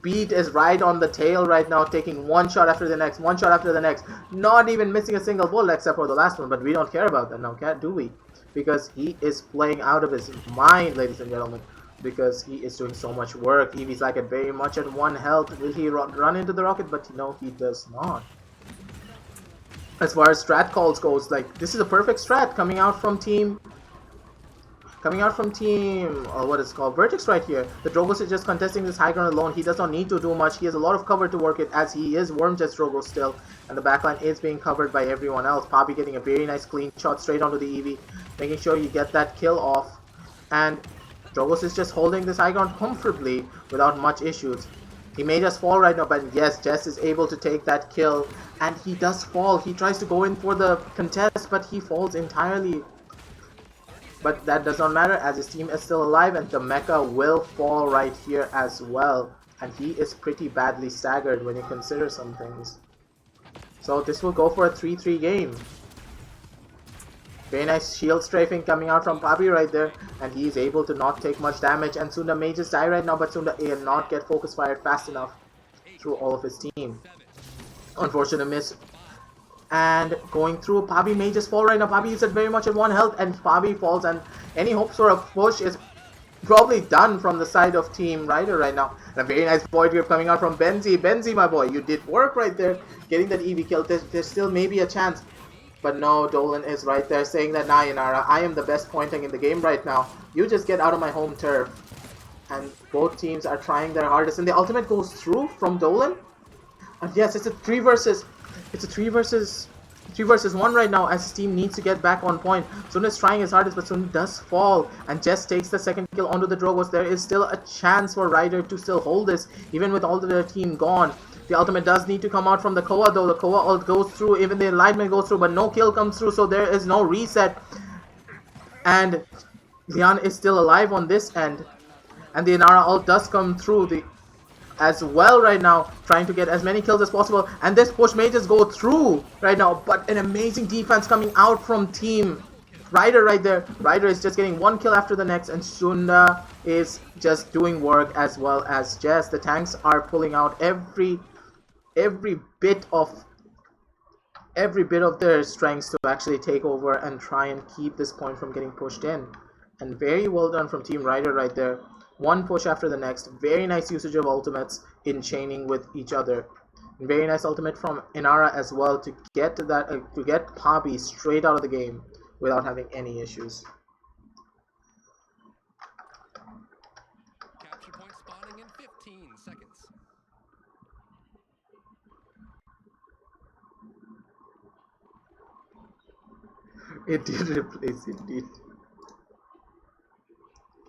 Beat is right on the tail right now, taking one shot after the next, one shot after the next, not even missing a single bullet except for the last one. But we don't care about that now, do we? Because he is playing out of his mind, ladies and gentlemen. Because he is doing so much work. Eevee's like at very much at 1 health. Will he run into the rocket? But no, he does not. As far as strat calls goes, like, this is a perfect strat coming out from team, what is it called, Vertex right here. The Drogos is just contesting this high ground alone. He does not need to do much. He has a lot of cover to work it, as he is Wormjet Drogo still, and the backline is being covered by everyone else. Papi getting a very nice clean shot straight onto the Eevee, making sure you get that kill off, and Drogos is just holding this high ground comfortably without much issues. He may just fall right now, but yes, Jess is able to take that kill, and he does fall. He tries to go in for the contest, but he falls entirely. But that does not matter, as his team is still alive, and the mecha will fall right here as well. And he is pretty badly staggered when you consider some things. So this will go for a 3-3 game. Very nice shield strafing coming out from Papi right there, and he is able to not take much damage. And Sunda may just die right now, but Sunda will not get focus fired fast enough through all of his team. Unfortunate miss. And going through, Papi may just fall right now. Papi is at very much at 1 health, and Papi falls, and any hopes for a push is probably done from the side of Team Ryder right now. And a very nice void grip coming out from Benzi. Benzi, my boy, you did work right there, getting that Eevee kill. There's still maybe a chance. But no, Dolan is right there saying that, nah, Yanara, I am the best pointing in the game right now. You just get out of my home turf. And both teams are trying their hardest. And the ultimate goes through from Dolan. And yes, it's a 3 versus 1 right now, as his team needs to get back on point. Sun is trying his hardest, but Sun does fall, and Jess takes the second kill onto the Drogos. There is still a chance for Ryder to still hold this, even with all their team gone. The ultimate does need to come out from the Koa, though. The Koa ult goes through, even the enlightenment goes through, but no kill comes through, so there is no reset. And Leon is still alive on this end, and the Inara ult does come through as well right now, trying to get as many kills as possible. And this push may just go through right now, but an amazing defense coming out from Team Ryder right there. Ryder is just getting 1 kill after the next, and Sunda is just doing work as well as Jess. The tanks are pulling out every every bit of their strengths to actually take over and try and keep this point from getting pushed in. And very well done from Team Ryder right there. One push after the next. Very nice usage of ultimates in chaining with each other. And very nice ultimate from Inara as well to get to get Poppy straight out of the game without having any issues. Capture point spawning in 15 seconds. It did replace indeed.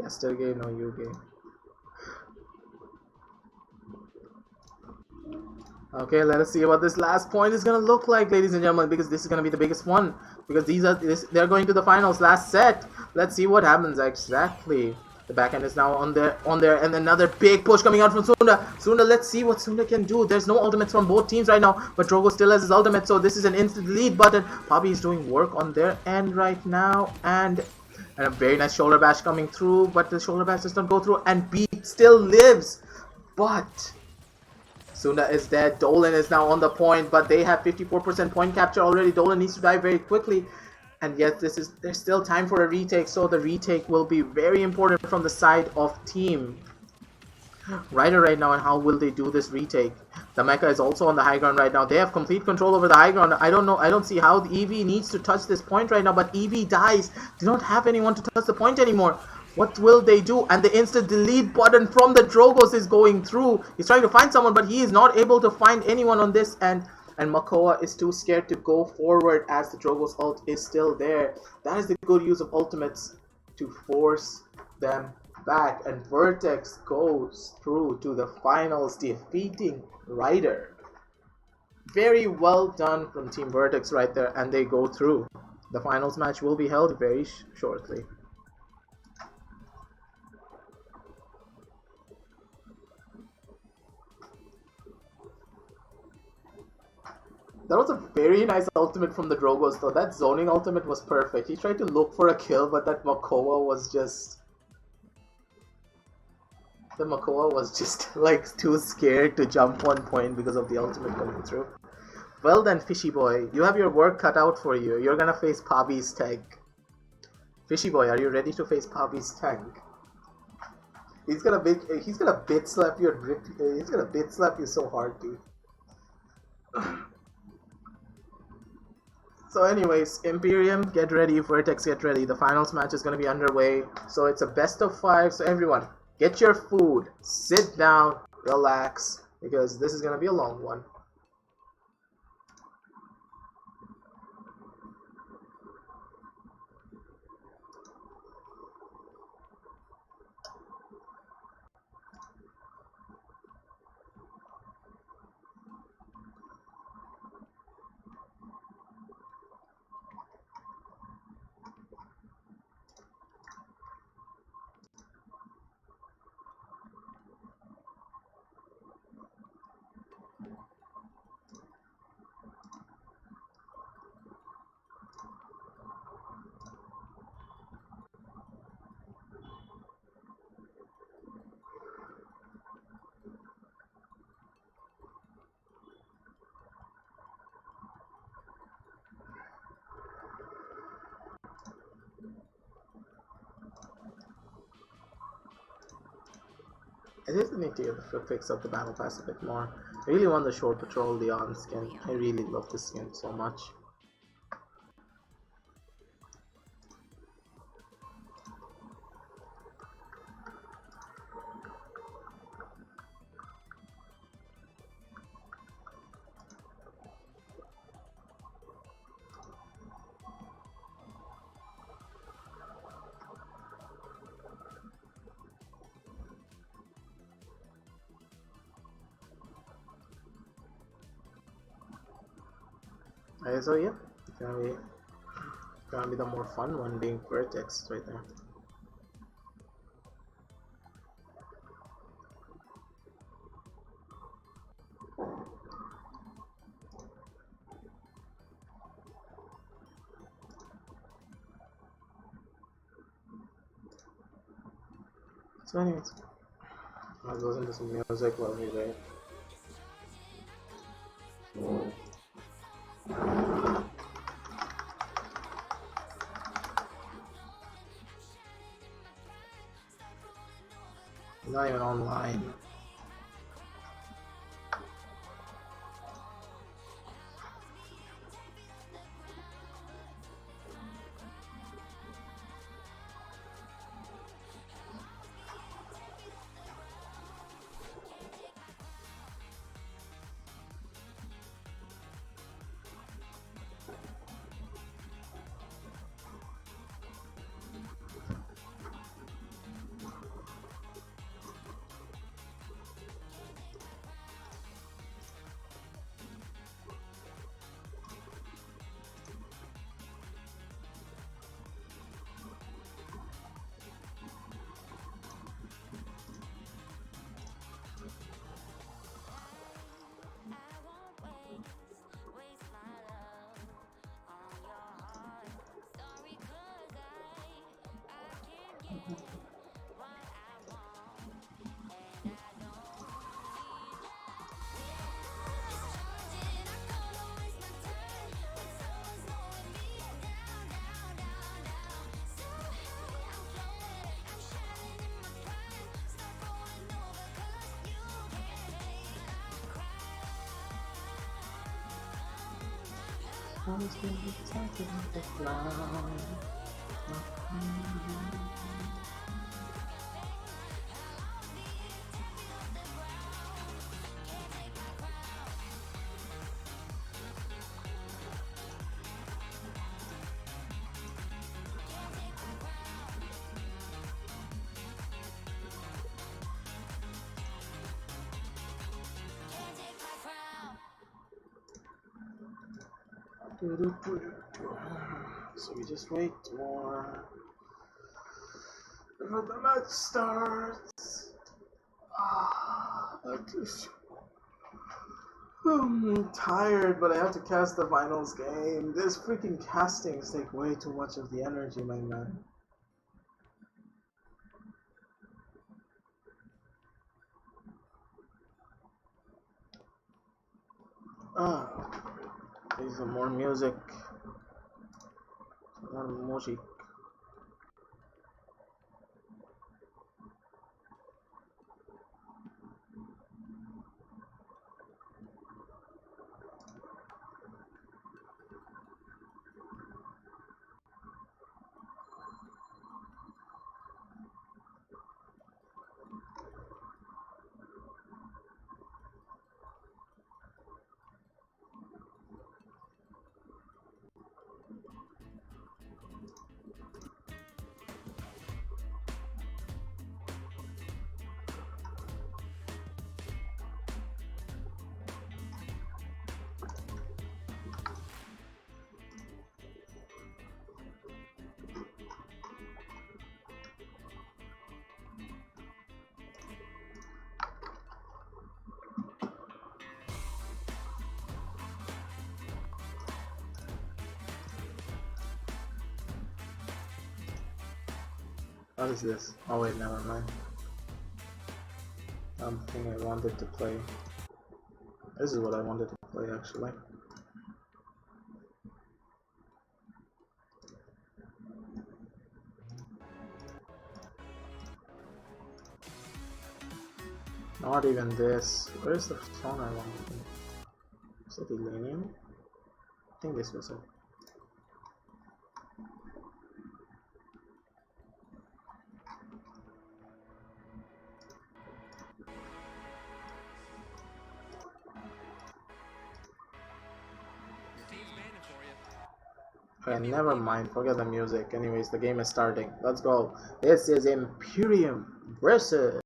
Caster game or you game. Okay, let us see what this last point is gonna look like, ladies and gentlemen, because this is gonna be the biggest one. Because they're going to the finals, last set. Let's see what happens exactly. The backhand is now on there, and another big push coming out from Sunda. Sunda, let's see what Sunda can do. There's no ultimates from both teams right now, but Drogo still has his ultimate, so this is an instant lead button. Poppy is doing work on their end right now, and a very nice shoulder bash coming through, but the shoulder bash does not go through, and Beat still lives. But Sunda is dead. Dolan is now on the point, but they have 54% point capture already. Dolan needs to die very quickly. And yet there's still time for a retake, so the retake will be very important from the side of Team Ryder right now. And how will they do this retake? The Mecha is also on the high ground right now. They have complete control over the high ground. I don't see how the EV needs to touch this point right now, but EV dies. They don't have anyone to touch the point anymore. What will they do? And the instant delete button from the Drogos is going through. He's trying to find someone, but he is not able to find anyone on this end. And Makoa is too scared to go forward as the Drogos ult is still there. That is the good use of ultimates to force them back. And Vertex goes through to the finals, defeating Ryder. Very well done from Team Vertex right there, and they go through. The finals match will be held very shortly. That was a very nice ultimate from the Drogos though. That zoning ultimate was perfect. He tried to look for a kill, but that Makoa was just... The Makoa was just like too scared to jump one point because of the ultimate coming through. Well then, Fishy Boy, you have your work cut out for you. You're gonna face Pavi's tank. Fishy Boy, are you ready to face Pavi's tank? He's gonna bit slap you and rip. He's gonna bit slap you so hard, dude. So anyways, Imperium, get ready, Vertex, get ready. The finals match is going to be underway. So it's a best of 5. So everyone, get your food, sit down, relax, because this is going to be a long one. I just need to fix up the battle pass a bit more. I really want the short patrol Leon skin. I really love this skin so much. So yeah, it's gonna be the more fun one being Vertex right there. So anyways, I'll go into some music while we wait. Not even online. So we just wait more before the match starts. I'm tired, but I have to cast the finals game. This freaking castings take way too much of the energy, my man. There's some more music. More emoji. What is this? Oh wait, never mind. Something I wanted to play. This is what I wanted to play actually. Not even this. Where's the song I wanted? Is it Elenium? I think this was it. Okay, never mind, forget the music. Anyways, the game is starting. Let's go. This is Imperium versus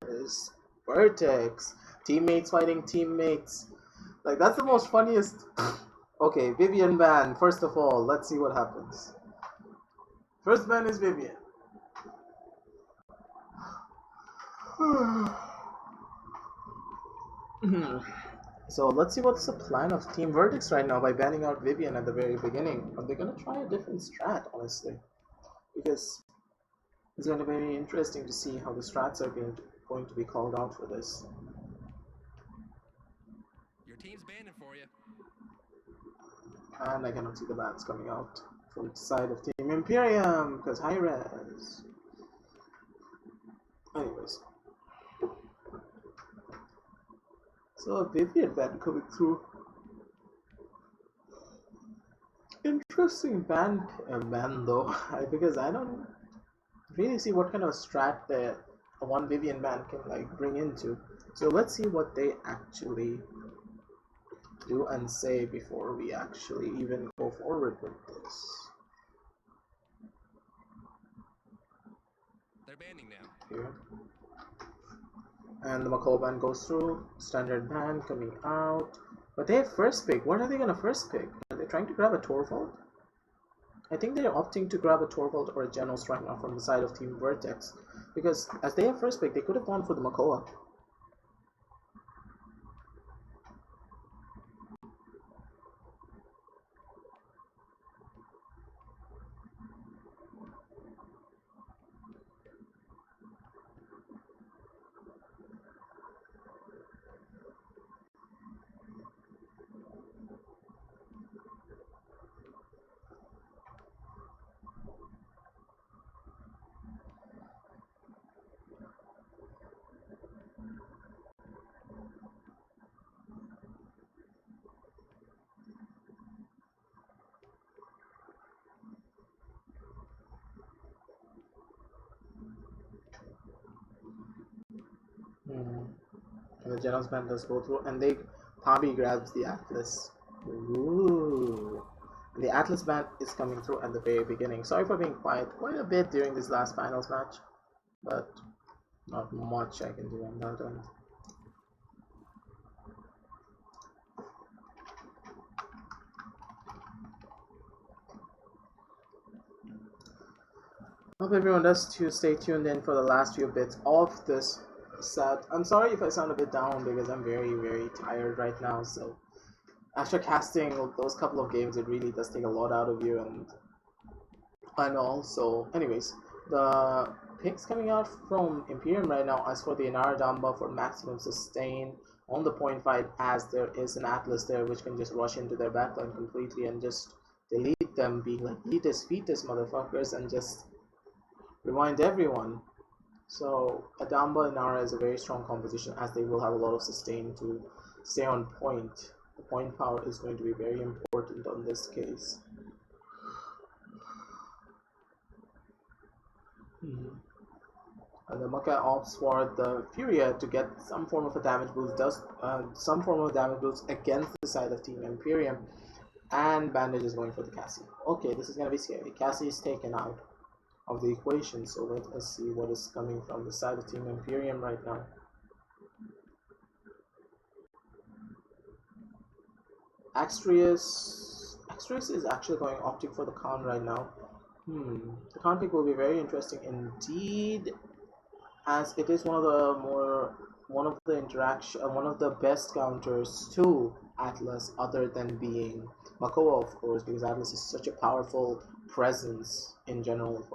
Vertex. Teammates fighting teammates. Like, that's the most funniest. Okay, Vivian ban. First of all, let's see what happens. First ban is Vivian. So let's see what's the plan of Team Vertex right now by banning out Vivian at the very beginning. Are they gonna try a different strat, honestly? Because it's gonna be very interesting to see how the strats are going to be called out for this. Your team's banning for you. And I cannot see the bats coming out from the side of Team Imperium because high res. Anyways, so a Vivian ban coming through. Interesting ban though, because I don't really see what kind of strat that one Vivian ban can like bring into. So let's see what they actually do and say before we actually even go forward with this. They're banning now. Here. And the Macaw ban goes through, standard ban coming out. But they have first pick. What are they gonna first pick? Are they trying to grab a Torvald? I think they're opting to grab a Torvald or a Genos right now from the side of Team Vertex. Because as they have first pick, they could have gone for the Makoa. And the Genos ban does go through, and Pabi grabs the Atlas. Ooh. The Atlas ban is coming through at the very beginning. Sorry for being quiet quite a bit during this last finals match, but not much I can do on that end. Hope everyone does to stay tuned in for the last few bits of this set. I'm sorry if I sound a bit down because I'm very tired right now, so after casting those couple of games it really does take a lot out of you and all. So anyways, the picks coming out from Imperium right now, as for the Inara Damba for maximum sustain on the point fight, as there is an Atlas there which can just rush into their backline completely and just delete them, being like fetus motherfuckers, and just remind everyone. So Adamba and Nara is a very strong composition, as they will have a lot of sustain to stay on point. The point power is going to be very important on this case. And the Maka opts for the Furia to get some form of a damage boost, some form of damage boost against the side of Team Imperium, and Bandage is going for the Cassie. Okay, this is going to be scary. Cassie is taken out of the equation, so let us see what is coming from the side of Team Imperium right now. Axtrius is actually going optic for the Khan right now. The Khan pick will be very interesting indeed, as it is one of the best counters to Atlas, other than being Makoa, of course, because Atlas is such a powerful presence in general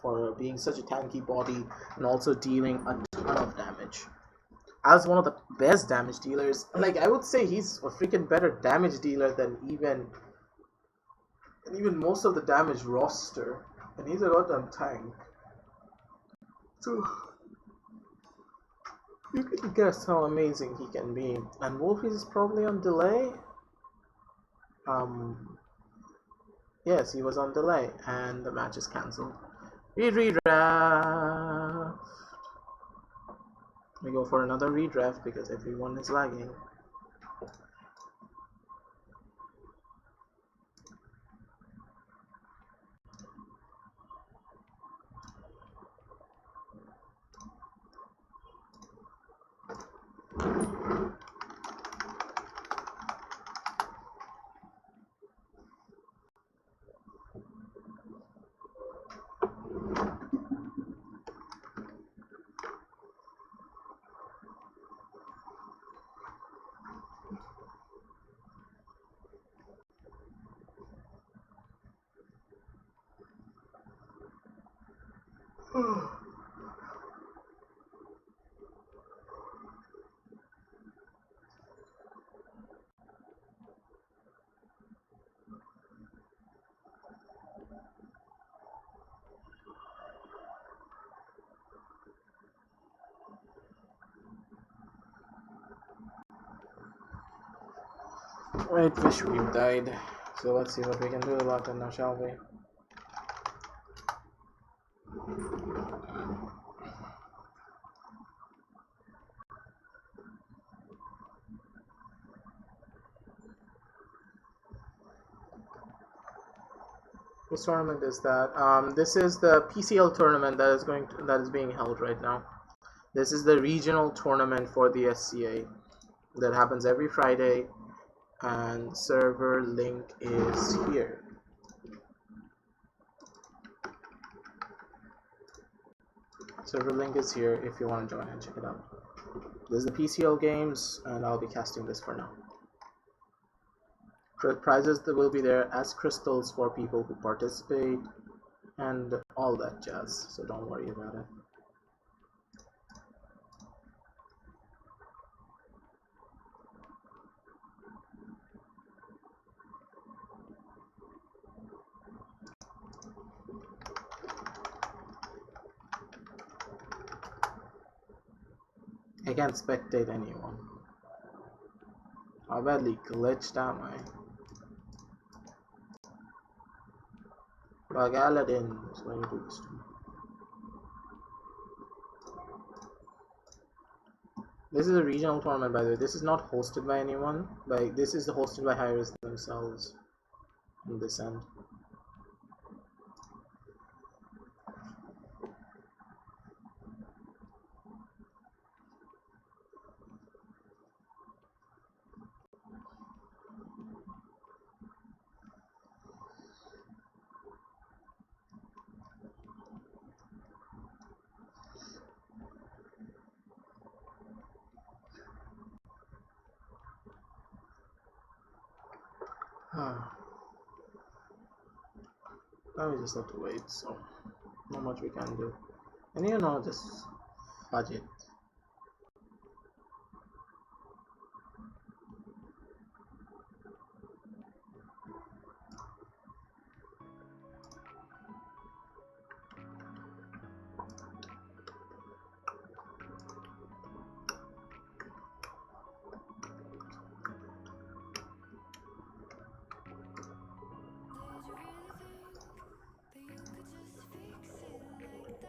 for being such a tanky body and also dealing a ton of damage. As one of the best damage dealers, like I would say he's a freaking better damage dealer than even most of the damage roster, and he's a goddamn tank. So you can guess how amazing he can be. And Wolfies is probably on delay. Yes, he was on delay, and the match is cancelled. Redraft. We go for another redraft because everyone is lagging. Right, wish we died. So let's see what we can do about it now, shall we? This tournament is that this is the PCL tournament that is being held right now. This is the regional tournament for the SCA that happens every Friday, and server link is here. Server link is here if you want to join and check it out. This is the PCL games, and I'll be casting this for now. Prizes that will be there as crystals for people who participate, and all that jazz, so don't worry about it. I can't spectate anyone. How badly glitched am I? Bug Aladdin is going to do this to me. This is a regional tournament, by the way. This is not hosted by anyone. This is hosted by Hi-Rez themselves on this end. Now we just have to wait, so not much we can do. And you know, just fudge it.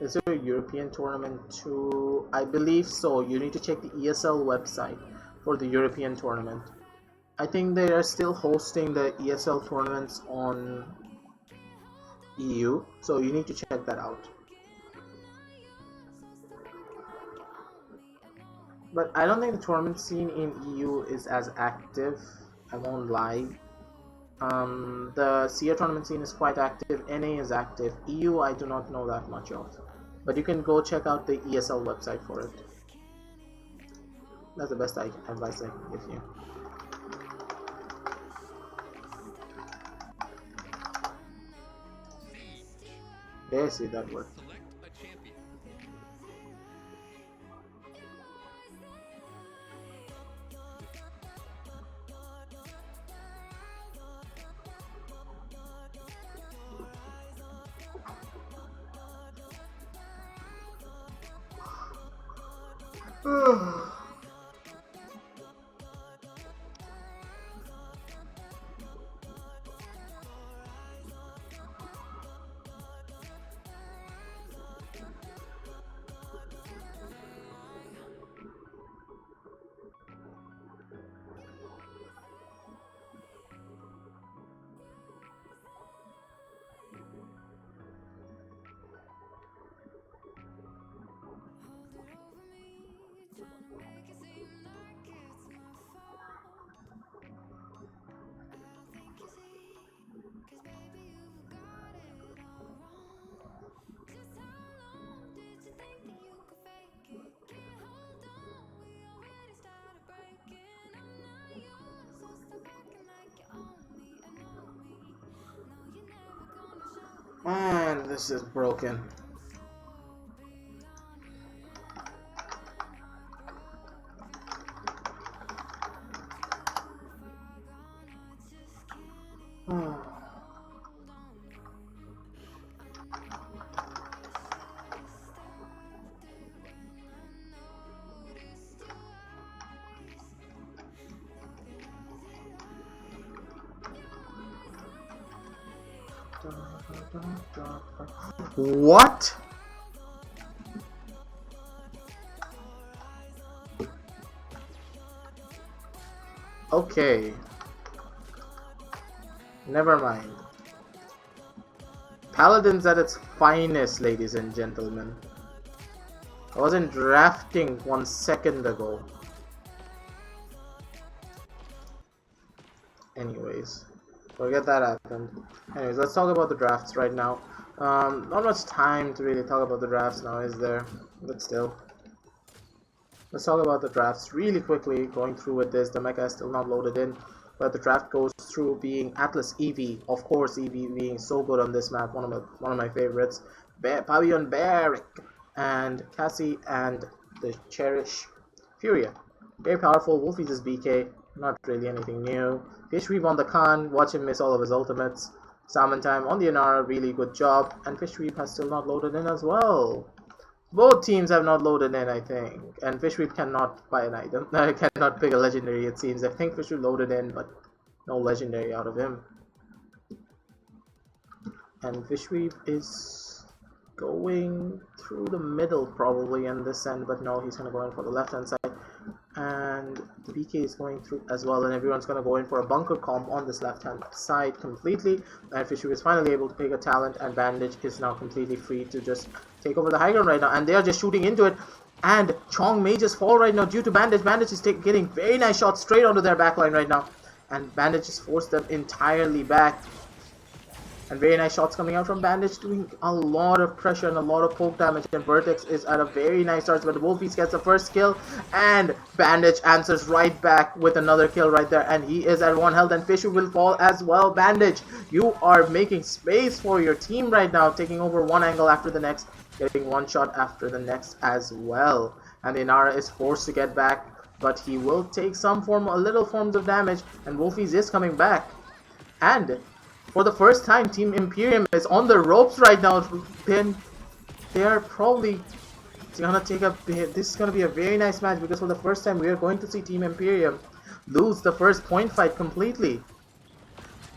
Is there a European tournament too? I believe so. You need to check the ESL website for the European tournament. I think they are still hosting the ESL tournaments on EU, so you need to check that out. But I don't think the tournament scene in EU is as active. I won't lie. The SEA tournament scene is quite active. NA is active. EU, I do not know that much of. But you can go check out the ESL website for it. That's the best advice I can give you. Yeah, I see that word. Select a champion. Man, this is broken. What? Okay. Never mind. Paladins at its finest, ladies and gentlemen. I wasn't drafting 1 second ago. Anyways, forget that happened. Anyways, let's talk about the drafts right now. Not much time to really talk about the drafts now, is there? But still. Let's talk about the drafts really quickly, going through with this. The mecha is still not loaded in, but the draft goes through being Atlas Eevee. Of course, Eevee being so good on this map, one of my favorites. Pavilion Barrick and Cassie and the Cherish Furia. Very powerful. Wolfie's is BK, not really anything new. Fishweave on the Khan, watch him miss all of his ultimates. Salmon Time on the Inara, really good job. And Fishweave has still not loaded in as well. Both teams have not loaded in, I think. And Fishweave cannot buy an item. Cannot pick a legendary, it seems. I think Fishweave loaded in, but no legendary out of him. And Fishweave is going through the middle probably in this end, but no, he's going to go in for the left hand side. And the BK is going through as well, and everyone's going to go in for a bunker comp on this left hand side completely. And Fishweave is finally able to pick a talent, and Bandage is now completely free to just take over the high ground right now, and they are just shooting into it. And Chong may just fall right now due to Bandage. Bandage is getting very nice shots straight onto their backline right now, and Bandage just forced them entirely back. And very nice shots coming out from Bandage, doing a lot of pressure and a lot of poke damage. And Vertex is at a very nice start, but Wolfies gets the first kill, and Bandage answers right back with another kill right there. And he is at 1 health, and Fisher will fall as well. Bandage, you are making space for your team right now, taking over one angle after the next, getting one shot after the next as well. And the Inara is forced to get back, but he will take a little forms of damage, and Wolfies is coming back. And for the first time, Team Imperium is on the ropes right now. Then they are probably gonna take a. This is gonna be a very nice match, because for the first time we are going to see Team Imperium lose the first point fight completely.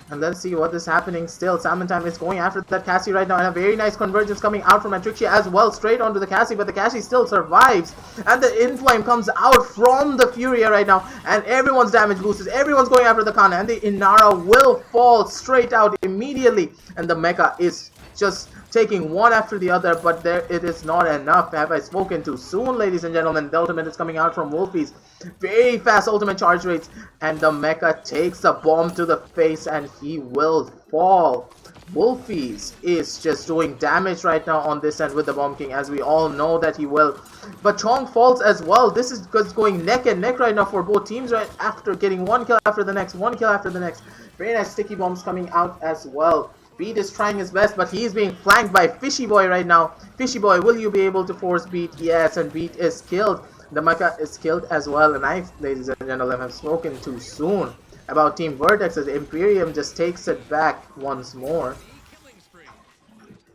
And let's see what is happening still. Salmon Time is going after that Cassie right now, and a very nice convergence coming out from Matrixia as well, straight onto the Cassie, but the Cassie still survives. And the Inflame comes out from the Furia right now, and everyone's damage boosted. Everyone's going after the Kana, and the Inara will fall straight out immediately. And the Mecha is just taking one after the other, but it is not enough. Have I spoken too soon, ladies and gentlemen? The ultimate is coming out from Wolfies. Very fast ultimate charge rates, and the Mecha takes a bomb to the face, and he will fall. Wolfies is just doing damage right now on this end with the Bomb King, as we all know that he will. But Chong falls as well. This is going neck and neck right now for both teams, right after getting one kill after the next, one kill after the next. Very nice sticky bombs coming out as well. Beat is trying his best, but he is being flanked by Fishy Boy right now. Fishy Boy, will you be able to force Beat? Yes, and Beat is killed. The Mecha is killed as well, and I, ladies and gentlemen, have spoken too soon about Team Vertex, as Imperium just takes it back once more.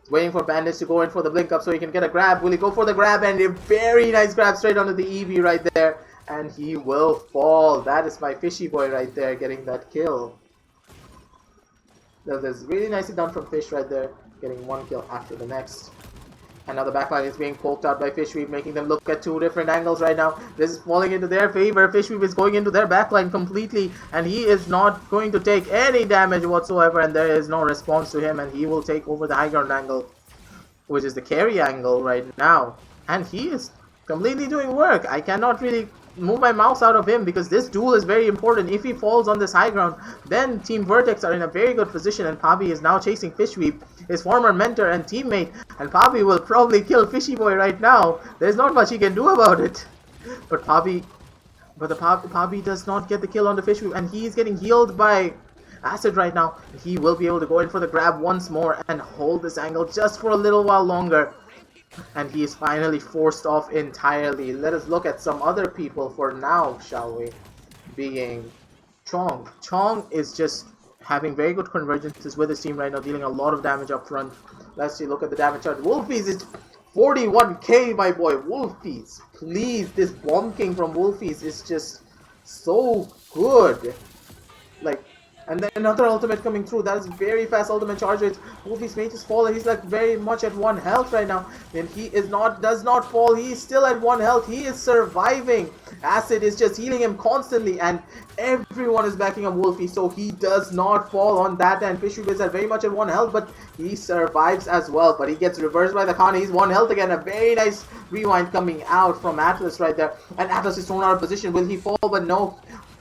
He's waiting for Bandage to go in for the blink up so he can get a grab. Will he go for the grab? And a very nice grab straight onto the Eevee right there, and he will fall. That is my Fishy Boy right there getting that kill. That is really nicely done from Fish right there, getting one kill after the next. And now the backline is being poked out by Fishweave, making them look at two different angles right now. This is falling into their favor. Fishweave is going into their backline completely, and he is not going to take any damage whatsoever, and there is no response to him, and he will take over the high ground angle, which is the carry angle right now. And he is completely doing work. I cannot really move my mouse out of him, because this duel is very important. If he falls on this high ground, then Team Vertex are in a very good position, and Pabi is now chasing Fishweave, his former mentor and teammate, and Pabi will probably kill Fishy Boy right now. There's not much he can do about it. But Pabi does not get the kill on the Fishweave, and he is getting healed by Acid right now. He will be able to go in for the grab once more and hold this angle just for a little while longer. And he is finally forced off entirely. Let us look at some other people for now, shall we? Being Chong. Chong is just having very good convergences with his team right now, dealing a lot of damage up front. Let's see, look at the damage chart. Wolfies is 41k, my boy. Wolfies, please. This Bomb King from Wolfies is just so good. Like, And then another ultimate coming through. That is very fast ultimate charge rate. Wolfie's mate is fallen. He's like very much at 1 health right now. And he does not fall. He is still at 1 health. He is surviving. Acid is just healing him constantly. And everyone is backing up Wolfie. So he does not fall on that. And Fishu is very much at 1 health. But he survives as well. But he gets reversed by the Khan. He's 1 health again. A very nice rewind coming out from Atlas right there. And Atlas is thrown out of position. Will he fall? But no.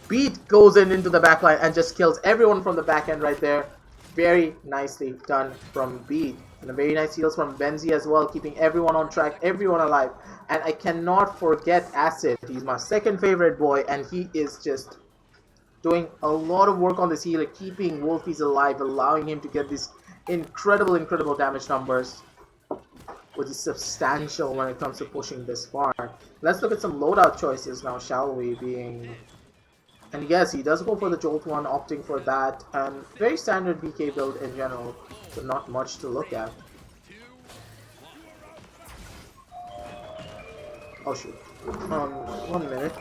Beat goes into the backline and just kills everyone from the back end right there. Very nicely done from Beat. And a very nice heals from Benzi as well, keeping everyone on track, everyone alive. And I cannot forget Acid. He's my second favorite boy, and he is just doing a lot of work on this healer, keeping Wolfies alive, allowing him to get these incredible damage numbers, which is substantial when it comes to pushing this far. Let's look at some loadout choices now, shall we? And yes, he does go for the Jolt one, opting for that, and very standard BK build in general, so not much to look at. Oh shoot. 1 minute.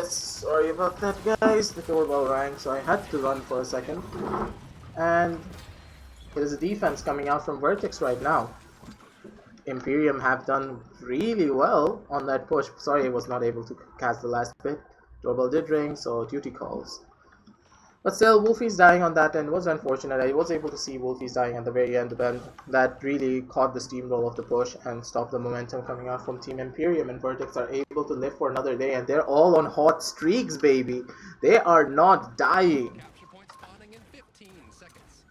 Sorry about that, guys. The doorbell rang, so I had to run for a second. And there's a defense coming out from Vertex right now. Imperium have done really well on that push. Sorry I was not able to cast the last bit. Doorbell did ring, so duty calls. But still, Wolfie's dying on that end was unfortunate. I was able to see Wolfie's dying at the very end, but that really caught the steamroll of the push and stopped the momentum coming out from Team Imperium, and Vertex are able to live for another day, and they're all on hot streaks, baby. They are not dying. Capture point spawning in 15 seconds.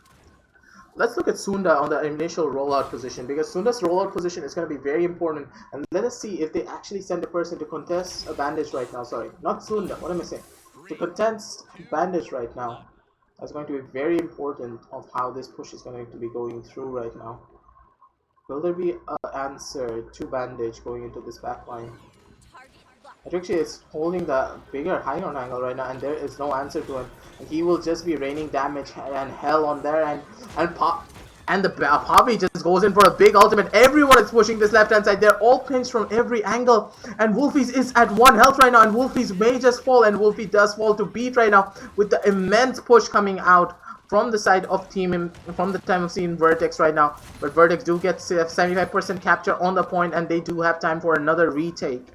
Let's look at Sunda on the initial rollout position, because Sunda's rollout position is going to be very important, and let us see if they actually send a person to contest a bandage right now. Sorry, not Sunda, what am I saying? To contest bandage right now. That's going to be very important of how this push is going to be going through right now. Will there be an answer to bandage going into this backline? Atrixie is holding the bigger high on angle right now, and there is no answer to him. And he will just be raining damage and hell on there, and the Pavi just goes in for a big ultimate. Everyone is pushing this left hand side. They're all pinched from every angle, and Wolfies is at 1 health right now, and Wolfies may just fall, and Wolfie does fall to Beat right now with the immense push coming out from the side of from the time of seeing Vertex right now. But Vertex do get 75% capture on the point, and they do have time for another retake.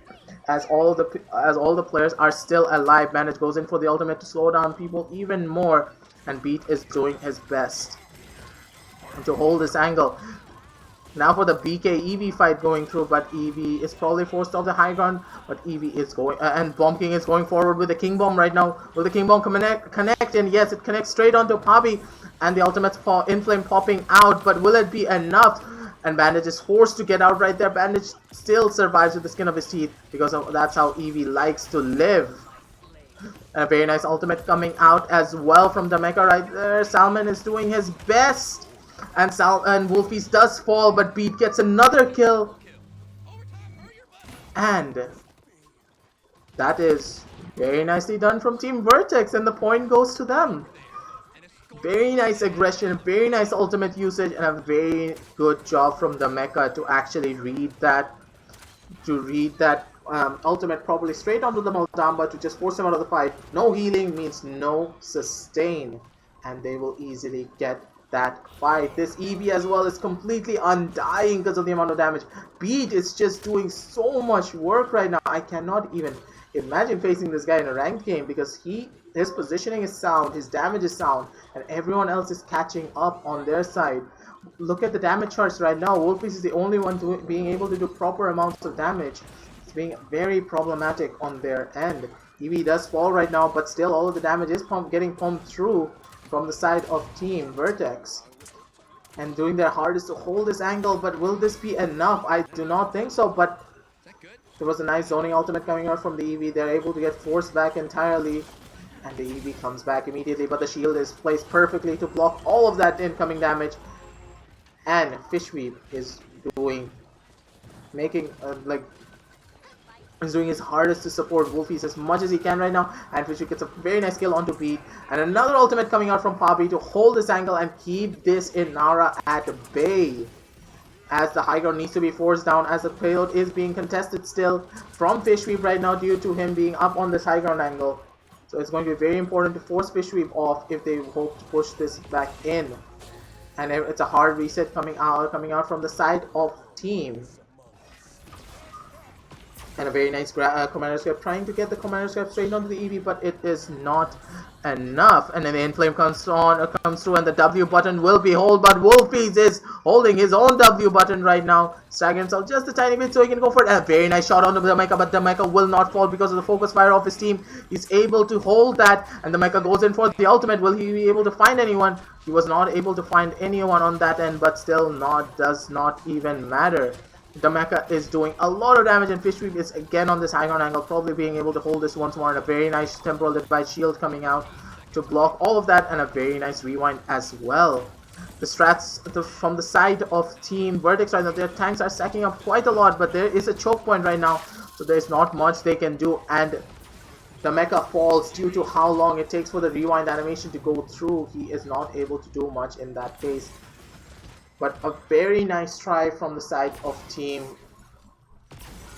As all the players are still alive. Bandage goes in for the ultimate to slow down people even more, and Beat is doing his best to hold this angle. Now for the BK EV fight going through, but EV is probably forced off the high ground, but EV is going, and Bomb King is going forward with the King Bomb right now. Will the King Bomb connect? And yes, it connects straight onto Pavi, and the ultimate Inflame popping out, but will it be enough? And Bandage is forced to get out right there. Bandage still survives with the skin of his teeth, because that's how EV likes to live. And a very nice ultimate coming out as well from the Mecha right there. Salmon is doing his best. And Wolfies does fall, but Beat gets another kill. And that is very nicely done from Team Vertex, and the point goes to them. Very nice aggression, very nice ultimate usage, and a very good job from the Mecha to actually read that ultimate properly straight onto the Maldamba to just force him out of the fight. No healing means no sustain, and they will easily get that fight. This EV as well is completely undying because of the amount of damage. Beat is just doing so much work right now. I cannot even imagine facing this guy in a ranked game, because his positioning is sound, his damage is sound, and everyone else is catching up on their side. Look at the damage charts right now. Wolfies is the only one being able to do proper amounts of damage. It's being very problematic on their end. EV does fall right now, but still all of the damage is getting pumped through from the side of Team Vertex, and doing their hardest to hold this angle. But will this be enough? I do not think so, but there was a nice zoning ultimate coming out from the EV. They're able to get forced back entirely, and the EV comes back immediately, but the shield is placed perfectly to block all of that incoming damage. And Fishweep is making He's doing his hardest to support Wolfies as much as he can right now, and Fisher gets a very nice kill onto Beat, and another ultimate coming out from Poppy to hold this angle and keep this Inara at bay. As the high ground needs to be forced down, as the payload is being contested still from Fishweave right now due to him being up on this high ground angle. So it's going to be very important to force Fishweave off if they hope to push this back in. And it's a hard reset coming out from the side of team. And a very nice commander scrap, trying to get the commander scrap straight onto the EV, but it is not enough. And then the inflame comes through, and the W button will be held, but Wolfies is holding his own W button right now, staggering himself just a tiny bit so he can go for it. A very nice shot onto the Mecha, but the Mecha will not fall because of the focus fire of his team. He's able to hold that, and the Mecha goes in for the ultimate. Will he be able to find anyone? He was not able to find anyone on that end, but still does not even matter. The Mecha is doing a lot of damage, and Fishweave is again on this high ground angle, probably being able to hold this once more, and a very nice temporal device shield coming out to block all of that, and a very nice rewind as well. The strats from the side of Team Vertex right now, their tanks are stacking up quite a lot, but there is a choke point right now, so there's not much they can do, and the Mecha falls due to how long it takes for the rewind animation to go through. He is not able to do much in that case. But a very nice try from the side of Team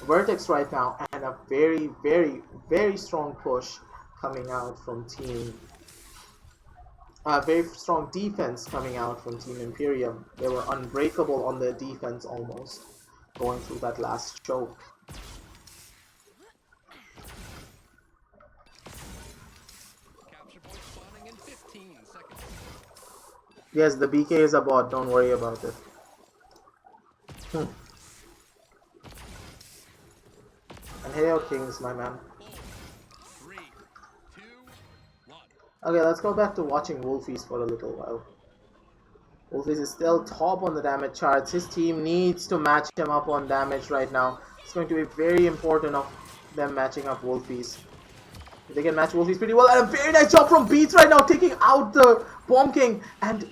Vertex right now, and a very, very, very strong push coming out from Team. Very strong defense coming out from Team Imperium. They were unbreakable on their defense almost, going through that last choke. Capture point spawning in 15 seconds. Yes, the BK is a bot, don't worry about it. And hail Kings, my man. 4, 3, 2, 1. Okay, let's go back to watching Wolfies for a little while. Wolfies is still top on the damage charts. His team needs to match him up on damage right now. It's going to be very important of them matching up Wolfies. If they can match Wolfies pretty well, and a very nice job from Beats right now, taking out the Bomb King, and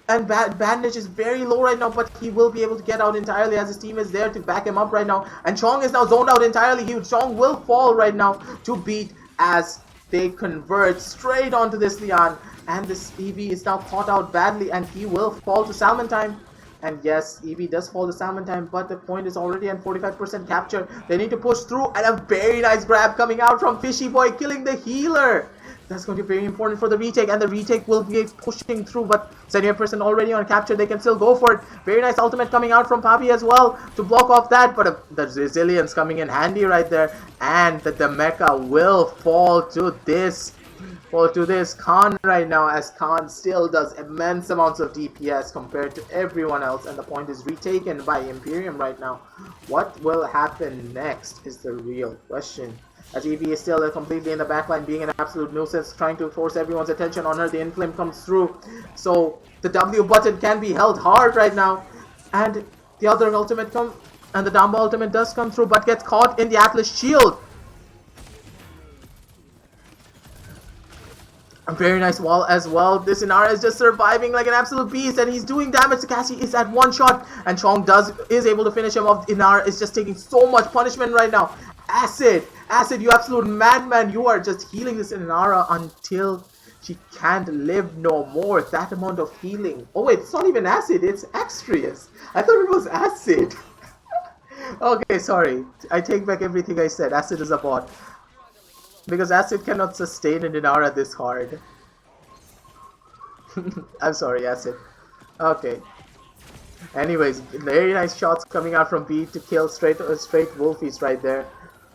Bandage is very low right now, but he will be able to get out entirely as his team is there to back him up right now. And Chong is now zoned out entirely. Chong will fall right now to Beat as they convert straight onto this Leon. And this EV is now caught out badly, and he will fall to Salmon Time. And yes, EV does fall to Salmon Time, but the point is already at 45% capture. They need to push through, and a very nice grab coming out from Fishy Boy, killing the healer. That's going to be very important for the retake, and the retake will be pushing through, but 78% already on capture. They can still go for it. Very nice ultimate coming out from Papi as well to block off that, but the resilience coming in handy right there, and the Mecha will fall to this Khan right now, as Khan still does immense amounts of DPS compared to everyone else, and the point is retaken by Imperium right now. What will happen next is the real question. As EV is still completely in the backline, being an absolute nuisance, trying to force everyone's attention on her. The inflame comes through, so the W button can be held hard right now, and the other ultimate and the Dumbo ultimate does come through, but gets caught in the Atlas shield. A very nice wall as well. This Inara is just surviving like an absolute beast, and he's doing damage to Cassie. Is at one shot, and Chong is able to finish him off. Inara is just taking so much punishment right now. Acid, you absolute madman! You are just healing this Inara until she can't live no more. That amount of healing. Oh wait, it's not even acid. It's Extrius. I thought it was acid. Okay, sorry. I take back everything I said. Acid is a bot. Because Acid cannot sustain an Inara this hard. I'm sorry, Acid. Okay. Anyways, very nice shots coming out from B to kill straight Wolfies right there.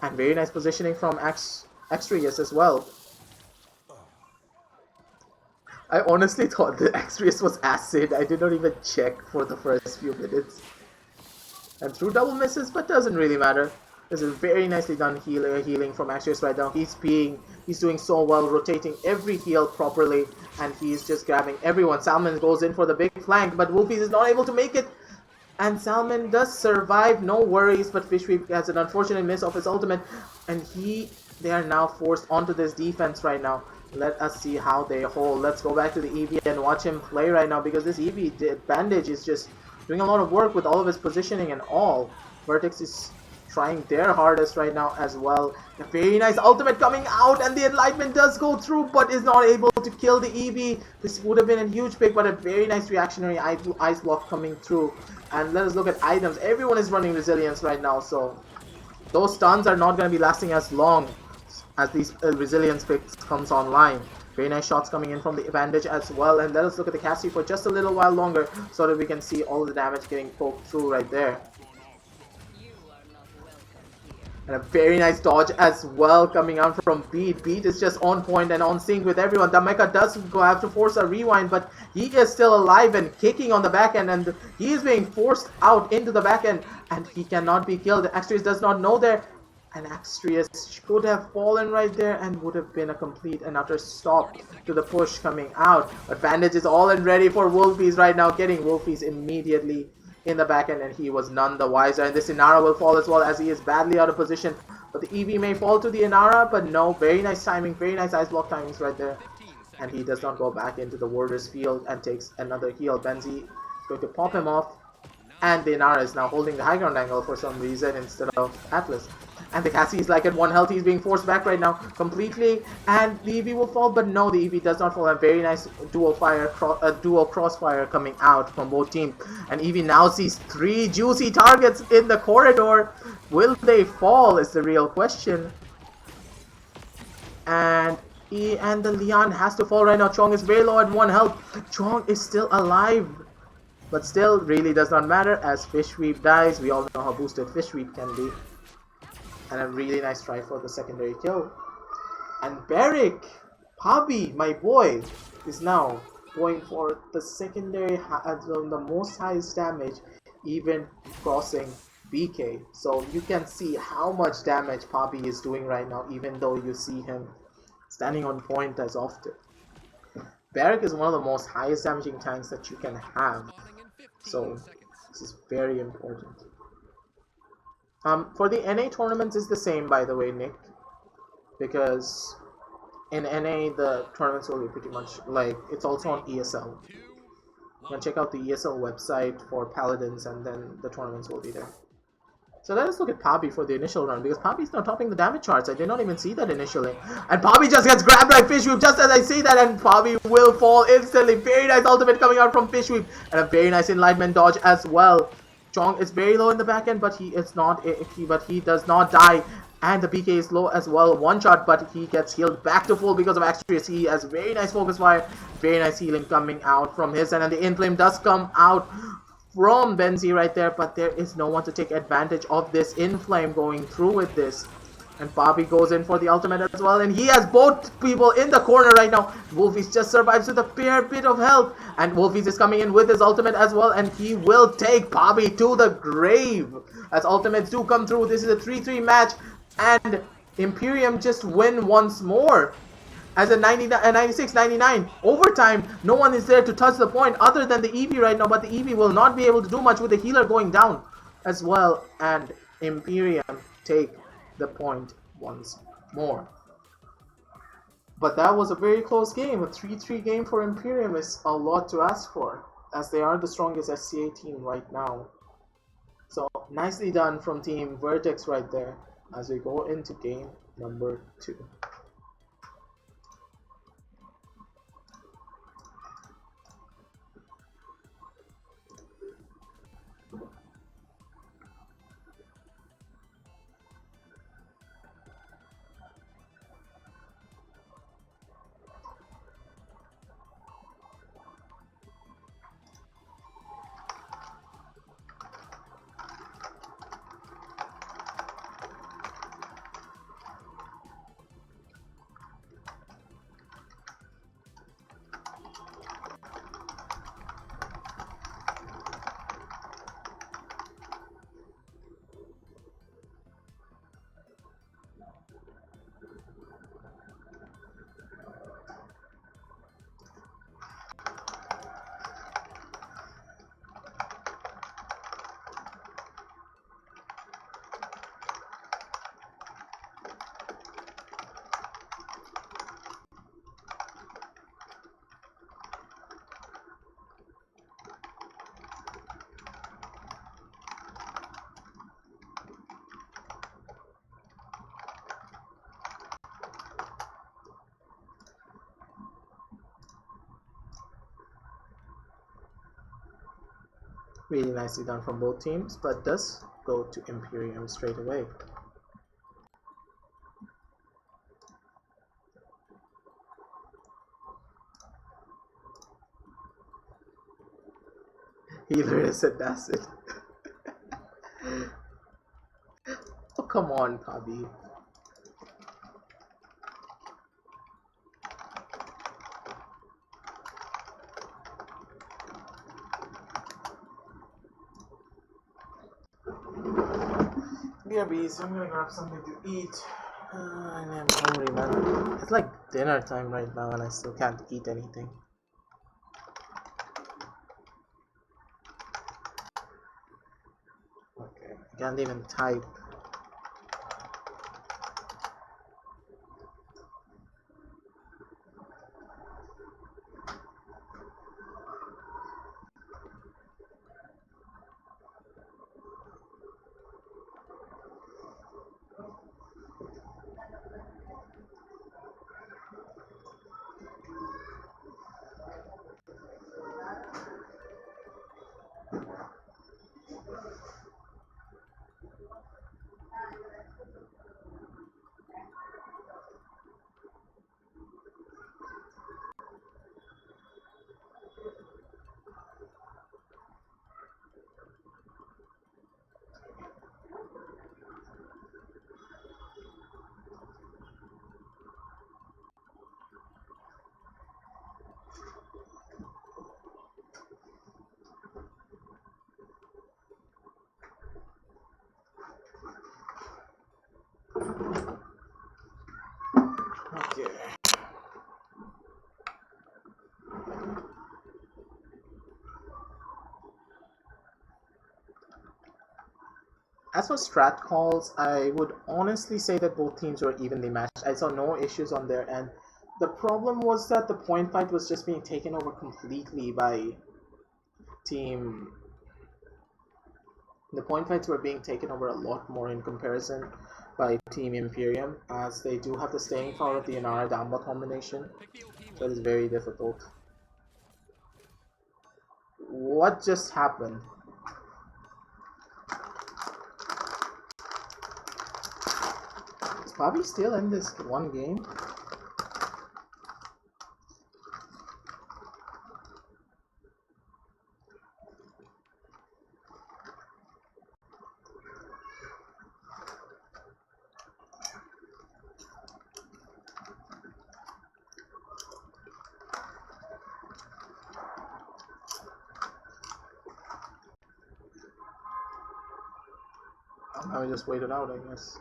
And very nice positioning from Extrius as well. I honestly thought the Extrius was Acid. I did not even check for the first few minutes. And threw double misses, but doesn't really matter. This is very nicely done healing from Axios right now. He's doing so well, rotating every heal properly, and he's just grabbing everyone. Salmon goes in for the big flank, but Wolfies is not able to make it. And Salmon does survive, no worries, but Fishweave has an unfortunate miss of his ultimate, and they are now forced onto this defense right now. Let us see how they hold. Let's go back to the EV and watch him play right now, because this EV Bandage is just doing a lot of work with all of his positioning and all. Vertex is trying their hardest right now as well. A very nice ultimate coming out, and the enlightenment does go through, but is not able to kill the EV. This would have been a huge pick, but a very nice reactionary ice block coming through. And let us look at items. Everyone is running resilience right now, so those stuns are not going to be lasting as long as these resilience picks comes online. Very nice shots coming in from the bandage as well. And let us look at the Cassie for just a little while longer so that we can see all the damage getting poked through right there. And a very nice dodge as well coming out from Beat. Beat is just on point and on sync with everyone. The Mecha does have to force a rewind, but he is still alive and kicking on the back end, and he is being forced out into the back end, and he cannot be killed. Axtrius does not know there, and Axtrius could have fallen right there and would have been a complete and utter stop to the push coming out. But Bandage is all and ready for Wolfies right now, getting Wolfies immediately in the back end, and he was none the wiser. And this Inara will fall as well, as he is badly out of position. But the EV may fall to the Inara, but no, very nice timing, very nice ice block timings right there. And he does not go back into the warder's field and takes another heal. Benzi is going to pop him off, and the Inara is now holding the high ground angle for some reason instead of Atlas. And the Cassie is like at 1 health. He's being forced back right now completely, and the EV will fall, but no, the EV does not fall. A very nice dual crossfire coming out from both teams. And EV now sees 3 juicy targets in the corridor. Will they fall is the real question. And the Leon has to fall right now. Chong is very low at 1 health. Chong is still alive, but still really does not matter as Fish Sweep dies. We all know how boosted Fish Sweep can be. And a really nice try for the secondary kill. And Barrick, Pabi, my boy, is now going for the secondary, the most highest damage, even crossing BK. So you can see how much damage Pabi is doing right now, even though you see him standing on point as often. Barrick is one of the most highest damaging tanks that you can have. So this is very important. For the NA tournaments is the same, by the way, Nick, because in NA the tournaments will be pretty much like, it's also on ESL. You can check out the ESL website for Paladins, and then the tournaments will be there. So let us look at Pabi for the initial run, because Pabi is now topping the damage charts. I did not even see that initially. And Pabi just gets grabbed by Fish Sweep just as I see that, and Pabi will fall instantly. Very nice ultimate coming out from Fish Sweep, and a very nice enlightenment dodge as well. Chong is very low in the back end, but he does not die. And the BK is low as well. 1 shot, but he gets healed back to full because of Axtrius. He has very nice focus fire, very nice healing coming out from his end, and the inflame does come out from Benzi right there, but there is no one to take advantage of this inflame going through with this. And Pabi goes in for the ultimate as well, and he has both people in the corner right now. Wolfies just survives with a fair bit of health, and Wolfies is coming in with his ultimate as well, and he will take Pabi to the grave as ultimates do come through. This is a 3-3 match, and Imperium just win once more as a 96-99 overtime. No one is there to touch the point other than the EV right now, but the EV will not be able to do much with the healer going down as well, and Imperium take the point once more. But that was a very close game. A 3-3 game for Imperium is a lot to ask for, as they are the strongest SCA team right now. So nicely done from Team Vertex right there as we go into game number 2. Really nicely done from both teams, but does go to Imperium straight away. Healer is a acid. Oh, come on, Pabi. BRBs, I'm gonna grab something to eat. I'm hungry, man. It's like dinner time right now, and I still can't eat anything. Okay, I can't even type. Okay. As for strat calls, I would honestly say that both teams were evenly matched. I saw no issues on their end. The problem was that the point fight was just being taken over completely by team. The point fights were being taken over a lot more in comparison by Team Imperium, as they do have the staying power of the Inara Damba combination, Pick the OP so it one. is very difficult. What just happened? Is Bobby still in this one game? Now we just wait it out, I guess.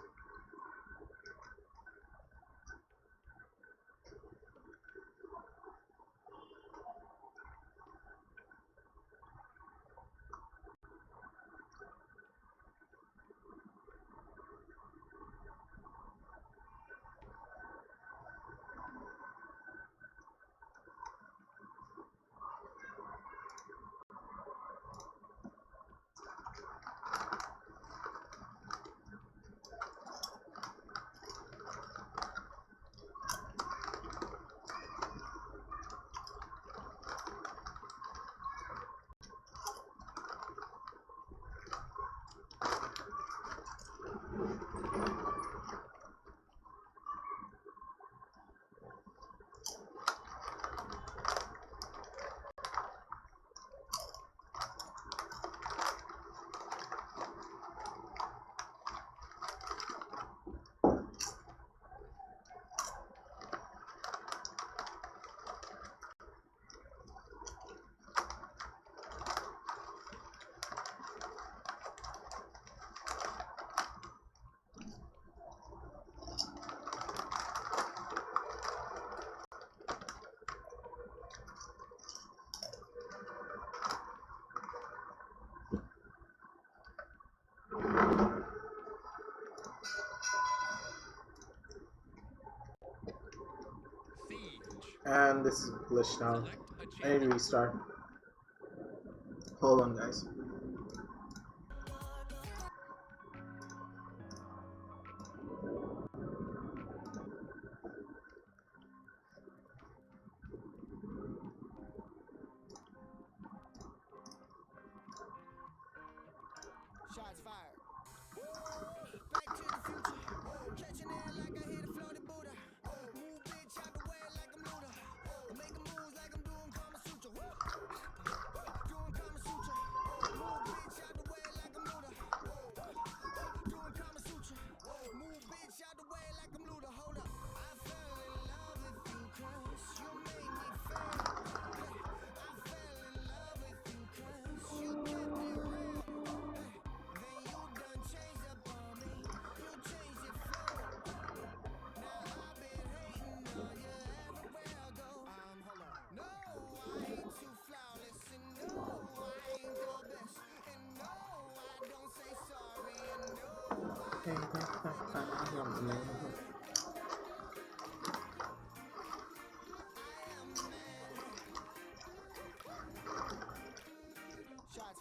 Siege. And this is glitched now. Select a I need to champion. restart. Hold on, guys. Shots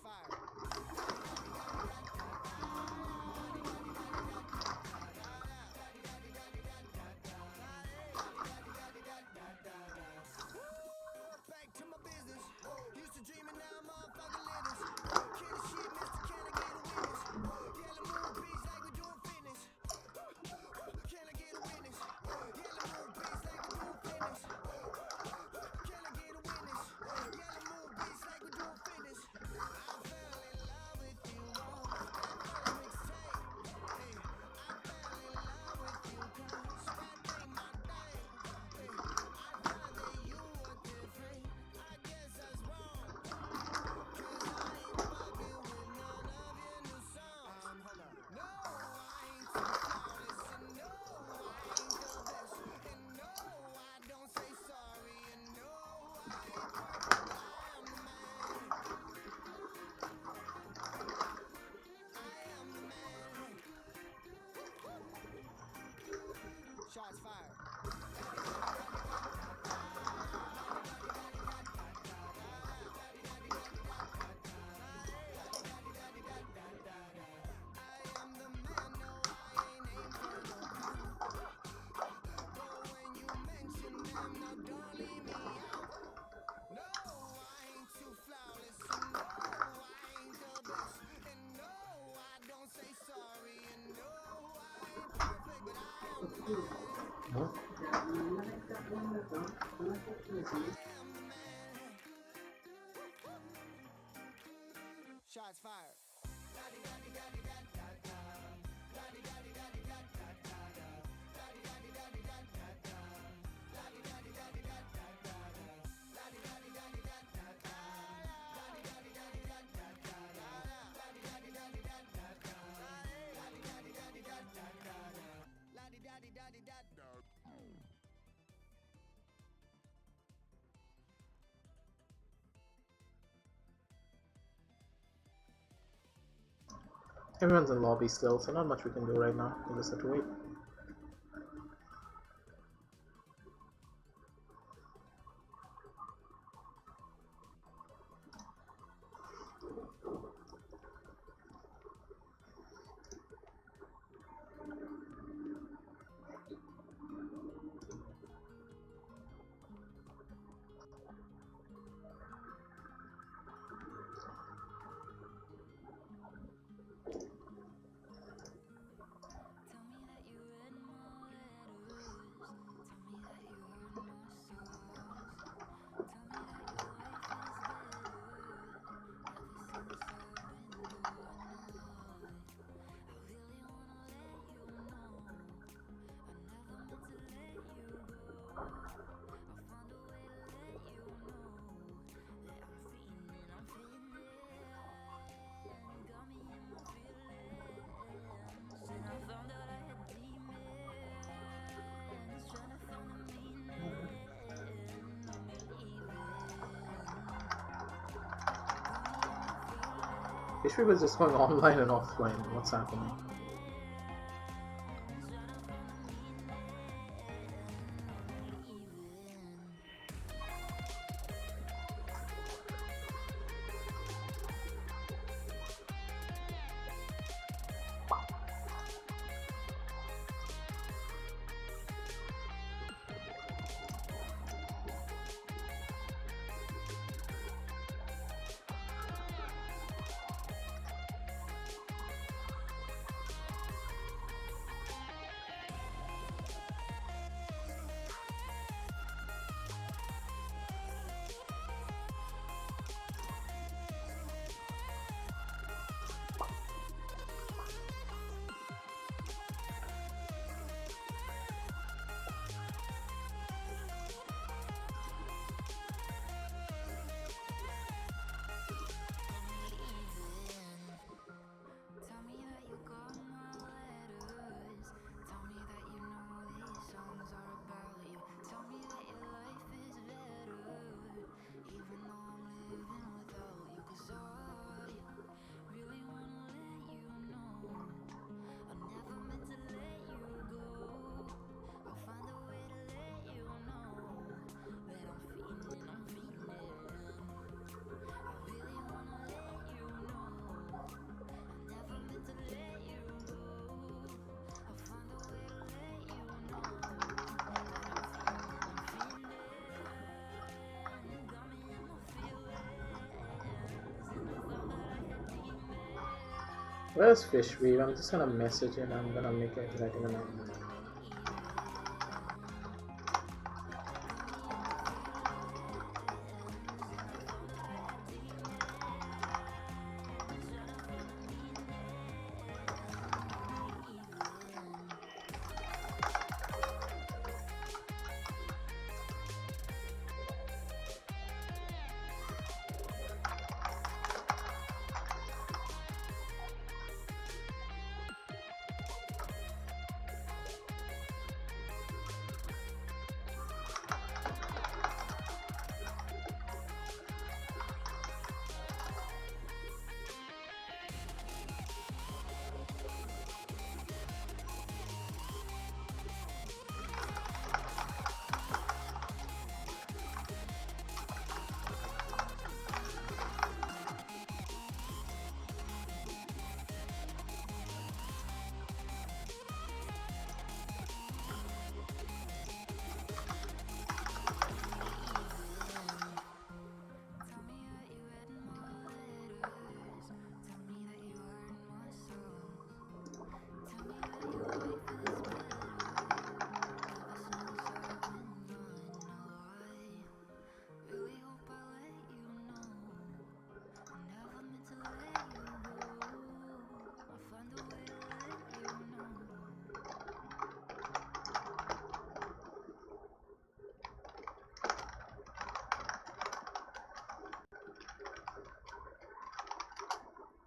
fired. Back to my business. Used to dreaming, now motherfucking living. Kill the shit, mister, can I get a witness? Yellow moon beats like we doing fitness. Can I get a witness? Yellow moon beats like we doing fitness. Can I get a witness? Yellow moon beats like we doing fitness. I fell in love with you on that first mixtape. Hey, I fell in love with you 'cause that ain't my thing. Hey, I thought that you were different. I guess that's wrong. 'Cause I ain't fucking with none of your new songs. Hold up. No, I ain't too flawless, and no, I ain't the best, and no, I don't say sorry, and no, I ain't perfect, but I am the man. I am the man. Shots fired. I am the man, no, I ain't aim for no crown. But when you mention them, no, don't leave me out. No, I ain't too flawless, and no, I ain't the best, and no, I don't say sorry, and no, I ain't perfect, but I am the man. I am the man. Shots fired. Everyone's in lobby still, so not much we can do right now. We just have to wait. This week was just going online and offline. What's happening? Where's Fishweave? I'm just gonna message him. I'm gonna make it like in a minute.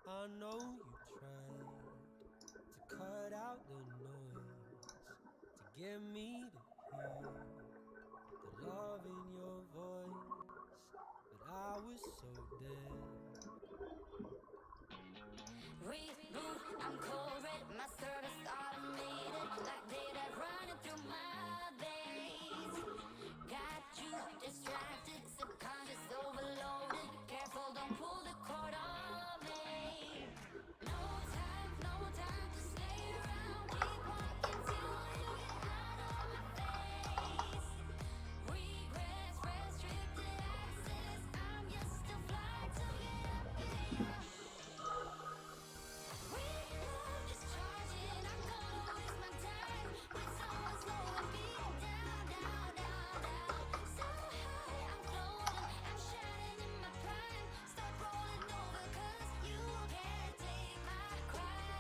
I know you tried to cut out the noise to get me to hear the love in your voice, but I was so dead. Reboot, I'm cold red, my service automated, like data running through my veins. Got you distracted, subconscious overloaded. Careful, don't pull the cord on me. No time to stay around. Keep walking till you get out of my face. Regrets, restricted access. I'm just a flight to get up in your reload, discharging. I'm gonna waste my time with someone slowing me down, down, down, down. So high, I'm floating, I'm shining in my prime. Start rolling over 'cause you can't take my crown.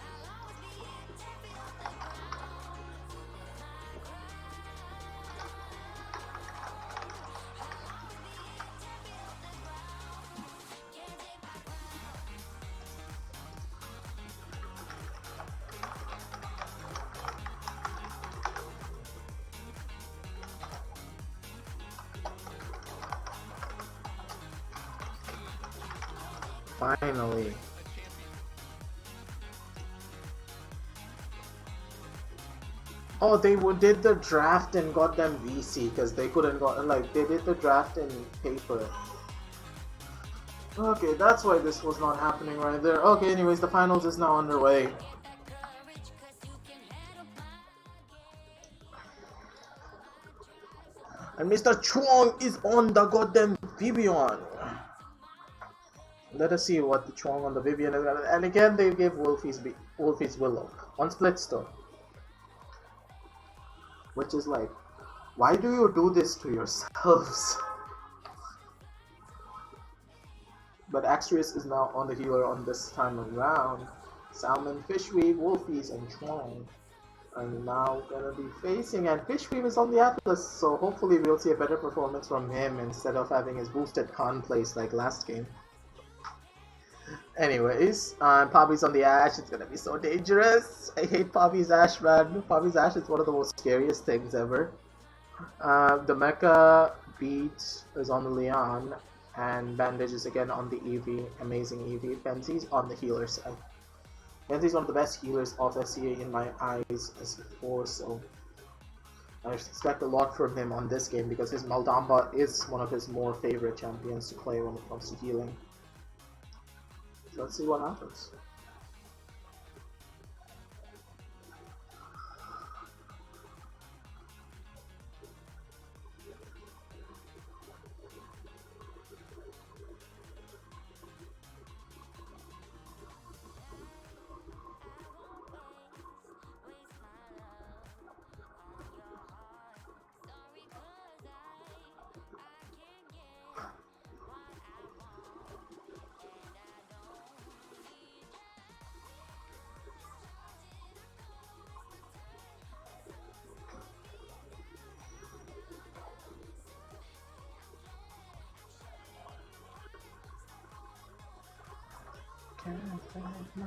I'll always be here, 10 feet off the ground. My crown. I'll always be here, 10 feet off the ground. Can't take my crown. Finally. Oh, they did the draft and got them VC because they couldn't got like they did the draft in paper. Okay, that's why this was not happening right there. Okay, anyways, the finals is now underway. Get that courage 'cause you can handle my And Mr. Chuang is on the goddamn Vivian. Let us see what the Chuang on the Vivian is gonna. And again, they gave Wolfie's Willow on Splitstone, which is like, why do you do this to yourselves? But Axtrius is now on the healer on this time around. Salmon, Fishweave, Wolfies, and Chuang are now gonna be facing, and Fishweave is on the Atlas, so hopefully we'll see a better performance from him instead of having his boosted con place like last game. Anyways, Poppy's on the Ash. It's gonna be so dangerous. I hate Poppy's Ash, man. Poppy's Ash is one of the most scariest things ever. The Mecha Beat is on the Leon, and Bandage is again on the Eevee. Amazing Eevee. Fenzie's on the healer side. Fenzie's one of the best healers of SCA in my eyes as before, so I expect a lot from him on this game because his Maldamba is one of his more favorite champions to play when it comes to healing. So let's see what happens. Can't find my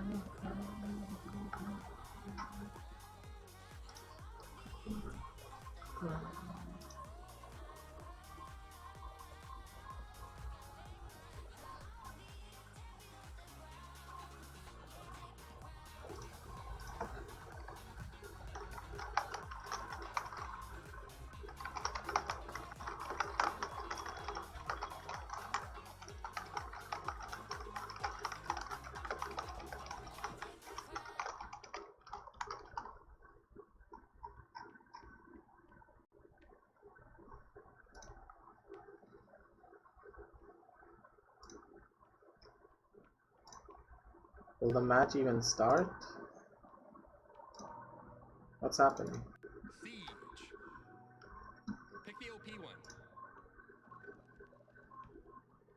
Will the match even start? What's happening? Siege. Pick the OP one. Show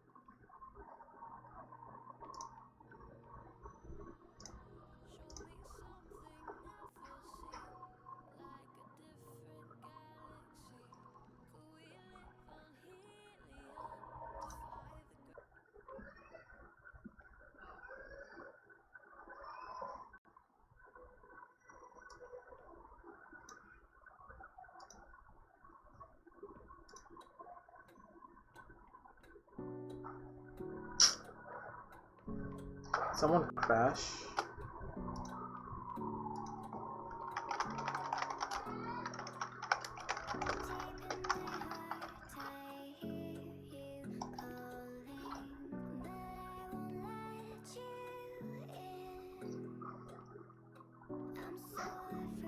me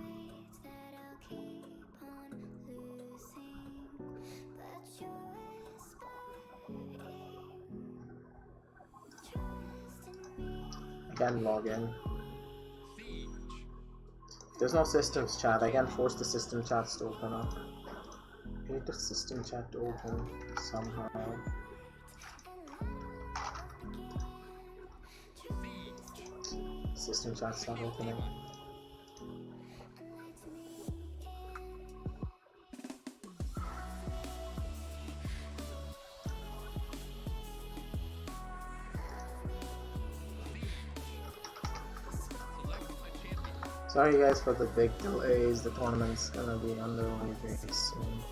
something never seen, like a different galaxy. Could we live on helium? Defy the Someone crash? I can't log in. Siege. There's no systems chat. I can't force the system chats to open up. I need the system chat to open somehow. Siege. System chat's Pick not the OP opening. one. Select a champion. Sorry guys for the big delays. The tournament's gonna be underway very soon.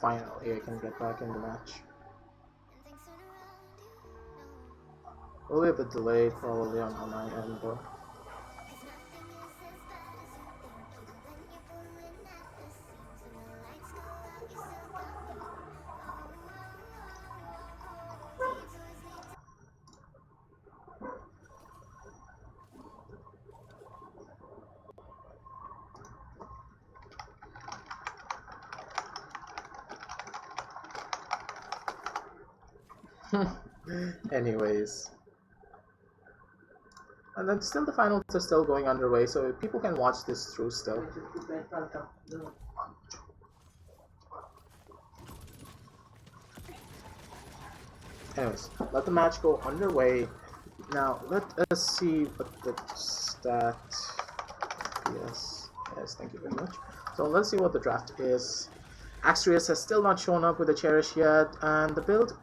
finally I can get back in the match. A little bit delayed probably on my end though. Anyways. And then still the finals are still going underway, so people can watch this through still. Anyways, let the match go underway. Now let us see what the stat. Yes, thank you very much. So let's see what the draft is. Axtrius has still not shown up with the Cherish yet, and the build.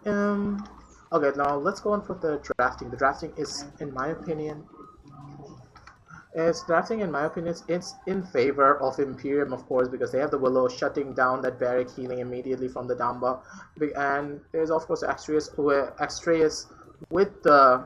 Okay, now let's go on for the drafting. The drafting is, in my opinion, it's in favor of Imperium, of course, because they have the Willow shutting down that barrack, healing immediately from the Damba, and there's of course Axtrius with the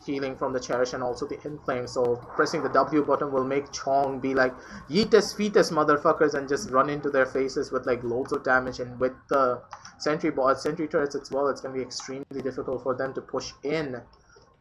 healing from the Cherish and also the Inflame. So pressing the W button will make Chong be like yeetus fetus motherfuckers and just run into their faces with like loads of damage. And with the sentry turrets as well, it's gonna be extremely difficult for them to push in.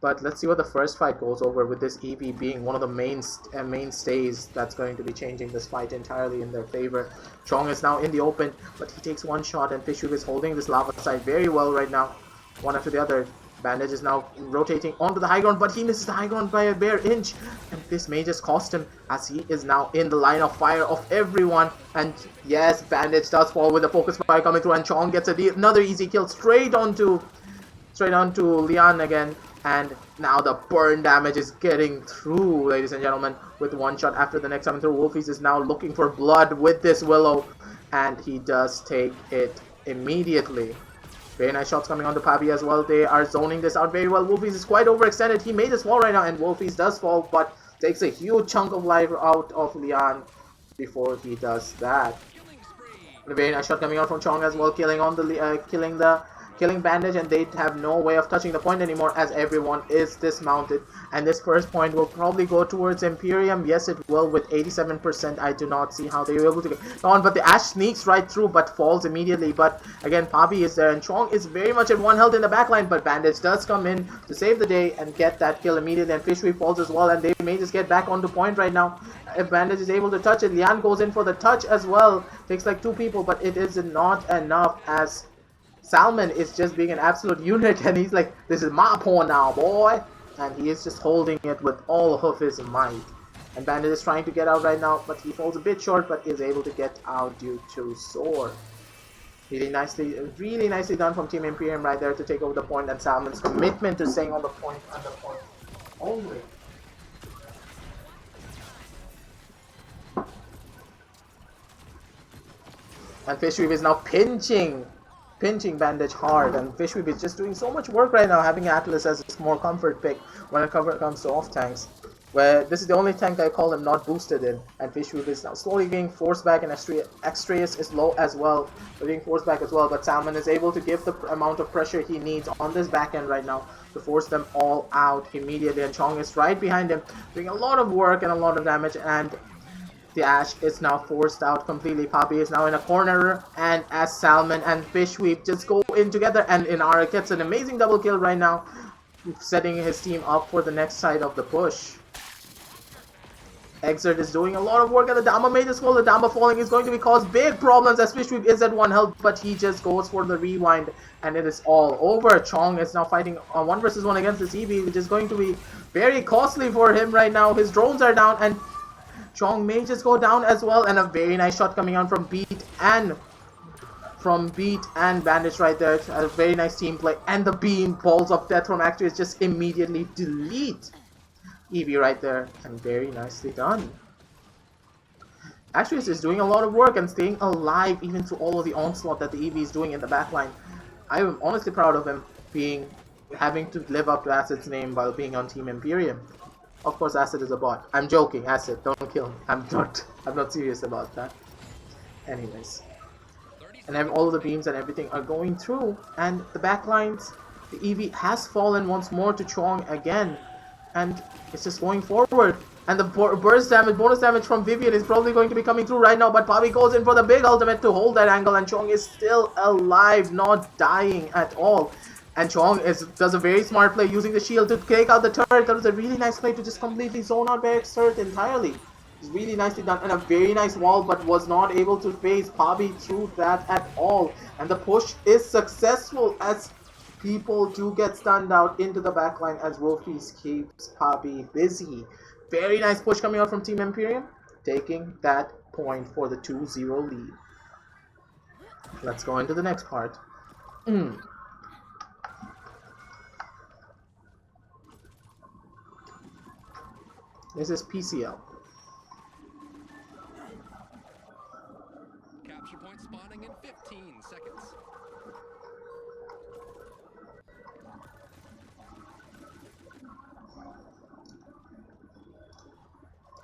But let's see what the first fight goes over, with this EV being one of the mainstays that's going to be changing this fight entirely in their favor. Chong is now in the open, but he takes one shot, and Fishu is holding this lava side very well right now, one after the other. Bandage is now rotating onto the high ground, but he misses the high ground by a bare inch, and this may just cost him, as he is now in the line of fire of everyone. And yes, Bandage does fall with the focus fire coming through, and Chong gets another easy kill straight onto Lian again. And now the burn damage is getting through, ladies and gentlemen, with one shot after the next coming through. Wolfies is now looking for blood with this Willow, and he does take it immediately. Very nice shots coming on to Pabi as well. They are zoning this out very well. Wolfies is quite overextended. He made this fall right now, and Wolfies does fall, but takes a huge chunk of life out of Lian before he does that. A very nice shot coming out from Chong as well, killing Bandage, and they have no way of touching the point anymore as everyone is dismounted. And this first point will probably go towards Imperium. Yes, it will, with 87%. I do not see how they were able to get on, but the Ash sneaks right through but falls immediately. But again, Pabi is there, and Chong is very much at 1 health in the backline, but Bandage does come in to save the day and get that kill immediately. And Fishweed falls as well, and they may just get back onto point right now if Bandage is able to touch it. Lian goes in for the touch as well. Takes like 2 people, but it is not enough, as Salmon is just being an absolute unit, and he's like, this is my pawn now, boy. And he is just holding it with all of his might. And Bandit is trying to get out right now, but he falls a bit short, but is able to get out due to Sword. Really nicely done from Team Imperium right there to take over the point, and Salmon's commitment to staying on the point and the point only. And Fishweave is now pinching Bandage hard, and Fishweave is just doing so much work right now, having Atlas as a more comfort pick when it comes to off tanks. Where this is the only tank I call him not boosted in, and Fishweave is now slowly being forced back, and Extraeus is low as well, being forced back as well, but Salmon is able to give the amount of pressure he needs on this back end right now to force them all out immediately, and Chong is right behind him, doing a lot of work and a lot of damage, and the Ash is now forced out completely. Papi is now in a corner, and as Salmon and Fishweave just go in together, and Inara gets an amazing double kill right now, setting his team up for the next side of the push. Exert is doing a lot of work, and the Dama made this fall. The Dama falling is going to cause big problems as Fishweave is at 1 health, but he just goes for the rewind, and it is all over. Chong is now fighting a 1 versus 1 against this EV, which is going to be very costly for him right now. His drones are down, and Chong may just go down as well, and a very nice shot coming on from Beat and Bandage right there. A very nice team play, and the beam balls of death from Actor is just immediately delete Eevee right there, and very nicely done. Actress is doing a lot of work and staying alive even through all of the onslaught that the Eevee is doing in the backline. I am honestly proud of him having to live up to Acid's name while being on Team Imperium. Of course, Acid is a bot. I'm joking, Acid. Don't kill me. I'm not serious about that. Anyways. and then all of the beams and everything are going through, and the backlines, the EV has fallen once more to Chong again, and it's just going forward. And the burst damage, bonus damage from Vivian is probably going to be coming through right now, but Pavi goes in for the big ultimate to hold that angle, and Chong is still alive, not dying at all. And Chong does a very smart play using the shield to take out the turret. That was a really nice play to just completely zone out Barrick's turret entirely. It's really nicely done, and a very nice wall, but was not able to phase Pavi through that at all. And the push is successful as people do get stunned out into the backline as Wolfies keeps Pavi busy. Very nice push coming out from Team Imperium, taking that point for the 2-0 lead. Let's go into the next part. This is Pseal. Capture point spawning in 15 seconds.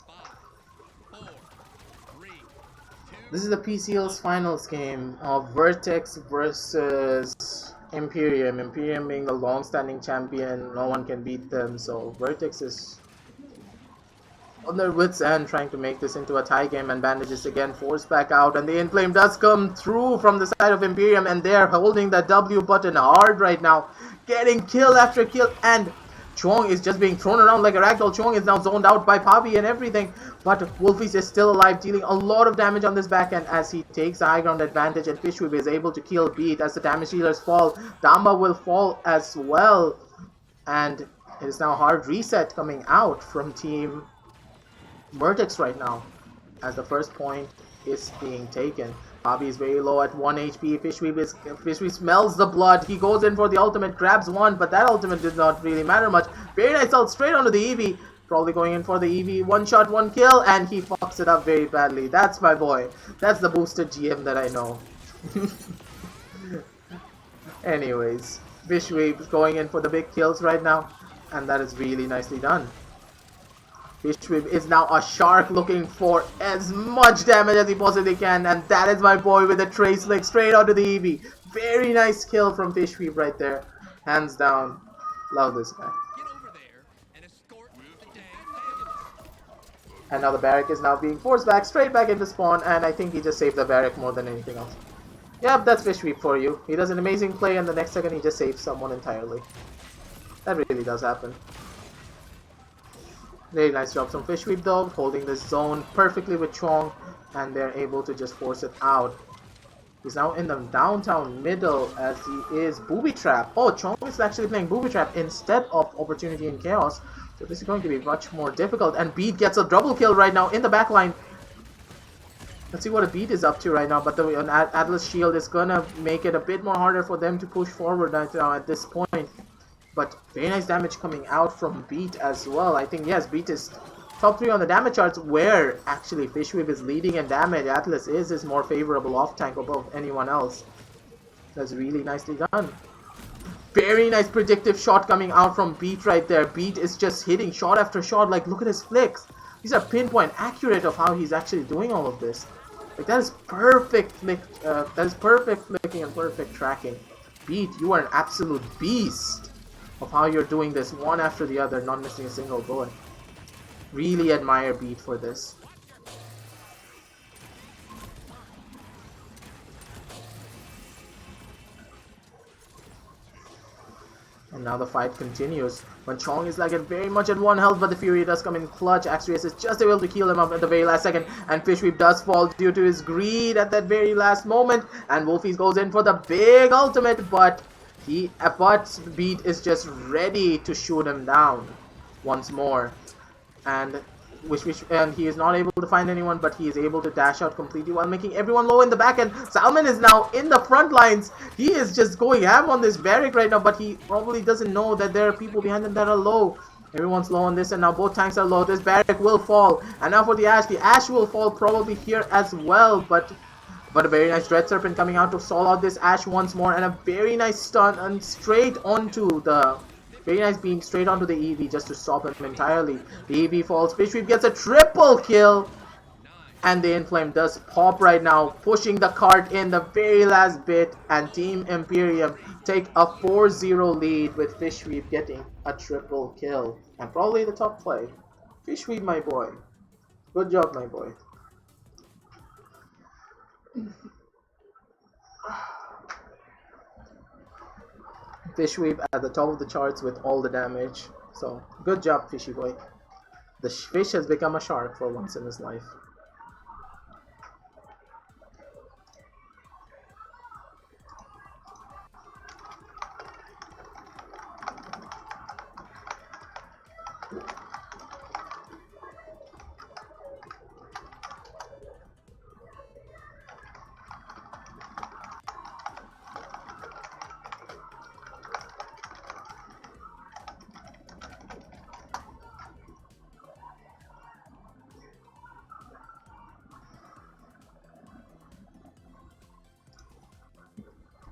5, 4, 3, 2. This is the Pseal's finals game of Vertex versus Imperium. Imperium being the long-standing champion, no one can beat them, so Vertex is on their wits' end trying to make this into a tie game, and Bandages again forced back out, and the Inflame does come through from the side of Imperium, and they're holding that W button hard right now, getting kill after kill, and Chong is just being thrown around like a ragdoll. Chong is now zoned out by Pavi and everything, but Wolfies is still alive, dealing a lot of damage on this back end as he takes the high ground advantage, and Fishweave is able to kill Beat as the damage dealers fall. Damba will fall as well, and it is now hard reset coming out from Team Vertex right now as the first point is being taken. Pavi is very low at 1 HP. Fishweave smells the blood. He goes in for the ultimate, grabs one, but that ultimate did not really matter much. Very nice ult straight onto the EV. Probably going in for the EV. One shot, one kill, and he fucks it up very badly. That's my boy. That's the boosted GM that I know. Anyways, Fishweave is going in for the big kills right now, and that is really nicely done. Fishweave is now a shark looking for as much damage as he possibly can, and that is my boy with a trace leg straight onto the EV. Very nice kill from Fishweave right there. Hands down. Love this guy. Get over there and escort the day fails. And now the barrack is now being forced back, straight back into spawn, and I think he just saved the barrack more than anything else. Yep, that's Fishweave for you. He does an amazing play, and the next second he just saves someone entirely. That really does happen. Very nice job from Fishweave though, holding this zone perfectly with Chong, and they're able to just force it out. He's now in the downtown middle as he is Booby Trap. Oh, Chong is actually playing Booby Trap instead of Opportunity and Chaos, so this is going to be much more difficult. And Beat gets a double kill right now in the backline. Let's see what a Beat is up to right now, but the Atlas Shield is gonna make it a bit more harder for them to push forward right now at this point. But very nice damage coming out from Beat as well. I think, yes, Beat is top 3 on the damage charts, where actually Fishweave is leading in damage. Atlas is his more favorable off-tank above anyone else. That's really nicely done. Very nice predictive shot coming out from Beat right there. Beat is just hitting shot after shot. Like, look at his flicks. These are pinpoint accurate of how he's actually doing all of this. Like, that is perfect flick, that is perfect flicking and perfect tracking. Beat, you are an absolute beast of how you're doing this one after the other, not missing a single bullet. Really admire Beat for this. And now the fight continues. When Chong is like very much at 1 health, but the Fury does come in clutch. Axrius is just able to heal him up at the very last second, and Fishweave does fall due to his greed at that very last moment. And Wolfies goes in for the big ultimate, but Beat is just ready to shoot him down once more. And he is not able to find anyone, but he is able to dash out completely while making everyone low in the back end. Salmon is now in the front lines. He is just going ham on this barrack right now, but he probably doesn't know that there are people behind him that are low. Everyone's low on this, and now both tanks are low. This barrack will fall. And now for the Ash will fall probably here as well, but a very nice Dread Serpent coming out to stall out this Ash once more, and a very nice stun and straight onto the very nice beam straight onto the EV just to stop him entirely. The EV falls. Fishweave gets a triple kill. And the Inflame does pop right now, pushing the cart in the very last bit, and Team Imperium take a 4-0 lead with Fishweave getting a triple kill. And probably the top play. Fishweave, my boy. Good job, my boy. Fishweave at the top of the charts with all the damage. So, good job, Fishy boy. The fish has become a shark for once in his life.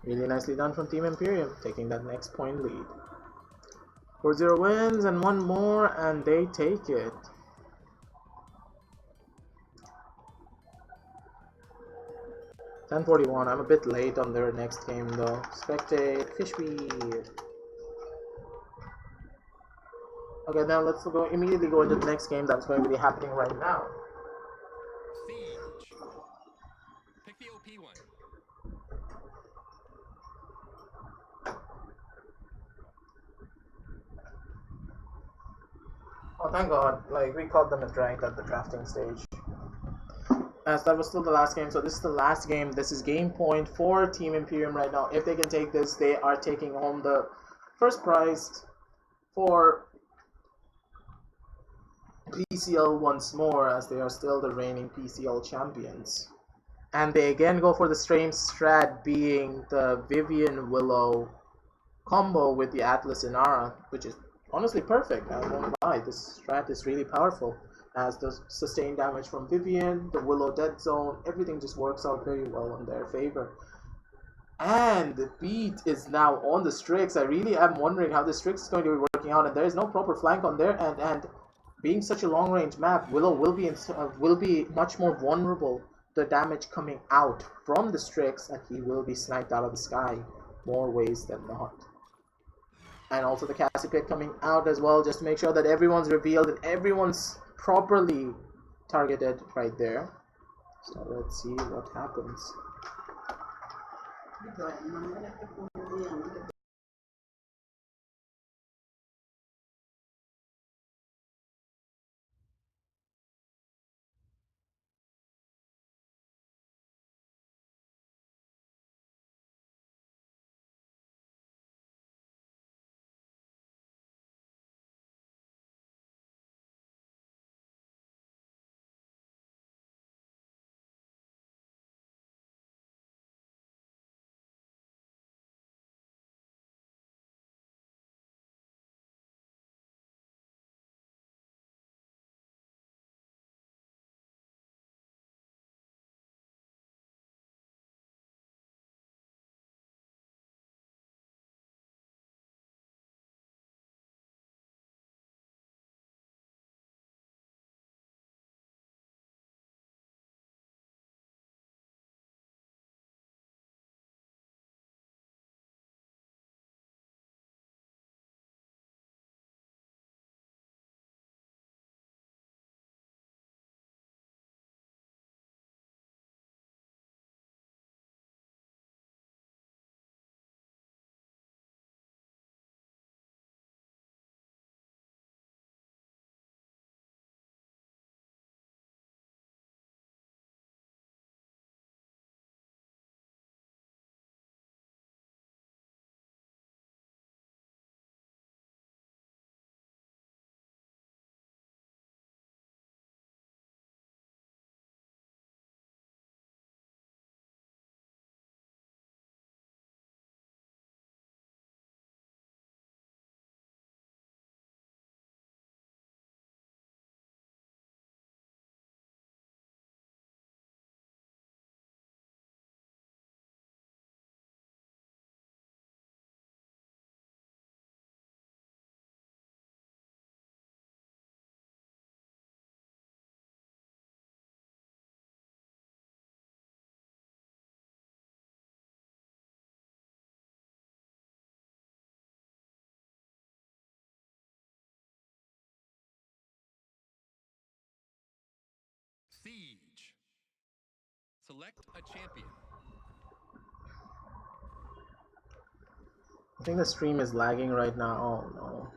Really nicely done from Team Imperium, taking that next point lead. 4-0 wins and one more, and they take it. $10:41. I'm a bit late on their next game though. Spectate, Fishweave. Okay, now let's immediately go into the next game that's going to be happening right now. Siege. Pick the OP one. Oh, thank God! Like we caught them ranked at the drafting stage. As that was still the last game, so this is the last game. This is game point for Team Imperium right now. If they can take this, they are taking home the first prize for Pseal once more, as they are still the reigning Pseal champions. And they again go for the strange strat, being the Vivian Willow combo with the Atlas Inara, which is honestly perfect. I won't lie, this strat is really powerful. As the sustained damage from Vivian, the Willow Dead Zone, everything just works out very well in their favor. And the beat is now on the Strix. I really am wondering how the Strix is going to be working out, and there is no proper flank on their end. And being such a long-range map, Willow will be much more vulnerable to damage coming out from the Strix, and he will be sniped out of the sky more ways than not. And also the Cassie Pit coming out as well, just to make sure that everyone's revealed and everyone's properly targeted right there. So let's see what happens. Select a champion. I think the stream is lagging right now. Oh no.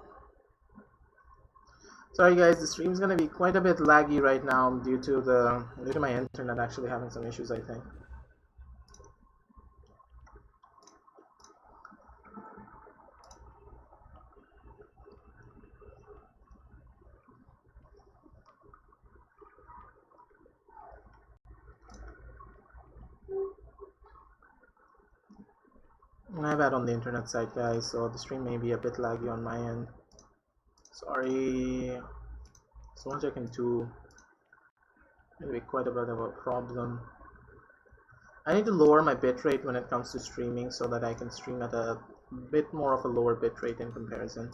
Sorry guys, the stream's gonna be quite a bit laggy right now due to my internet actually having some issues, I think. My bad on the internet side, guys, so the stream may be a bit laggy on my end. Sorry. So much I can do. It'll be quite a bit of a problem. I need to lower my bitrate when it comes to streaming so that I can stream at a bit more of a lower bitrate in comparison.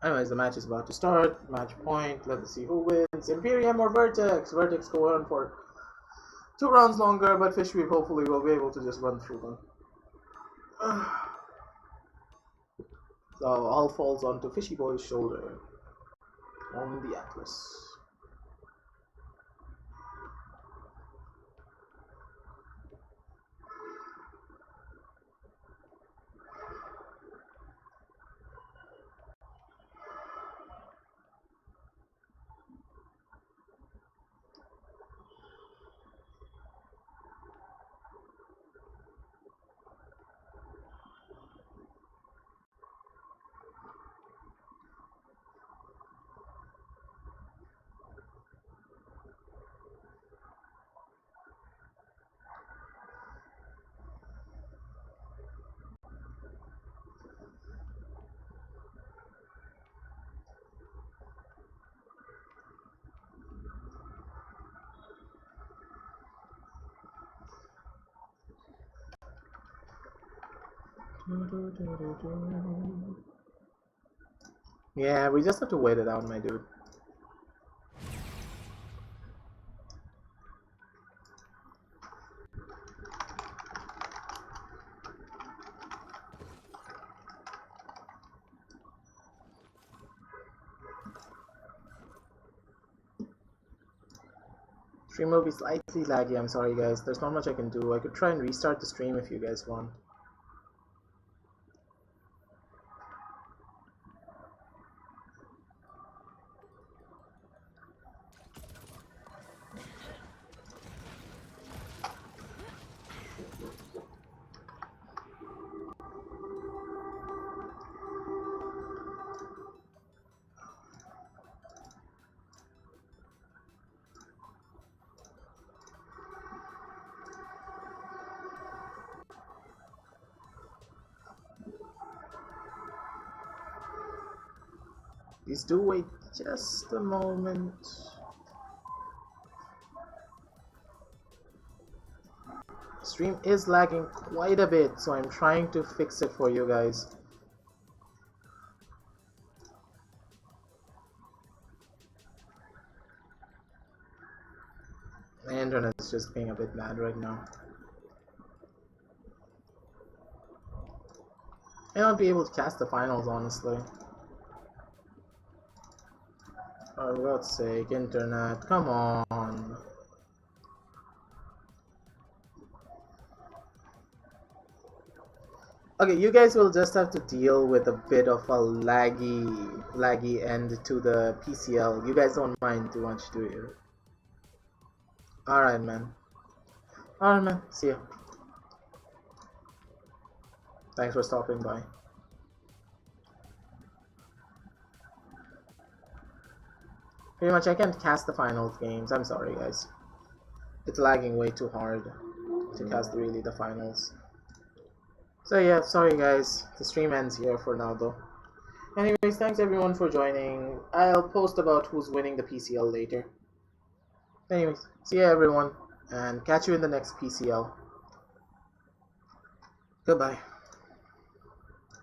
Anyways, the match is about to start. Match point. Let's see who wins. Imperium or Vertex? Vertex go on for 2 rounds longer, but Fishweep hopefully will be able to just run through them. So all falls onto Fishy Boy's shoulder on the Atlas. Yeah, we just have to wait it out, my dude. Stream will be slightly laggy, I'm sorry guys. There's not much I can do. I could try and restart the stream if you guys want. Please do wait just a moment. Stream is lagging quite a bit, so I'm trying to fix it for you guys. My internet's just being a bit mad right now. I won't be able to cast the finals, honestly. For God's sake, internet, come on. Okay, you guys will just have to deal with a bit of a laggy end to the PCL. You guys don't mind too much, do you? Alright, man. Alright, man. See ya. Thanks for stopping by. Pretty much, I can't cast the finals games. I'm sorry, guys. It's lagging way too hard to cast really the finals. So yeah, sorry guys. The stream ends here for now though. Anyways, thanks everyone for joining. I'll post about who's winning the PCL later. Anyways, see ya everyone, and catch you in the next PCL. Goodbye.